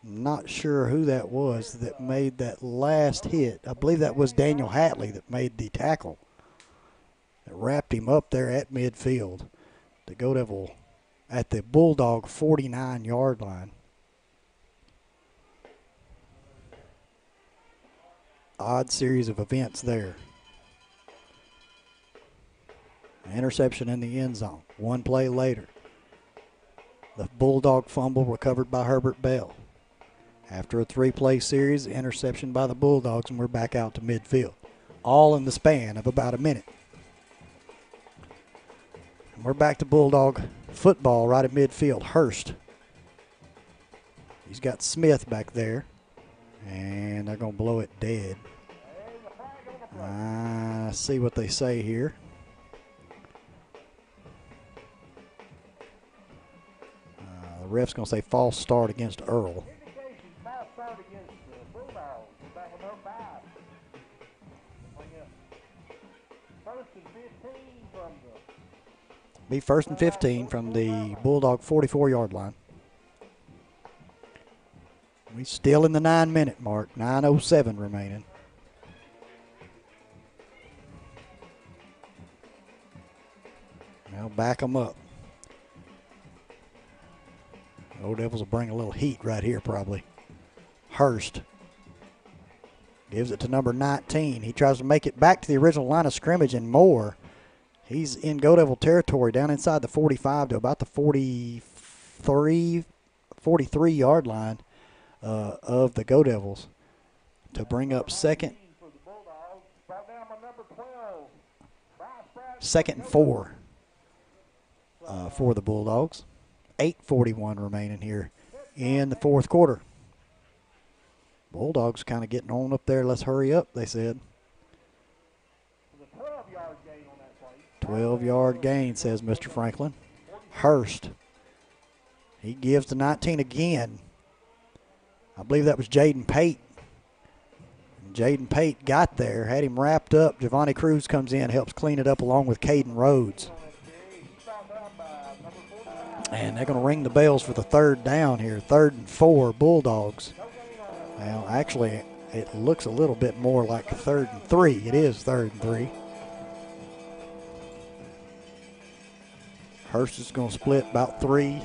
Not sure who that was that made that last hit. I believe that was Daniel Hatley that made the tackle. That wrapped him up there at midfield. The Go Devil at the Bulldog 49-yard line. Odd series of events there. Interception in the end zone. One play later. The Bulldog fumble recovered by Herbert Bell. After a 3-play series, interception by the Bulldogs, and we're back out to midfield. All in the span of about a minute. And we're back to Bulldog football right at midfield. Hurst. He's got Smith back there. And they're going to blow it dead. See what they say here. The ref's going to say false start against Earle. Be 1st and 15 from the Bulldog 44-yard line. We're still in the 9-minute mark, 9:07 remaining. Now back them up. Old Devils will bring a little heat right here probably. Hurst gives it to number 19. He tries to make it back to the original line of scrimmage and more. He's in Go Devil territory down inside the 45 to about the 43-yard line of the Go Devils to bring up second and 4 for the Bulldogs. 8:41 remaining here in the fourth quarter. Bulldogs kind of getting on up there. Let's hurry up, they said. 12-yard gain, says Mr. Franklin. Hurst. He gives to 19 again. I believe that was Jaden Pate. Jaden Pate got there, had him wrapped up. Giovanni Cruz comes in, helps clean it up along with Caden Rhodes. And they're going to ring the bells for the third down here. 3rd and 4, Bulldogs. Well, actually, it looks a little bit more like 3rd and 3. It is 3rd and 3. Hurst is going to split about 3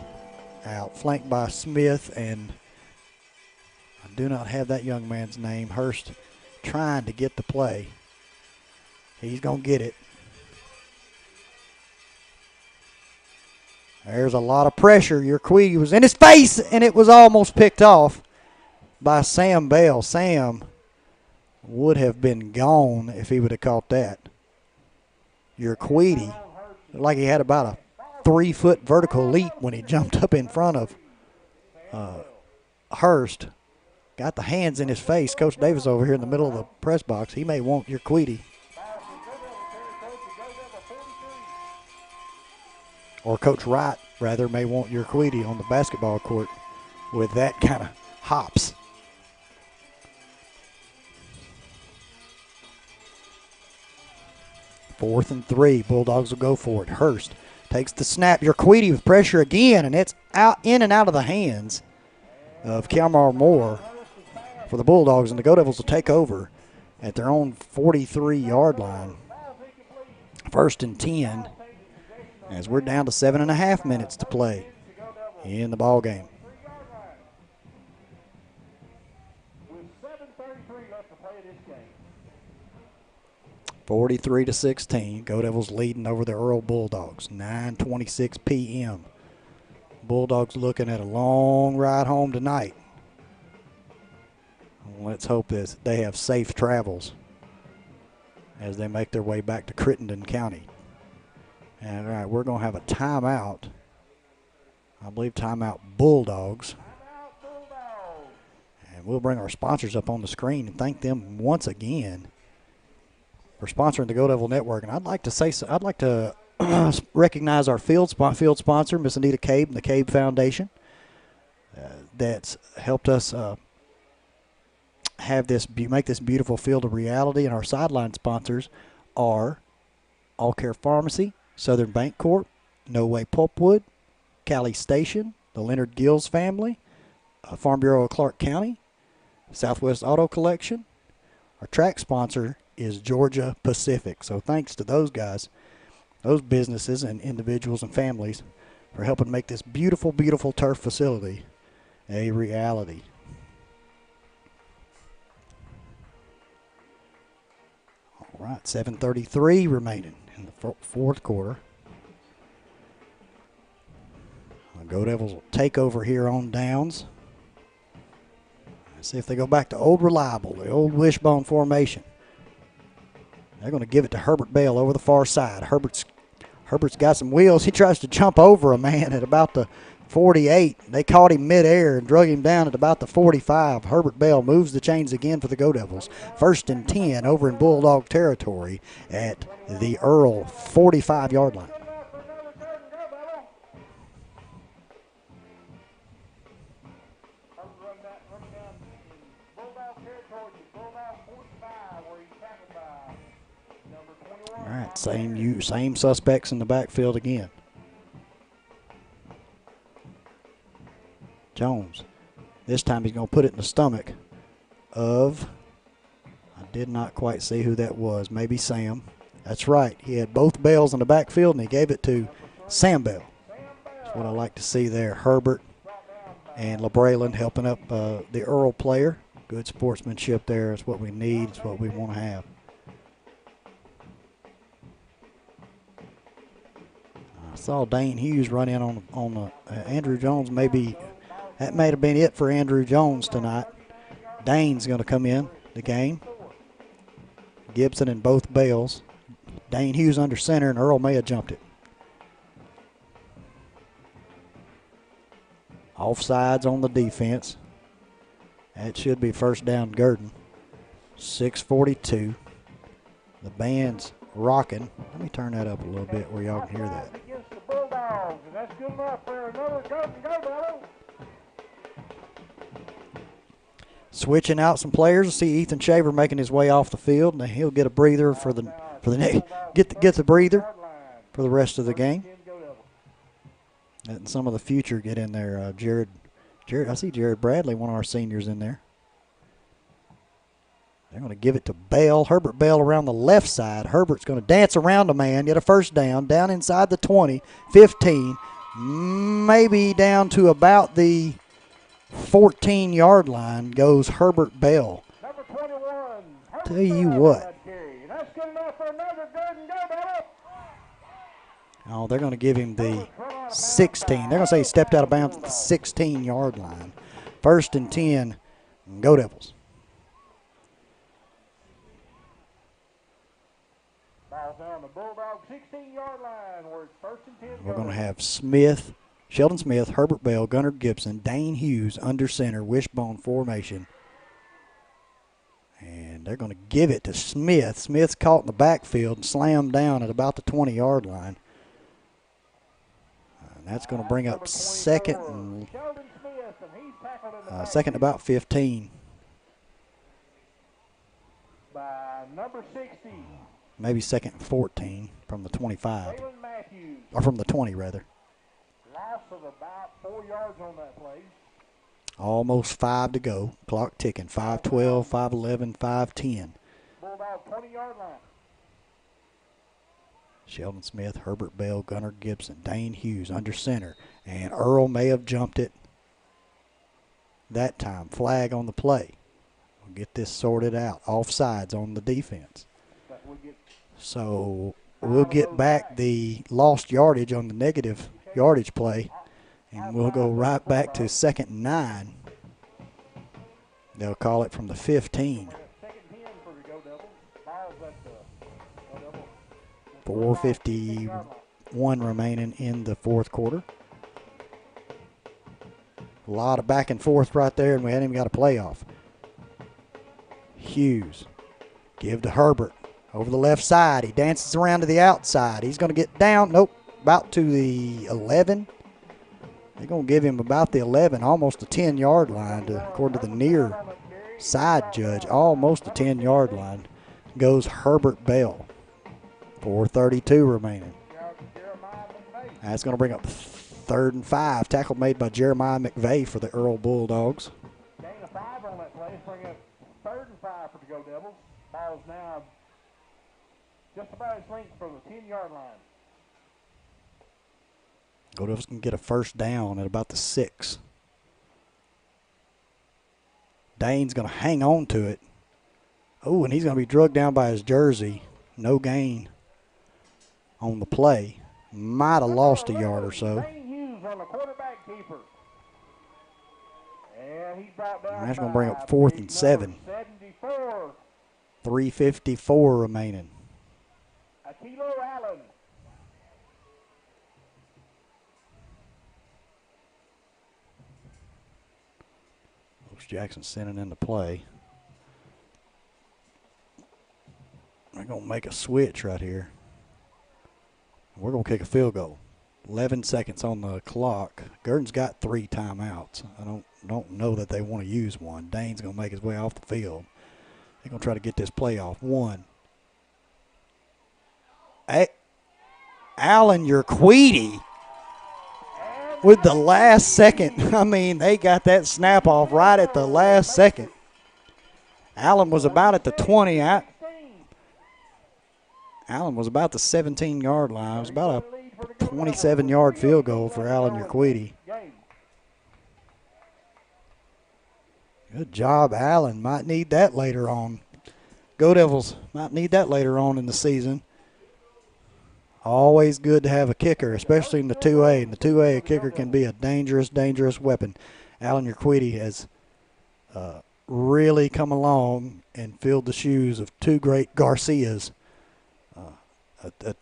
out, flanked by Smith, and I do not have that young man's name. Hurst trying to get the play. He's going to get it. There's a lot of pressure. Urquidy was in his face, and it was almost picked off by Sam Bell. Sam would have been gone if he would have caught that. Urquidy looked like he had about a 3-foot vertical leap when he jumped up in front of Hurst. Got the hands in his face. Coach Davis over here in the middle of the press box. He may want Urquidy. Or Coach Wright, rather, may want Urquidy on the basketball court with that kind of hops. Fourth and 3. Bulldogs will go for it. Hurst takes the snap. Urquidy with pressure again, and it's out in and out of the hands of Kalmar Moore for the Bulldogs, and the Go Devils will take over at their own 43-yard line. 1st and 10. As we're down to 7.5 minutes to play in the ball game. 43-16. Go Devils leading over the Earle Bulldogs. 9:26 p.m. Bulldogs looking at a long ride home tonight. Let's hope that they have safe travels as they make their way back to Crittenden County. All right, we're going to have a timeout. I believe timeout Bulldogs. And we'll bring our sponsors up on the screen and thank them once again for sponsoring the Go Devil Network. And I'd like to recognize our field sponsor, Miss Anita Cabe and the Cabe Foundation, that's helped us make this beautiful field a reality. And our sideline sponsors are All Care Pharmacy, Southern Bank Corp., No Way Pulpwood, Cali Station, the Leonard Gills family, Farm Bureau of Clark County, Southwest Auto Collection. Our track sponsor is Georgia Pacific. So thanks to those guys, those businesses and individuals and families for helping make this beautiful, beautiful turf facility a reality. All right, 7:33 remaining in the fourth quarter. The Go-Devils will take over here on downs. Let's see if they go back to old reliable, the old wishbone formation. They're going to give it to Herbert Bell over the far side. Herbert's got some wheels. He tries to jump over a man at about the 48. They caught him midair and drug him down at about the 45. Herbert Bell moves the chains again for the Go-Devils. 1st and 10 over in Bulldog territory at the Earle 45-yard line. All right, same suspects in the backfield again. Jones. This time he's going to put it in the stomach of, I did not quite see who that was, maybe Sam. That's right. He had both Bells in the backfield, and he gave it to Sam Bell. That's what I like to see there. Herbert and LeBrayland helping up the Earle player. Good sportsmanship there. It's what we need. It's what we want to have. I saw Dane Hughes run in on Andrew Jones. Maybe that may have been it for Andrew Jones tonight. Dane's going to come in the game. Gibson and both Bells. Dane Hughes under center, and Earle may have jumped it. Offsides on the defense. That should be first down Gurdon. 6:42. The band's rocking. Let me turn that up a little bit where y'all can hear that. Against the Bulldogs, and that's good enough for another Gurdon Go-Devils. Switching out some players. See Ethan Shaver making his way off the field, and he'll get a breather for the get the breather for the rest of the game. And some of the future get in there. Jared, I see Jared Bradley, one of our seniors, in there. They're going to give it to Bell. Herbert Bell around the left side. Herbert's going to dance around a man, get a first down inside the 20, 15, maybe down to about the 14-yard line goes Herbert Bell. Number 21. Tell you what. That's good enough for another Gurdon Go-Devils. Oh, they're going to give him the 16. They're going to say he stepped out of bounds at the 16-yard line. 1st and 10, Go-Devils. Ball's down the Bulldog 16-yard line where it's 1st and 10. We're going to have Smith, Sheldon Smith, Herbert Bell, Gunnar Gibson, Dane Hughes under center, wishbone formation. And they're going to give it to Smith. Smith's caught in the backfield and slammed down at about the 20-yard line. And that's going to bring up second and about 15. By number 60. Maybe second and 14 from the 25. Or from the 20, rather. Loss of about 4 yards on that play. Almost 5 to go. Clock ticking. 5:12, 5:11, 5:10. Bulldog 20-yard line. Sheldon Smith, Herbert Bell, Gunnar Gibson, Dane Hughes under center. And Earle may have jumped it that time. Flag on the play. We'll get this sorted out. Offsides on the defense. So we'll get back the lost yardage on the negative yardage play, and we'll go right back to 2nd and 9. They'll call it from the 15. 4:51 remaining in the fourth quarter. A lot of back and forth right there, and we hadn't even got a playoff. Hughes, give to Herbert. Over the left side, he dances around to the outside. He's going to get down, nope, about to the 11. They're going to give him about the 11, almost the 10-yard line, according to the near side judge. Almost the 10-yard line goes Herbert Bell. 4:32 remaining. That's going to bring up 3rd and 5. Tackle made by Jeremiah McVeigh for the Earle Bulldogs. Gain of 5 on that play. Bring up 3rd and 5 for the Go-Devils. Ball's now just about its length from the 10-yard line. Go-Devils can get a first down at about the 6. Dane's going to hang on to it. Oh, and he's going to be drugged down by his jersey. No gain on the play. Might have lost a yard or so. Hughes on the quarterback keeper. And he's brought down. That's going to bring up 4th and 7. 74. 3:54 remaining. Akilo Allen. Coach Jackson sending in the play. They're going to make a switch right here. We're going to kick a field goal. 11 seconds on the clock. Gurdon's got 3 timeouts. I don't know that they want to use one. Dane's going to make his way off the field. They're going to try to get this play off. 1. Hey, Allen Urquidi with the last second. I mean, they got that snap off right at the last second. Allen was about at the 20. Allen was about the 17-yard line. It was about a 27-yard field goal for Allen Urquidi. Good job, Allen. Might need that later on. Go-Devils might need that later on in the season. Always good to have a kicker, especially in the 2A. In the 2A, a kicker can be a dangerous, dangerous weapon. Allen Urquidi has really come along and filled the shoes of 2 great Garcias,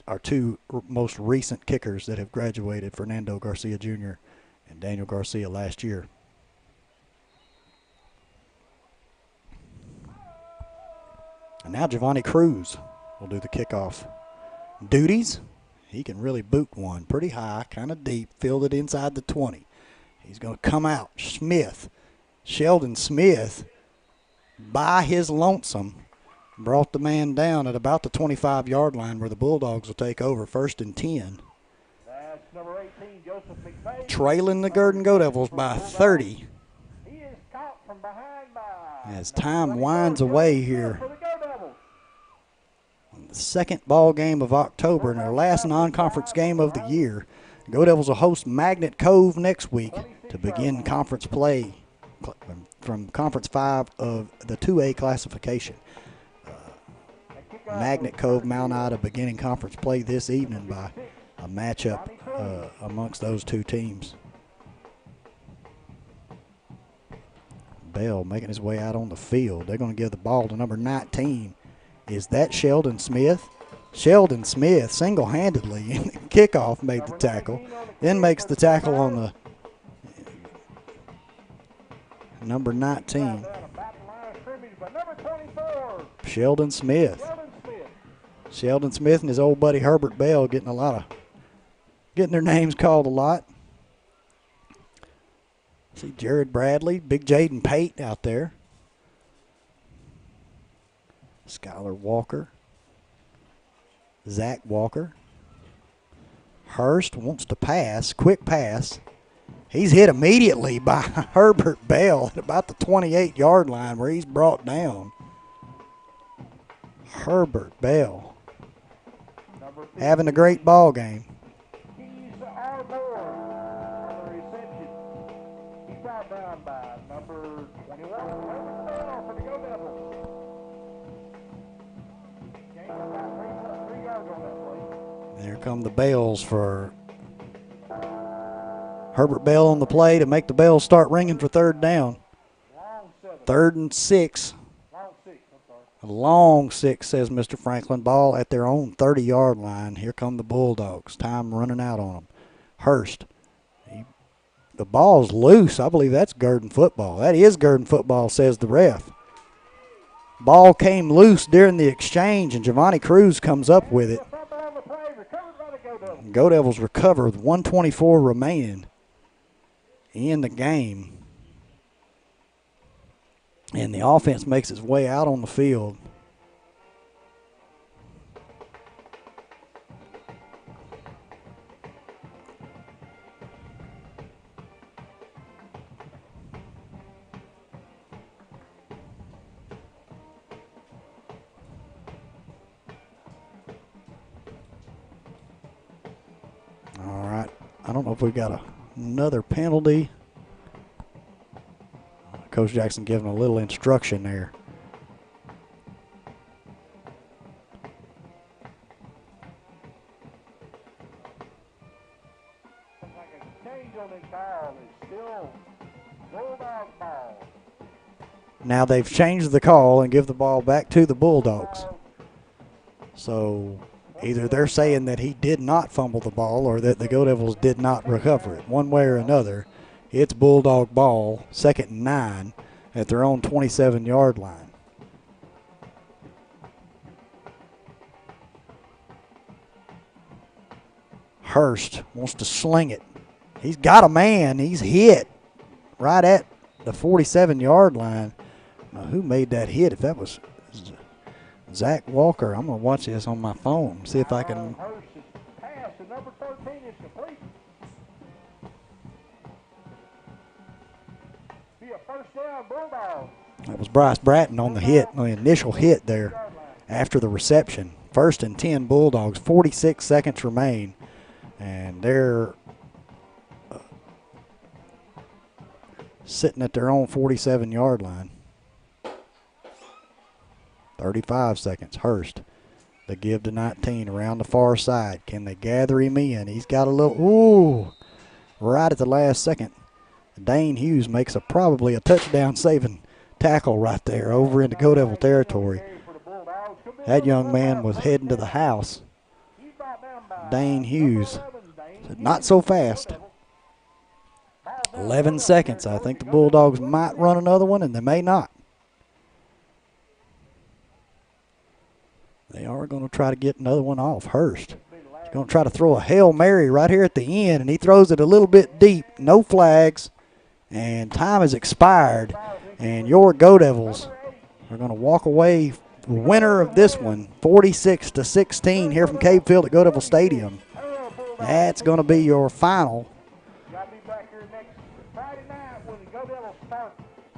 our 2 most recent kickers that have graduated, Fernando Garcia Jr. and Daniel Garcia last year. And now Giovanni Cruz will do the kickoff duties. He can really boot one pretty high, kind of deep, fielded inside the 20. He's going to come out. Sheldon Smith, by his lonesome, brought the man down at about the 25-yard line where the Bulldogs will take over. 1st and 10. That's number 18, Joseph McVeigh. Trailing the Gurdon Go-Devils by 30. He is caught from behind by. As time winds away here. On the 2nd ball game of October and our last non-conference game of the year, Go-Devils will host Magnet Cove next week to begin conference play from Conference 5 of the 2A classification. Magnet Cove, Mount Ida beginning conference play this evening by a matchup amongst those 2 teams. Bell making his way out on the field. They're going to give the ball to number 19. Is that Sheldon Smith? Sheldon Smith single-handedly in the kickoff made the tackle, then makes the tackle on the number 19. Sheldon Smith. Sheldon Smith and his old buddy Herbert Bell getting their names called a lot. See Jared Bradley, Big Jaden Pate out there. Skylar Walker. Zach Walker. Hurst wants to pass, quick pass. He's hit immediately by Herbert Bell at about the 28-yard line where he's brought down. Herbert Bell having a great ball game. He's our board on the reception. He's brought down by number 21, Herbert Bell for the Go-Devils. Gain about 3 yards on that play. There come the bells for Herbert Bell on the play to make the bells start ringing for 3rd down. 3rd and 6. A long 6, says Mr. Franklin. Ball at their own 30-yard line. Here come the Bulldogs. Time running out on them. Hurst. The ball's loose. I believe that's Gurdon football. That is Gurdon football, says the ref. Ball came loose during the exchange, and Giovanni Cruz comes up with it. Go-Devils recover with 1:24 remaining in the game. And the offense makes its way out on the field. I don't know if we got another penalty. Coach Jackson giving a little instruction there. Now they've changed the call and give the ball back to the Bulldogs. So either they're saying that he did not fumble the ball or that the Go-Devils did not recover it. One way or another, it's Bulldog ball, 2nd and 9 at their own 27-yard line. Hurst wants to sling it. He's got a man. He's hit right at the 47-yard line. Now, who made that hit? If that was Zach Walker, I'm going to watch this on my phone, see if I can. That was Bryce Bratton on the hit, on the initial hit there after the reception. 1st and 10 Bulldogs, 46 seconds remain, and they're sitting at their own 47-yard line. 35 seconds. Hurst, the give to 19 around the far side. Can they gather him in? He's got a little, right at the last second. Dane Hughes makes probably a touchdown-saving tackle right there over into Go-Devil territory. That young man was heading to the house. Dane Hughes said, not so fast. 11 seconds. I think the Bulldogs might run another one, and they may not. They are going to try to get another one off. Hurst. He's going to try to throw a Hail Mary right here at the end, and he throws it a little bit deep. No flags, and time has expired. And your Go-Devils are going to walk away winner of this one, 46-16 here from Cabe Field at Go-Devil Stadium. That's going to be your final.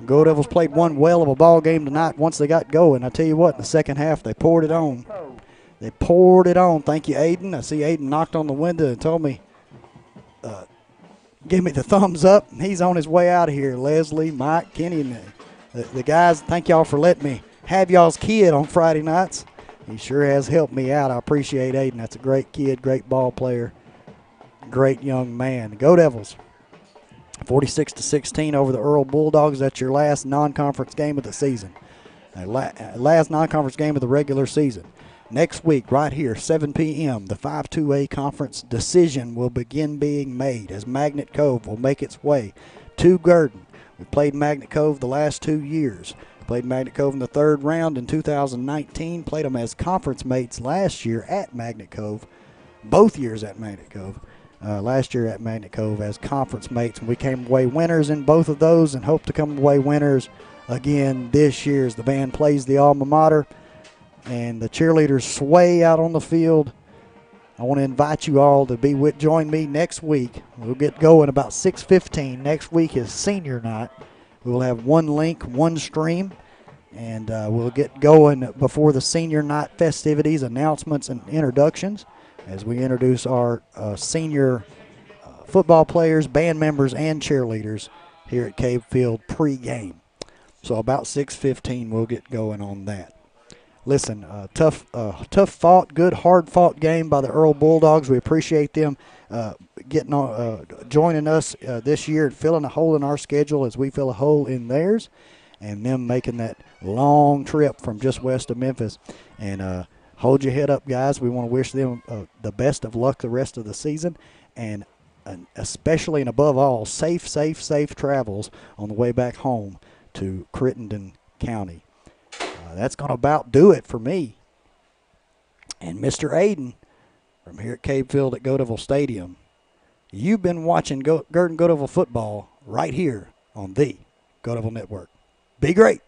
Go-Devils played one whale of a ball game tonight once they got going. I tell you what, in the second half, they poured it on. They poured it on. Thank you, Aiden. I see Aiden knocked on the window and told me, give me the thumbs up. He's on his way out of here. Leslie, Mike, Kenny, and the guys, thank y'all for letting me have y'all's kid on Friday nights. He sure has helped me out. I appreciate Aiden. That's a great kid, great ball player, great young man. The Go-Devils, 46-16 over the Earle Bulldogs. That's your last non-conference game of the season. Last non-conference game of the regular season. Next week, right here, 7 p.m., the 5-2A conference decision will begin being made as Magnet Cove will make its way to Gurdon. We played Magnet Cove the last 2 years. Played Magnet Cove in the 3rd round in 2019. Played them as conference mates last year at Magnet Cove. Both years at Magnet Cove. Last year at Magnet Cove as conference mates. And we came away winners in both of those and hope to come away winners again this year as the band plays the alma mater and the cheerleaders sway out on the field. I want to invite you all to join me next week. We'll get going about 6:15. Next week is senior night. We will have one link, one stream, and we'll get going before the senior night festivities, announcements, and introductions as we introduce our senior football players, band members, and cheerleaders here at Cabe Field pregame. So about 6:15, we'll get going on that. Listen, tough fought, good, hard-fought game by the Earle Bulldogs. We appreciate them getting on, joining us this year and filling a hole in our schedule as we fill a hole in theirs, and them making that long trip from just west of Memphis. And hold your head up, guys. We want to wish them the best of luck the rest of the season, and especially and above all, safe travels on the way back home to Crittenden County. That's going to about do it for me. And Mr. Aiden from here at Cabe Field at Go-Devil Stadium. You've been watching Gurdon Go-Devil football right here on the Go-Devil Network. Be great.